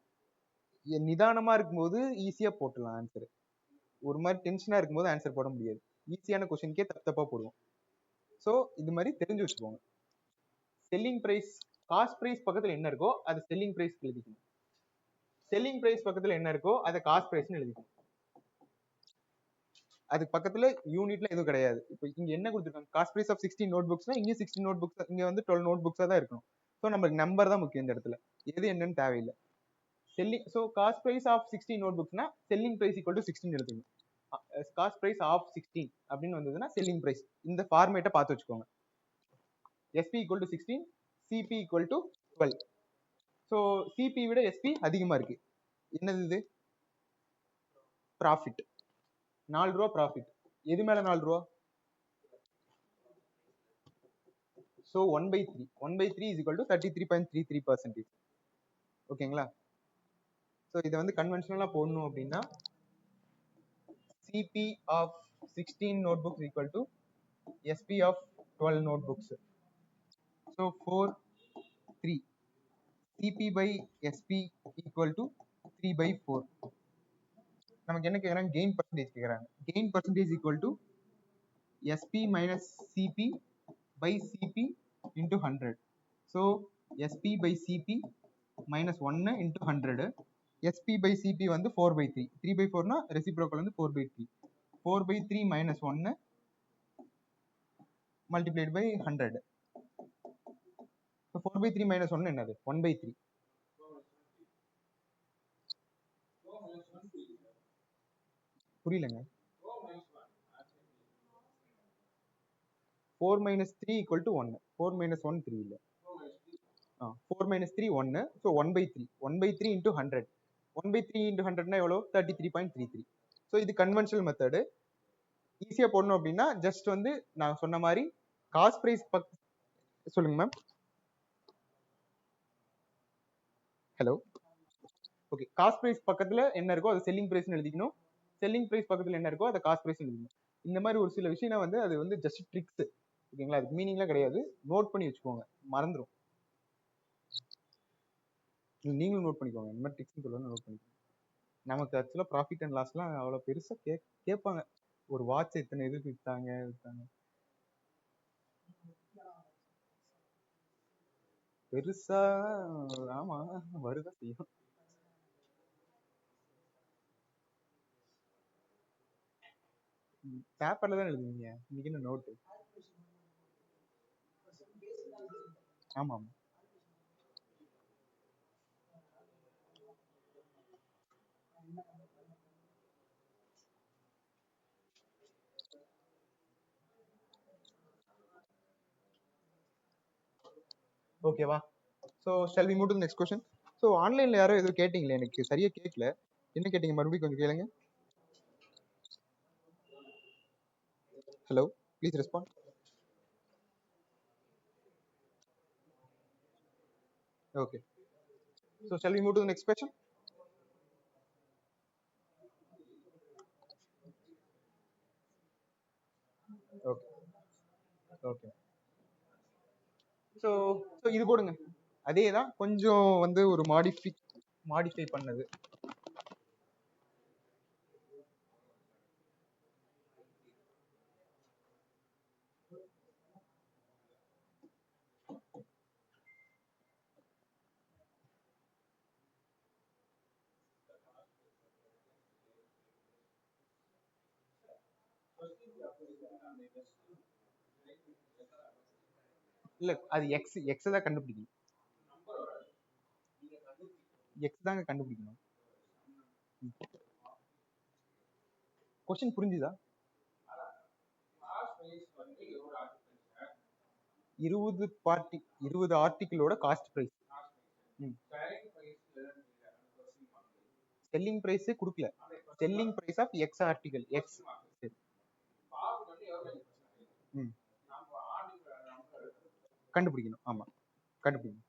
நிதானமா இருக்கும்போது ஈஸியா போட்டுலாம் ஆன்சர். ஒரு மாதிரி டென்ஷனா இருக்கும்போது ஆன்சர் போட முடியாது. ஈஸியான கொஸ்டின்கே தப்பா போடுவோம். ஸோ இது மாதிரி தெரிஞ்சு வச்சுக்கோங்க. செல்லிங் பிரைஸ் காஸ்ட் பிரைஸ் பக்கத்துல என்ன இருக்கோ அது செல்லிங் பிரைஸ் எழுதிக்கணும். செல்லிங் பிரைஸ் பக்கத்துல என்ன இருக்கோ அதை காஸ்ட் பிரைஸ் எழுதிக்கணும். அதுக்கு பக்கத்துல யூனிட்ல எதுவும் கிடையாது. இப்போ இங்க என்ன கொடுத்துருக்காங்க? காஸ்ட் பிரைஸ் ஆஃப் 16 நோட் புக்ஸ்னா இங்க 16 நோட் புக்ஸ், இங்க வந்து 12 நோட் புக்ஸா தான் இருக்கணும். ஸோ நமக்கு நம்பர் தான் முக்கியம் இந்த இடத்துல, எது என்னன்னு தேவையில்லை. Selling so cost price of 16 note புக்ஸ்னா செல்லிங் பிரைஸ் ஈக்குவல் டு 16 எடுத்துக்கணும். காஸ்ட் பிரைஸ் ஆஃப் 16 அப்படின்னு வந்ததுன்னா செல்லிங் பிரைஸ். இந்த ஃபார்மேட்டை பார்த்து வச்சுக்கோங்க. SP equal to 16, CP equal to 12. So CP விட எஸ்பி அதிகமா இருக்கு. என்னது இது? ப்ராஃபிட். 4 ரூபா ப்ராஃபிட். எது மேல 4 ரூபா? ஸோ 1/3. 1/3 is equal to 33.33%. ஓகேங்களா? ஸோ இதை வந்து கன்வென்ஷனலா போடணும் அப்படின்னா CP of 16 notebooks equal to SP of 12 notebooks. So 4 3. CP by SP equal to 3/4. நமக்கு என்ன கேக்குறாங்க? கெயின் பர்சன்டேஜ் கேக்குறாங்க. Gain percentage equal to SP minus CP by CP into 100. So SP by CP minus 1 into 100. SP by CP வந்து 4/3. 3/4 னா reciprocal வந்து 4/3. 4/3 minus 1 multiplied by 100. So 4/3 minus 1 என்னது? 1/3. புரியலங்க. 4 minus 3 equal to 1. 4 minus 1 3 இல்ல. 4 minus 3 1. So 1/3. 1/3 into 100. 1/3 into 100 னா எவ்வளோ? 33.33. So இது conventional method. ஈஸியா போடணும் அப்படின்னா ஜஸ்ட் வந்து நான் சொன்ன மாதிரி காஸ்ட் பிரைஸ் சொல்லுங்க ma'am. Hello, okay. Cost price பக்கத்துல என்ன இருக்கோ அது செல்லிங் பிரைஸ் எழுதிக்கணும். செல்லிங் பிரைஸ் பக்கத்துல என்ன இருக்கோ அதை காஸ்ட் பிரைஸ் எழுதிக்கணும். இந்த மாதிரி ஒரு சில விஷயம் வந்து அது வந்து ஜஸ்ட் ட்ரிக்ஸ். ஓகேங்களா? அதுக்கு மீனிங்லாம் கிடையாது. நோட் பண்ணி வச்சுக்கோங்க, மறந்துடும். நீங்களும் நோட் பண்ணிக்கோங்க. இந்த மாதிரி ட்ரிக்ஸ் சொல்லுவாங்க, நோட் பண்ணிக்கோங்க. நமக்கு ஆக்சுவலா ப்ராஃபிட் அண்ட் லாஸ்லாம் அவ்வளோ பெருசா கேட்பாங்க. ஒரு வாட்ச் எத்தனை இதுக்கு வித்தாங்க. பெருசா ஆமா வருதா செய்யும். பேப்பர்ல தான் எழுதுவீங்க. இன்னைக்கு என்ன நோட்டு? ஆமா ஆமா. ஓகேவா? So shall we move to the next question. So ஆன்லைன்ல யாரோ எதுவும் கேட்டீங்களே, எனக்கு சரியா கேட்கல. என்ன கேட்டீங்க மறுபடியும் கொஞ்சம் கேளுங்க. Hello, please respond. Okay, so shall we move to the next question. Okay okay. So so இது போடுங்க, அதே தான், கொஞ்சம் வந்து ஒரு மாடிஃபை பண்ணது. இல்ல, அது எக்ஸ் எக்ஸ் தான் கண்டுபிடிக்கணும். எக்ஸ் தாங்க கண்டுபிடிக்கணும். கொஸ்டின் புரிஞ்சுதா? 20 ஆர்டிகிளோட காஸ்ட் பிரைஸ். செல்லிங் பிரைஸே கொடுக்கல. Selling price of x article x. கண்டுபிடிக்கணும். ஆமா, கண்டுபிடிக்கணும்.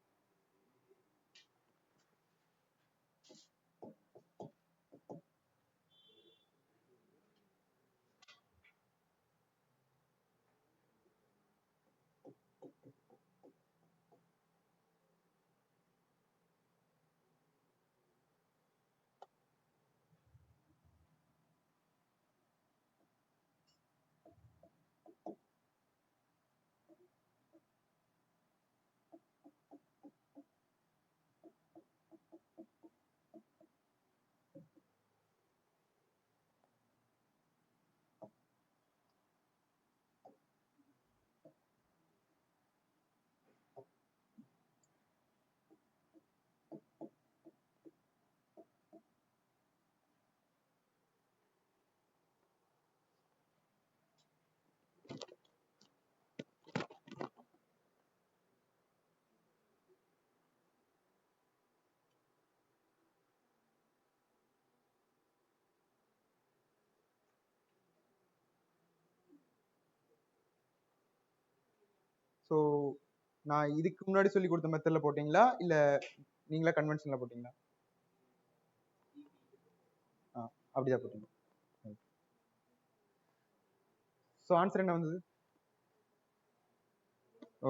ஸோ நான் இதுக்கு முன்னாடி சொல்லி கொடுத்த மெத்தட்ல போட்டீங்களா, இல்ல நீங்களா கன்வென்ஷன்ல போட்டீங்களா? அப்படிதான் போட்டீங்க. ஸோ ஆன்சர் என்ன வந்தது?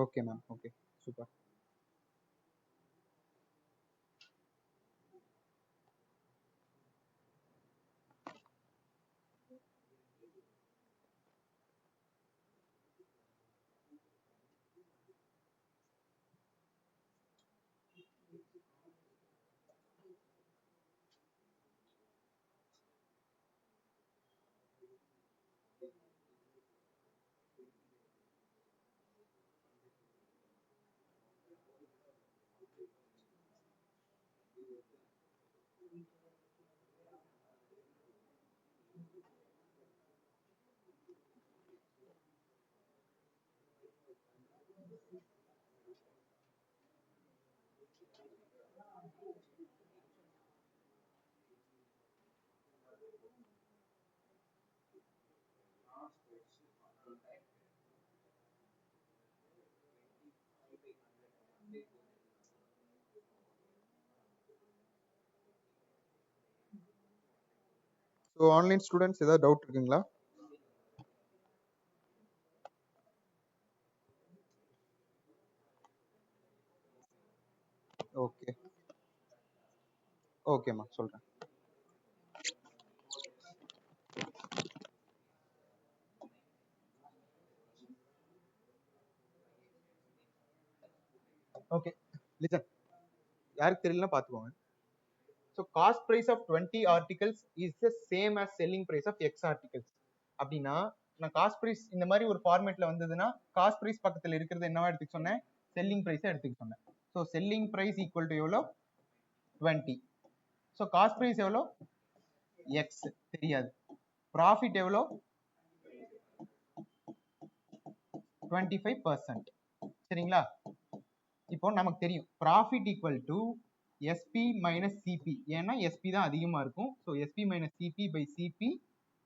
Okay ma'am, okay, super. So online students ஏதாவது டவுட் இருக்குங்களா? ஓகே ஓகேம்மா, சொல்றேன். ஓகே, லிசன், யாருக்கு தெரியலனா பாத்துக்கோங்க. So cost price of 20 articles is the same as selling price of x articles. அப்படின்னா நான் காஸ்ட் பிரைஸ் இந்த மாதிரி ஒரு ஃபார்மேட்ல வந்ததுன்னா காஸ்ட் பிரைஸ் பக்கத்துல இருக்கிறது என்னவா எடுத்துக்க சொன்னேன்? செல்லிங் பிரைஸை எடுத்துக்க சொன்னேன். So selling price equal to எவ்வளோ? 20. ஸோ காஸ்ட் பிரைஸ் எவ்வளோ? எக்ஸ் தெரியாது. ப்ராஃபிட் எவ்வளோ? 25%. சரிங்களா? இப்போ நமக்கு தெரியும் profit equal to SP minus CP, ஏன்னா எஸ்பி தான் அதிகமா இருக்கும். So SP minus CP by CP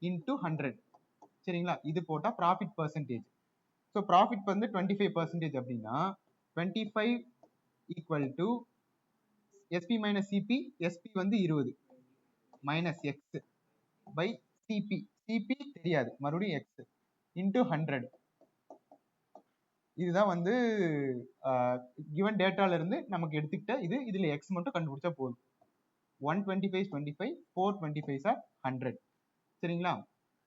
into 100. சரிங்களா, இது போட்டா ப்ராஃபிட் பர்சன்டேஜ். ஸோ ப்ராஃபிட் வந்து 25% அப்படின்னா 25 equal to SP minus CP, SP வந்து 20 minus x by CP, CP தெரியாது மறுபடியும் எக்ஸ் இன்டூ 100. இதுதான் வந்து கிவன் டேட்டால இருந்து நமக்கு எடுத்துக்கிட்ட இது. இதுல எக்ஸ் மட்டும் கண்டுபிடிச்சா போதும். 125 25 425 ஆர் 100. சரிங்களா,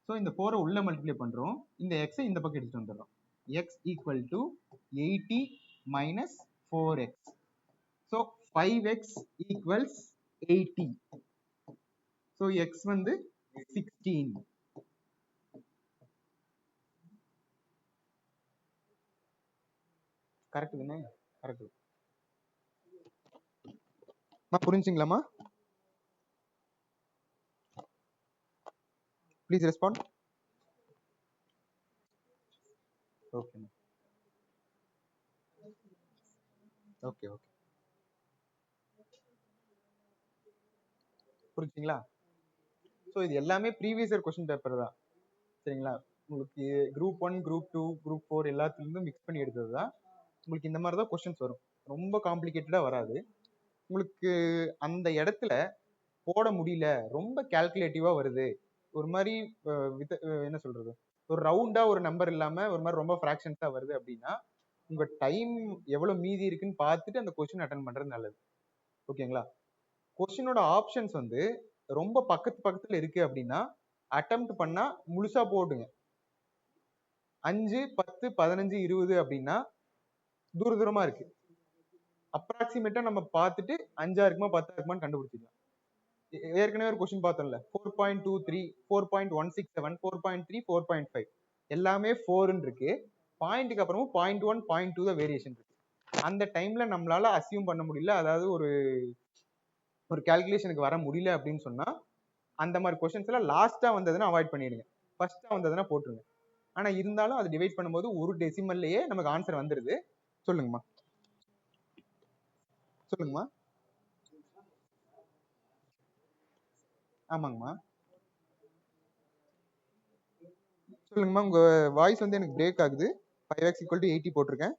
ஸோ இந்த 4 உள்ள மல்டிப்ளை பண்றோம், இந்த எக்ஸை இந்த பக்கம் எடுத்துட்டு வந்துடுறோம். X equal to 80 minus 4x. So 5x equals 80. So x வந்து 16. கரெக்ட் தானே? கரெக்ட். புரிஞ்சுங்களாமா? Please respond. Okay okay okay, புரிஞ்சுங்களா? ஸோ இது எல்லாமே ப்ரீவியஸ் இயர் கொஸ்டின் பேப்பர் தான். சரிங்களா, உங்களுக்கு குரூப் 1 குரூப் 2 குரூப் 4 எல்லாத்துலேருந்தும் மிக்ஸ் பண்ணி எடுத்தது தான். உங்களுக்கு இந்த மாதிரி தான் கொஸ்டின்ஸ் வரும், ரொம்ப காம்ப்ளிகேட்டடா வராது. உங்களுக்கு அந்த இடத்துல போட முடியல, ரொம்ப கால்குலேட்டிவா வருது, ஒரு மாதிரி என்ன சொல்றது, ஒரு ரவுண்டா ஒரு நம்பர் இல்லாம ஒரு மாதிரி ரொம்ப ஃபிராக்ஷன்ஸா வருது அப்படின்னா உங்க டைம் எவ்வளவு மீதி இருக்குன்னு பார்த்துட்டு அந்த கொஸ்டின் அட்டன் பண்றது நல்லது. ஓகேங்களா, கொஸ்டினோட ஆப்ஷன்ஸ் வந்து ரொம்ப பக்கத்துல இருக்கு அப்படின்னா அட்டெம்ப்ட் பண்ணா முழுசா போடுங்க. 5 10 15 20 அப்படின்னா தூரமா இருக்கு, அப்ராக்சிமேட்டா நம்ம பார்த்துட்டு 5 இருக்குமா 10 இருக்குமான்னு கண்டுபிடிச்சிக்கலாம். ஏற்கனவே ஒரு கொஸ்டின் பார்த்தோம்ல, 4.23 4.167 4.3 4.5 எல்லாமே 4 இருக்கு. பாயிண்ட்டுக்கு அப்புறமும் 0.1 0.2 தான் வேரியேஷன் இருக்கு. அந்த டைம்ல நம்மளால அசியூம் பண்ண முடியல, அதாவது ஒரு கால்குலேஷனுக்கு வர முடியல அப்படின்னு சொன்னா அந்த மாதிரி கொஸ்டின்ஸ் எல்லாம் லாஸ்டா வந்ததுன்னா அவாய்ட் பண்ணிடுங்க, ஃபர்ஸ்டா வந்ததுன்னா போட்டுருங்க. ஆனா இருந்தாலும் அது டிவைட் பண்ணும்போது ஒரு டெசிமல்லையே நமக்கு ஆன்சர் வந்துருது. சொல்லுங்கம்மா. சொல்லுங்கம்மா. ஆமாங்கம்மா, சொல்லுங்கம்மா. உங்க வாய்ஸ் வந்து எனக்கு பிரேக் ஆகுது. 5x ஈக்குவல் டு 80 போட்டிருக்கேன்.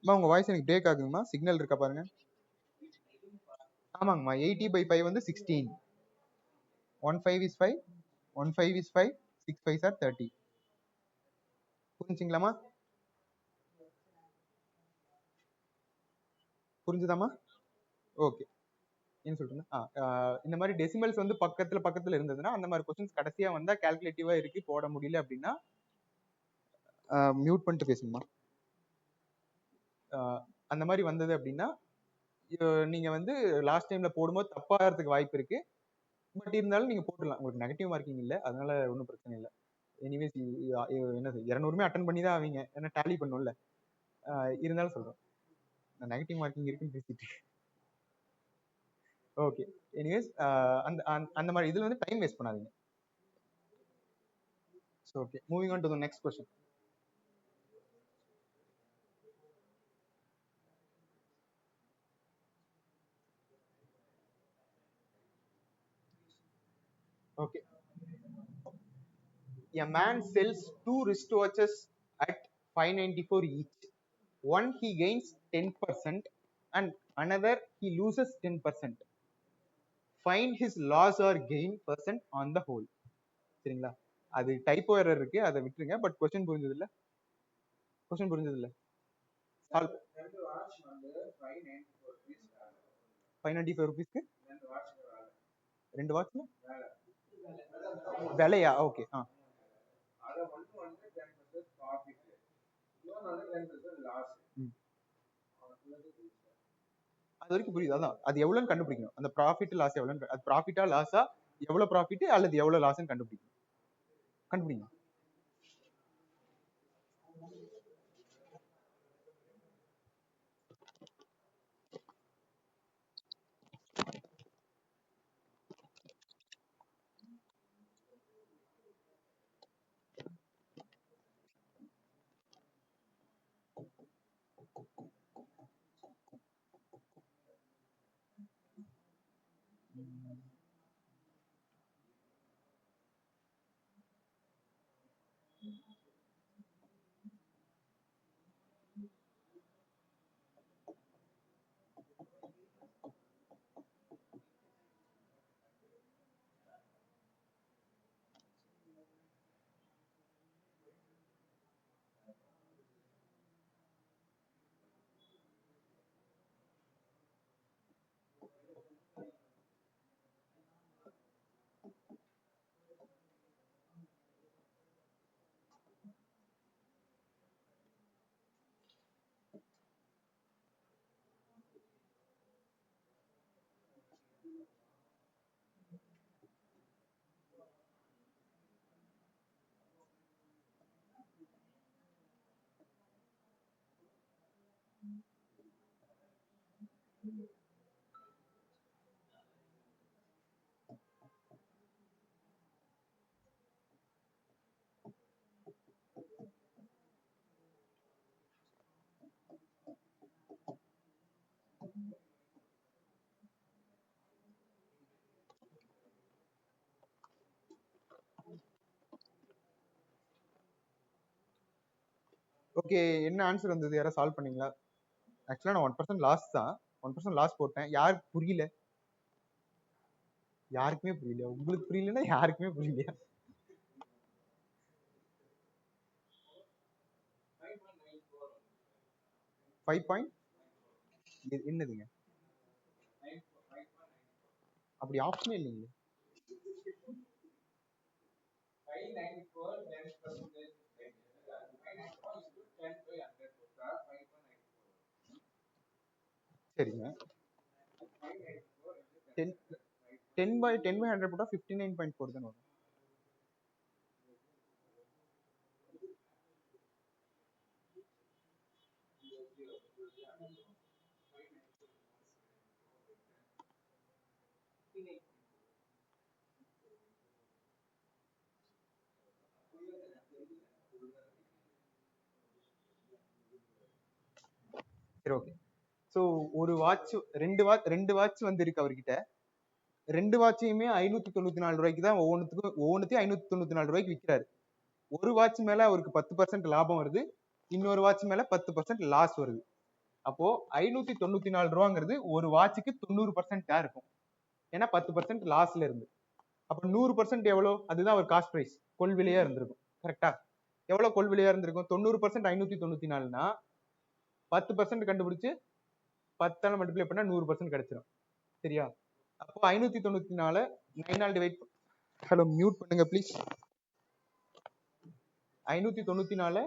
உங்க வாய்ஸ் எனக்கு பிரேக் ஆகுதுங்கம்மா, சிக்னல் இருக்கா பாருங்க. ஆமாங்கம்மா, 80 by 5 வந்து 16. 1 5 is 5, 1 5 is 5, 6 5s are 30. புரிஞ்சுங்களாமா? புரிஞ்சுதாமா? Okay, என்ன சொல்றேன், இந்த மாதிரி டெசிமல்ஸ் வந்து பக்கத்துல இருந்ததுன்னா அந்த மாதிரி கொஸ்டின்ஸ் கடைசியா வந்தா கால்குலேட்டிவா இருக்கு போட முடியல அப்படின்னா மியூட் பண்ணிட்டு பேசுங்கம்மா. அந்த மாதிரி வந்தது அப்படின்னா நீங்க வந்து லாஸ்ட் டைம்ல போடும்போது தப்பாகிறதுக்கு வாய்ப்பு இருக்கு. பட் இருந்தாலும் நீங்க போட்டுடலாம், உங்களுக்கு நெகட்டிவ் மார்க்கிங் இல்லை, அதனால ஒன்றும் பிரச்சனை இல்லை. எனிவேஸ் என்னது 200 அட்டன் பண்ணி தான் ஆவீங்க, ஏன்னா டேலி பண்ணும்ல. இருந்தாலும் சொல்றேன், நெகட்டிவ் மார்க்கிங் இருக்குன்னு பேசிட்டு. ஓகே, எனிவேஸ் அந்த மாதிரி இதுல வந்து டைம் வேஸ்ட் பண்ணாதீங்க. Okay, moving on to the next question. Okay, a man sells 2 wristwatches at 594 each. One he gains 10% and another he loses 10%. Find his loss or gain percent on the whole. சரிங்களா, அது டைப்போ error இருக்கு, அதை விட்டுருங்க. But question புரிஞ்சது இல்ல? Question புரிஞ்சது இல்ல? 594 rupees 2 watch விலையா? ஓகே, அது வரைக்கும் புரியுது. அதான் அது எவ்வளவுன்னு கண்டுபிடிக்கணும், அந்த ப்ராஃபிட் லாஸ் எவ்வளவு, அது ப்ராஃபிட்டா லாஸா, எவ்வளவு ப்ராஃபிட் அல்லது எவ்வளவு லாஸ்ன்னு கண்டுபிடிக்கணும். கண்டுபிடிங்க. ஓகே, என்ன ஆன்சர் வந்தது? யாராவது சால்வ் பண்ணீங்களா? ஆக்சுவலா நான் 1% லாஸ் தான், 1% லாஸ் போட்டேன். யாருக்கு புரியல? யாருக்குமே புரியல. உங்களுக்கு புரியலன்னா யாருக்குமே புரியலையா? 5 என்னதுங்க? அப்படி ஆப்ஷனே இல்லைங்க. 594 10% right. 594 is to 10 by 100 போட்டா 5.94. சரிங்க. 10 by 100 போட்டா 59.4 தான் வரும். சரி, ஓகே. ஸோ ஒரு வாட்ச், ரெண்டு வாட்ச் வந்து இருக்கு அவர்கிட்ட. ரெண்டு வாட்சையுமே 594 ரூபாய்க்கு தான் ஒவ்வொன்றுத்தையும் 594 ரூபாய்க்கு விற்கிறாரு. ஒரு வாட்ச் மேல அவருக்கு 10% லாபம் வருது, இன்னொரு வாட்ச் மேல 10% லாஸ் வருது. அப்போ 594 ரூபாங்கிறது ஒரு வாட்சுக்கு 90% இருக்கும். ஏன்னா 10% லாஸ்ல இருந்து. அப்ப 100% எவ்வளவு? அதுதான் ஒரு காஸ்ட் பிரைஸ், கொள் விலையா இருந்திருக்கும். கரெக்டா? எவ்வளவு கொள் விலையா இருந்திருக்கும்? 90% 594னா 10% கண்டுபிடிச்சு 10 மல்டிப்ளை பண்ணா 100% கிடைச்சிடும். சரியா? அப்போ 594 9 டிவைட், ஹலோ மியூட் பண்ணுங்க ப்ளீஸ். 594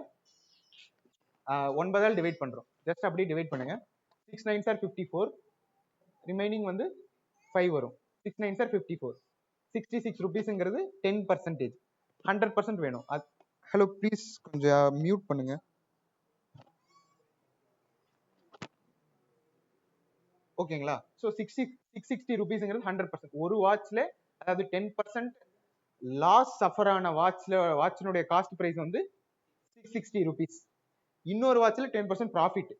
9 டிவைட் பண்றோம். ஜஸ்ட் அப்படியே டிவைட் பண்ணுங்க. 6 9s are 54, ரிமைனிங் வந்து 5 வரும். 6 9s are 54. 66 rupeesங்கிறது 10%. 100% வேணும். ஹலோ ப்ளீஸ் கொஞ்சம் மியூட் பண்ணுங்க. ஓகேங்களா? ஸோ 660 rupeesங்கிறது 100%. ஒரு வாட்ச்ல, அதாவது 10% லாஸ் சஃபர் ஆன வாட்சினுடைய காஸ்ட் பிரைஸ் வந்து 660 rupees. இன்னொரு வாட்ச்ல 10% ப்ராஃபிட்.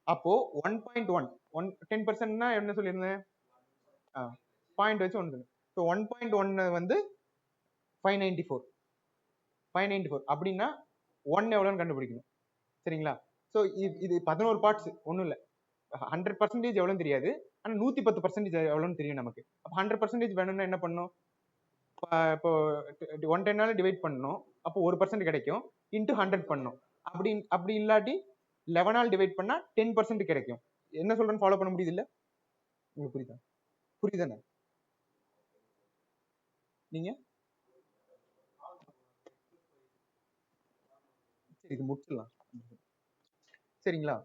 அப்போ 1.1 10%னா என்ன சொல்லியிருந்தேன்? பாயிண்ட் வச்சு ஒன்று. ஸோ 1.1 வந்து 594 அப்படின்னா 1 எவ்வளோன்னு கண்டுபிடிக்கணும். சரிங்களா? ஸோ இது 11 பார்ட்ஸ், ஒன்றும் இல்லை. 100% எவ்வளோன்னு தெரியாது, ஆனால் 110% எவ்வளோன்னு தெரியும் நமக்கு. அப்போ 100% வேணும்னா என்ன பண்ணணும்? இப்போ 110 டிவைட் பண்ணணும், அப்போ 1% கிடைக்கும். இன்ட்டு 100 பண்ணணும். அப்படி இல்லாட்டி 11 டிவைட் பண்ணா 10% கிடைக்கும். என்ன சொல்றேன்னு ஃபாலோ பண்ண முடியுது இல்ல? உங்களுக்கு புரியுதானே? நீங்க சரி, இது முடிச்சிடலாம். சரிங்களா?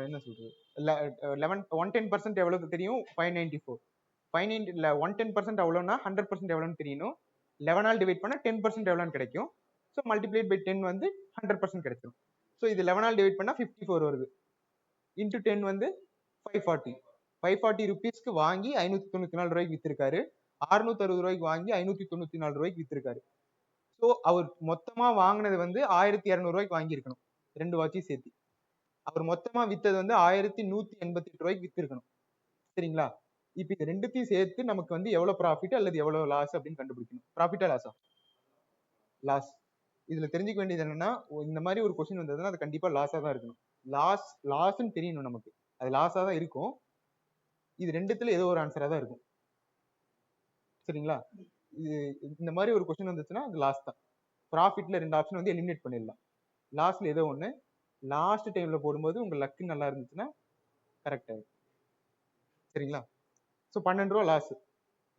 என்ன சொல்றது, 110% எவ்வளவு தெரியும்? 594. 110% எவ்வளோன்னா 100% எவ்வளோன்னு தெரியணும். 11 டிவைட் பண்ணா 10% எவ்வளோன்னு கிடைக்கும். ஸோ மல்டிப்ளைட் பை 10 வந்து 100% கிடைச்சிடும். ஸோ இது 11 டிவைட் பண்ணா 54 வருது. இன்டூ 10 வந்து 540. 540 rupeesக்கு வாங்கி 594 ரூபாய்க்கு வித்திருக்காரு. 660 ரூபாய்க்கு வாங்கி 594 ரூபாய்க்கு வித்திருக்காரு. ஸோ அவர் மொத்தமா வாங்கினது வந்து 1200 ரூபாய்க்கு வாங்கியிருக்கணும், ரெண்டு வாட்சையும் சேர்த்து. அவர் மொத்தமா வித்தது வந்து 1188 ரூபாய்க்கு வித்திருக்கணும். சரிங்களா? இப்ப இது ரெண்டுத்தையும் சேர்த்து நமக்கு வந்து எவ்வளவு ப்ராஃபிட் அல்லது எவ்வளவு லாஸ் அப்படின்னு கண்டுபிடிக்கணும். ப்ராஃபிட்டா லாஸா? லாஸ். இதுல தெரிஞ்சுக்க வேண்டியது என்னன்னா, இந்த மாதிரி ஒரு கொஸ்டின் வந்ததுன்னா அது கண்டிப்பா லாஸா தான் இருக்கணும். லாஸ்ன்னு தெரியணும் நமக்கு, அது லாஸா தான் இருக்கும். இது ரெண்டுத்துல ஏதோ ஒரு ஆன்சரா தான் இருக்கும். சரிங்களா? இது இந்த மாதிரி ஒரு கொஸ்டின் வந்துச்சுன்னா அது லாஸ் தான். ப்ராஃபிட்ல 2 ஆப்ஷன் வந்து எலிமினேட் பண்ணிடலாம். லாஸ்ட்ல ஏதோ ஒண்ணு லாஸ்ட் டைம்ல போடும்போது உங்க லக்கு நல்லா இருந்துச்சுன்னா கரெக்ட் ஆகும். சரிங்களா? ஸோ 12 ரூபா லாஸ்.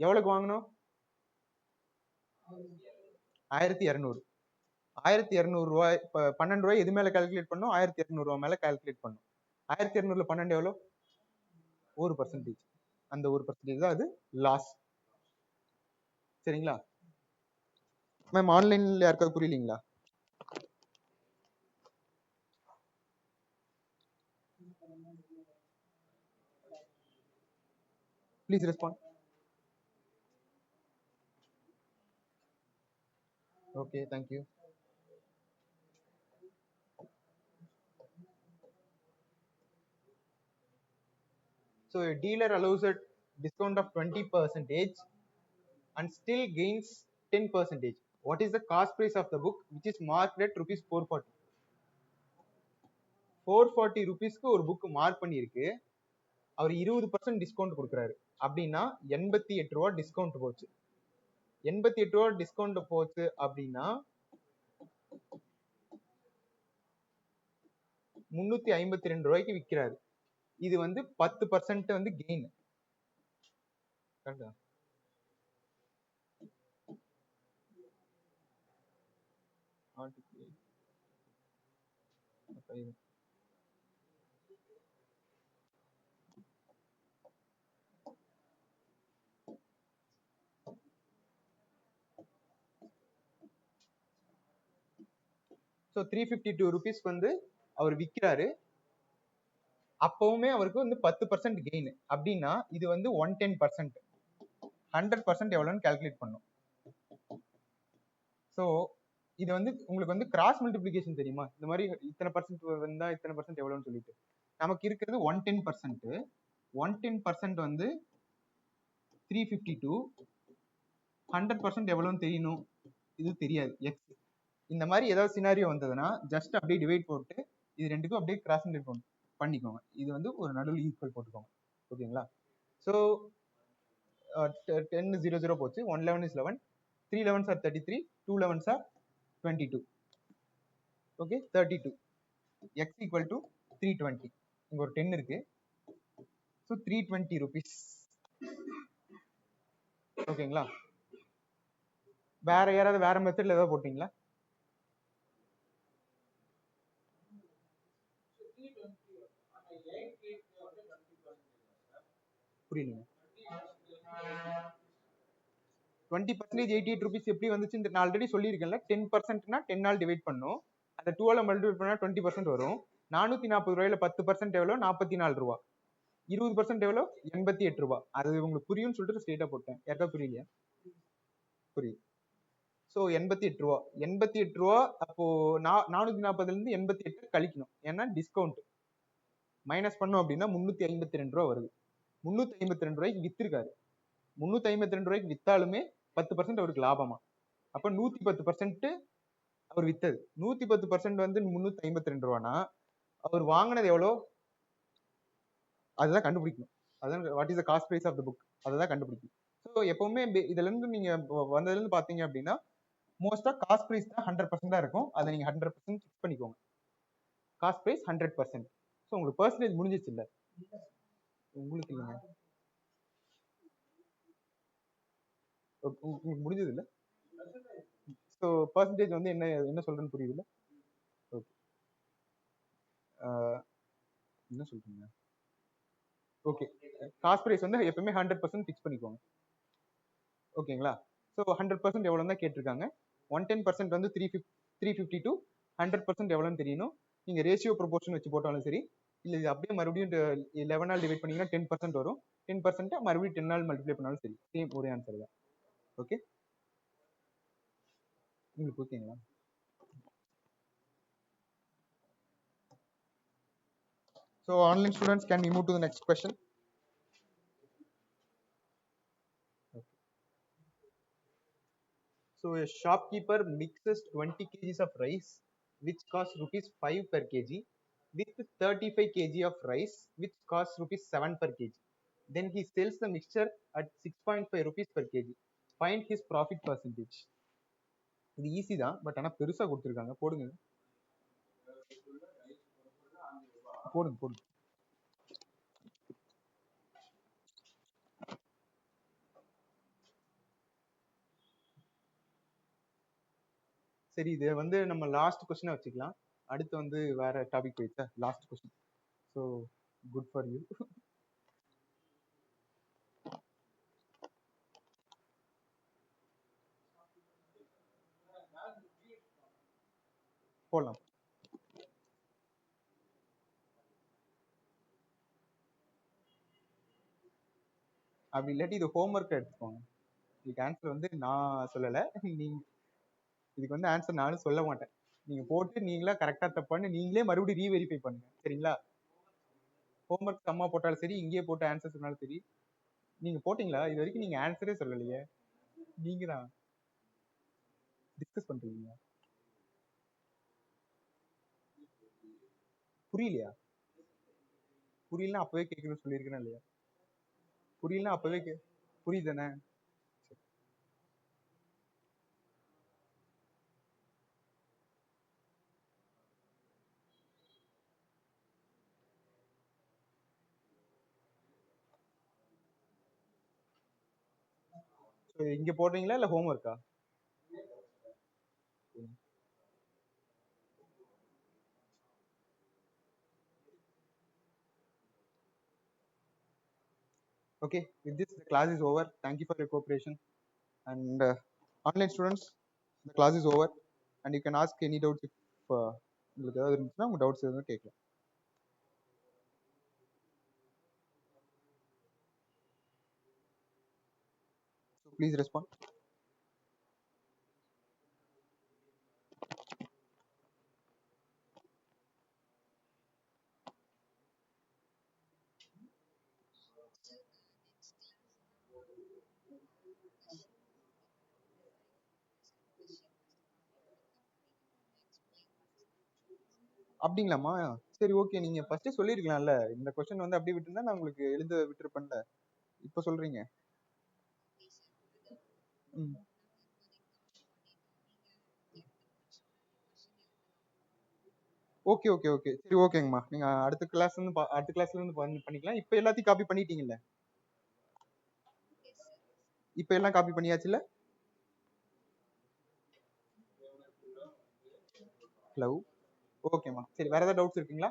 எவ்வளவுக்கு வாங்கணும்? 1200. 1200 ரூபாய். 12 ரூபாய் எது மேல கால்குலேட் பண்ணும்? 1200 ரூபாய் மேல கால்குலேட் பண்ணும். 1200ல 12 எவ்வளோ? 1%. அந்த 1% தான் அது லாஸ். சரிங்களா மேம்? ஆன்லைன்ல யாருக்காவது புரியலீங்களா? Please respond. Okay, thank you. So a dealer allows a discount of 20% and still gains 10%. What is the cost price of the book which is marked at rupees 440? 440 rupeesக்கு ஒரு புக் மார்க் பண்ணியிருக்கு. அவர் 20% discount கொடுக்குறாரு அப்படின்னா 88 ரூபா discount போச்சு. 88 ரூபா discount போச்சு அப்படின்னா 352 ரூபாய்க்கு விற்கிறாரு. இது வந்து 10% வந்து கெயின். ஸோ 352 rupees வந்து அவர் விற்கிறாரு. அப்பவுமே அவருக்கு வந்து 10% கெயின் அப்படின்னா இது வந்து 110%. 100% எவ்வளோன்னு கால்குலேட் பண்ணும். ஸோ இது வந்து உங்களுக்கு வந்து கிராஸ் மல்டிபிளிகேஷன் தெரியுமா? இந்த மாதிரி இத்தனை பர்சன்ட் வந்தா இத்தனை பர்சன்ட் எவ்வளோன்னு சொல்லிட்டு நமக்கு இருக்கிறது 110%. 110% வந்து 352. 100% எவ்வளோன்னு தெரியணும், இது தெரியாது. எக்ஸ் இந்த மாதிரி ஏதாவது சினாரியோ வந்ததுன்னா ஜஸ்ட் அப்படியே டிவைட் போட்டு இது ரெண்டுக்கும் அப்படியே கிராஸ் மல்டிப்ளை பண்ணிக்கோங்க. இது வந்து ஒரு நடுவில் ஈக்குவல் போட்டுக்கோங்க. ஓகேங்களா? ஸோ 10 0 0 போச்சு. 1 11 is 11. 3 11s are 33. 2 11s are 22. Okay, 32. x equal to 320. இங்க ஒரு 10 இருக்கு. So 320 rupees. ஓகேங்களா? வேற யாராவது வேற மெத்தட்ல ஏதாவது போட்டீங்களா? புரியல. 20% 88 rupees எப்படி வந்துச்சு? நான் ஆல்ரெடி சொல்லியிருக்கேன்ல, 10%னா 10 ஆல் டிவைட் பண்ணும். அந்த 12 மல்டிபிள் பண்ணா 20% வரும். 440 ரூபாயில 10% எவ்வளோ? 44 ரூபா. 20% எவ்வளோ? 88 ரூபா. அது உங்களுக்கு புரியும்னு சொல்லிட்டு ஸ்ட்ரெயிட்டா போட்டேன். யாருக்கா புரியலையா? புரியுது. ஸோ 88 ரூபா. 88 ரூபா. அப்போ 440ல இருந்து 88 கழிக்கணும். ஏன்னா டிஸ்கவுண்ட் மைனஸ் பண்ணோம் அப்படின்னா 352 ரூபா வருது. 352 ரூபாய்க்கு வித்திருக்காரு. 352 ரூபாய்க்கு வித்தாலுமே 10% அவருக்கு லாபமா? அப்ப 110% அவர் வித்தது. 110% வந்து 352 ரூபானா அவர் வாங்கினது எவ்வளோ? அதுதான் கண்டுபிடிக்கணும். அதான் what is the cost price of the book, அதுதான் கண்டுபிடிக்கணும். ஸோ எப்பவுமே இதுல இருந்து நீங்க வந்ததுல இருந்து பாத்தீங்க அப்படின்னா மோஸ்டா காஸ்ட் பிரைஸ் தான் 100% தான் இருக்கும். அதை நீங்க 100% ஃபிக்ஸ் பண்ணிக்கோங்க. Cost price 100%. ஸோ உங்களுக்கு பர்சன்டேஜ் முடிஞ்சிச்சு இல்ல? உங்களுக்கு இல்லைங்க, உங்களுக்கு முடிஞ்சது இல்ல. ஸோ பர்சன்டேஜ் வந்து என்ன என்ன சொல்றேன்னு புரியுது இல்ல? ஓகே, என்ன சொல்றீங்க? ஓகே, காஸ்ட் பிரைஸ் வந்து எப்பவுமே 100% ஃபிக்ஸ் பண்ணிக்கோங்க. ஓகேங்களா? ஸோ 100% எவ்வளோ தான் கேட்டிருக்காங்க. 110% வந்து 352. 100% எவ்வளோன்னு தெரியணும். நீங்க ரேஷியோ ப்ரொபோர்ஷன் வச்சு போட்டாலும் சரி, இல்லை இது அப்படியே மறுபடியும் 11 டிவைட் பண்ணீங்கன்னா 10% வரும். 10% மறுபடியும் 10 மல்டிப்ளை பண்ணாலும் சரி, சேம் ஒரே ஆன்சர் தான். ஓகே, உங்களுக்கு ஓகேங்களா? So online students, can we move to the next question? Okay. So a shopkeeper mixes 20 kgs of rice which costs rupees 5 per kg with 35 kg of rice which costs rupees 7 per kg. Then he sells the mixture at 6.5 rupees per kg. Find his profit percentage. இது easy தான், but ஆனா பெருசா கொடுத்துருக்காங்க. போடுங்க போடுங்க போடுங்க. சரி, இது வந்து நம்ம லாஸ்ட் கொஸ்டினா வச்சுக்கலாம். அடுத்து வந்து வேற டாபிக் போயிடுச்சா, last question. So good for you. போடலாம். அப்படி இல்லாட்டி இது ஹோம்ஒர்க் எடுத்துக்கோங்க. இதுக்கு ஆன்சர் வந்து நான் சொல்லலை, நீங்க இதுக்கு வந்து ஆன்சர் நானும் சொல்ல மாட்டேன். நீங்க போட்டு நீங்களா கரெக்டா தப்பான்னு நீங்களே மறுபடியும் ரீவெரிஃபை பண்ணுங்க, சரிங்களா? ஹோம்ஒர்க் அம்மா போட்டாலும் சரி, இங்கேயே போட்டு ஆன்சர் சொன்னாலும் சரி. நீங்க போட்டீங்களா? இது வரைக்கும் நீங்க ஆன்சரே சொல்லலையே. நீங்க தான் டிஸ்கஸ் பண்றீங்க. புரியலையா? புரியலன்னா அப்பவே கேட்கணும்னு சொல்லியிருக்கேன் இல்லையா? புரியலன்னா அப்பவே புரியுதானே? இங்க போடுறீங்களா இல்ல ஹோம்ஒர்க்கா? Okay, with this the class is over. Thank you for your cooperation. And online students, the class is over and you can ask any doubts if உங்களுக்கு ஏதாவது இருந்துச்சுன்னா உங்க டவுட்ஸ் எதுவும் கேட்கலாம். So please respond. அப்படிங்களாமா? சரி, ஓகே. நீங்க ஃபர்ஸ்டே சொல்லிருக்கலாம்ல, இந்த கொஸ்டின் வந்து அப்படியே விட்டுருந்தா நான் உங்களுக்கு எழுத விட்டுருப்பேன்ல. இப்ப சொல்றீங்க. ஓகே ஓகே ஓகே, சரி ஓகேங்கம்மா. நீங்க அடுத்த கிளாஸ்ல இருந்து பண்ணிக்கலாம். இப்ப எல்லாத்தையும் காப்பி பண்ணிட்டீங்கல்ல? இப்ப எல்லாம் காப்பி பண்ணியாச்சுல்ல? ஹலோ, ஓகேம்மா. சரி, வேற ஏதாவது டவுட்ஸ் இருக்குங்களா?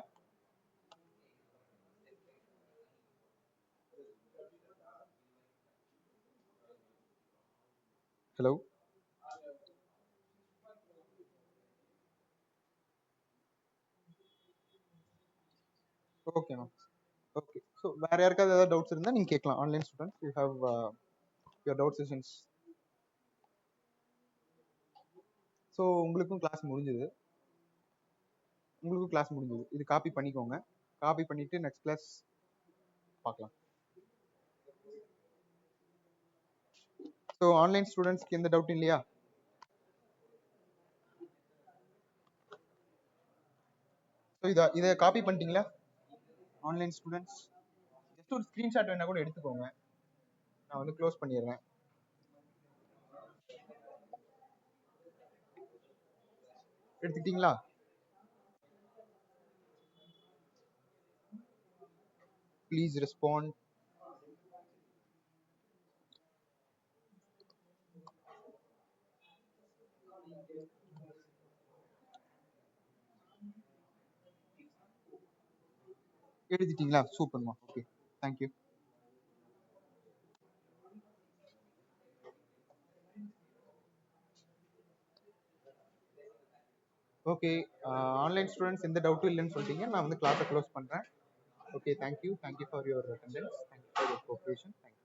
ஹலோ, ஓகேம்மா. ஓகே, ஸோ வேற யாருக்காவது ஏதாவது டவுட்ஸ் இருந்தா நீங்க கேட்கலாம். Online students, you have your doubt sessions. So உங்களுக்கும் கிளாஸ் முடிஞ்சது. இது காப்பி பண்ணிக்கோங்க. காப்பி பண்ணிட்டு நெக்ஸ்ட் கிளாஸ் பார்க்கலாம். ஸோ ஆன்லைன் ஸ்டூடெண்ட்ஸ்க்கு எந்த டவுட் இல்லையா? ஸோ இதை காப்பி பண்ணிட்டீங்களா ஆன்லைன் ஸ்டூடெண்ட்ஸ்? ஜஸ்ட் ஒரு ஸ்க்ரீன்ஷாட் வேணா கூட எடுத்துக்கோங்க. நான் வந்து க்ளோஸ் பண்ணிடுறேன். எடுத்துக்கிட்டீங்களா? Please respond. எழுதிட்டீங்களா? சூப்பர்மா. Okay, thank you. Okay, online students எந்த டவுட்டும் இல்லைன்னு சொல்லிட்டீங்க. நான் வந்து கிளாஸை க்ளோஸ் பண்ணுறேன். Okay, thank you for your attendance. Thank you for your cooperation. Thank you.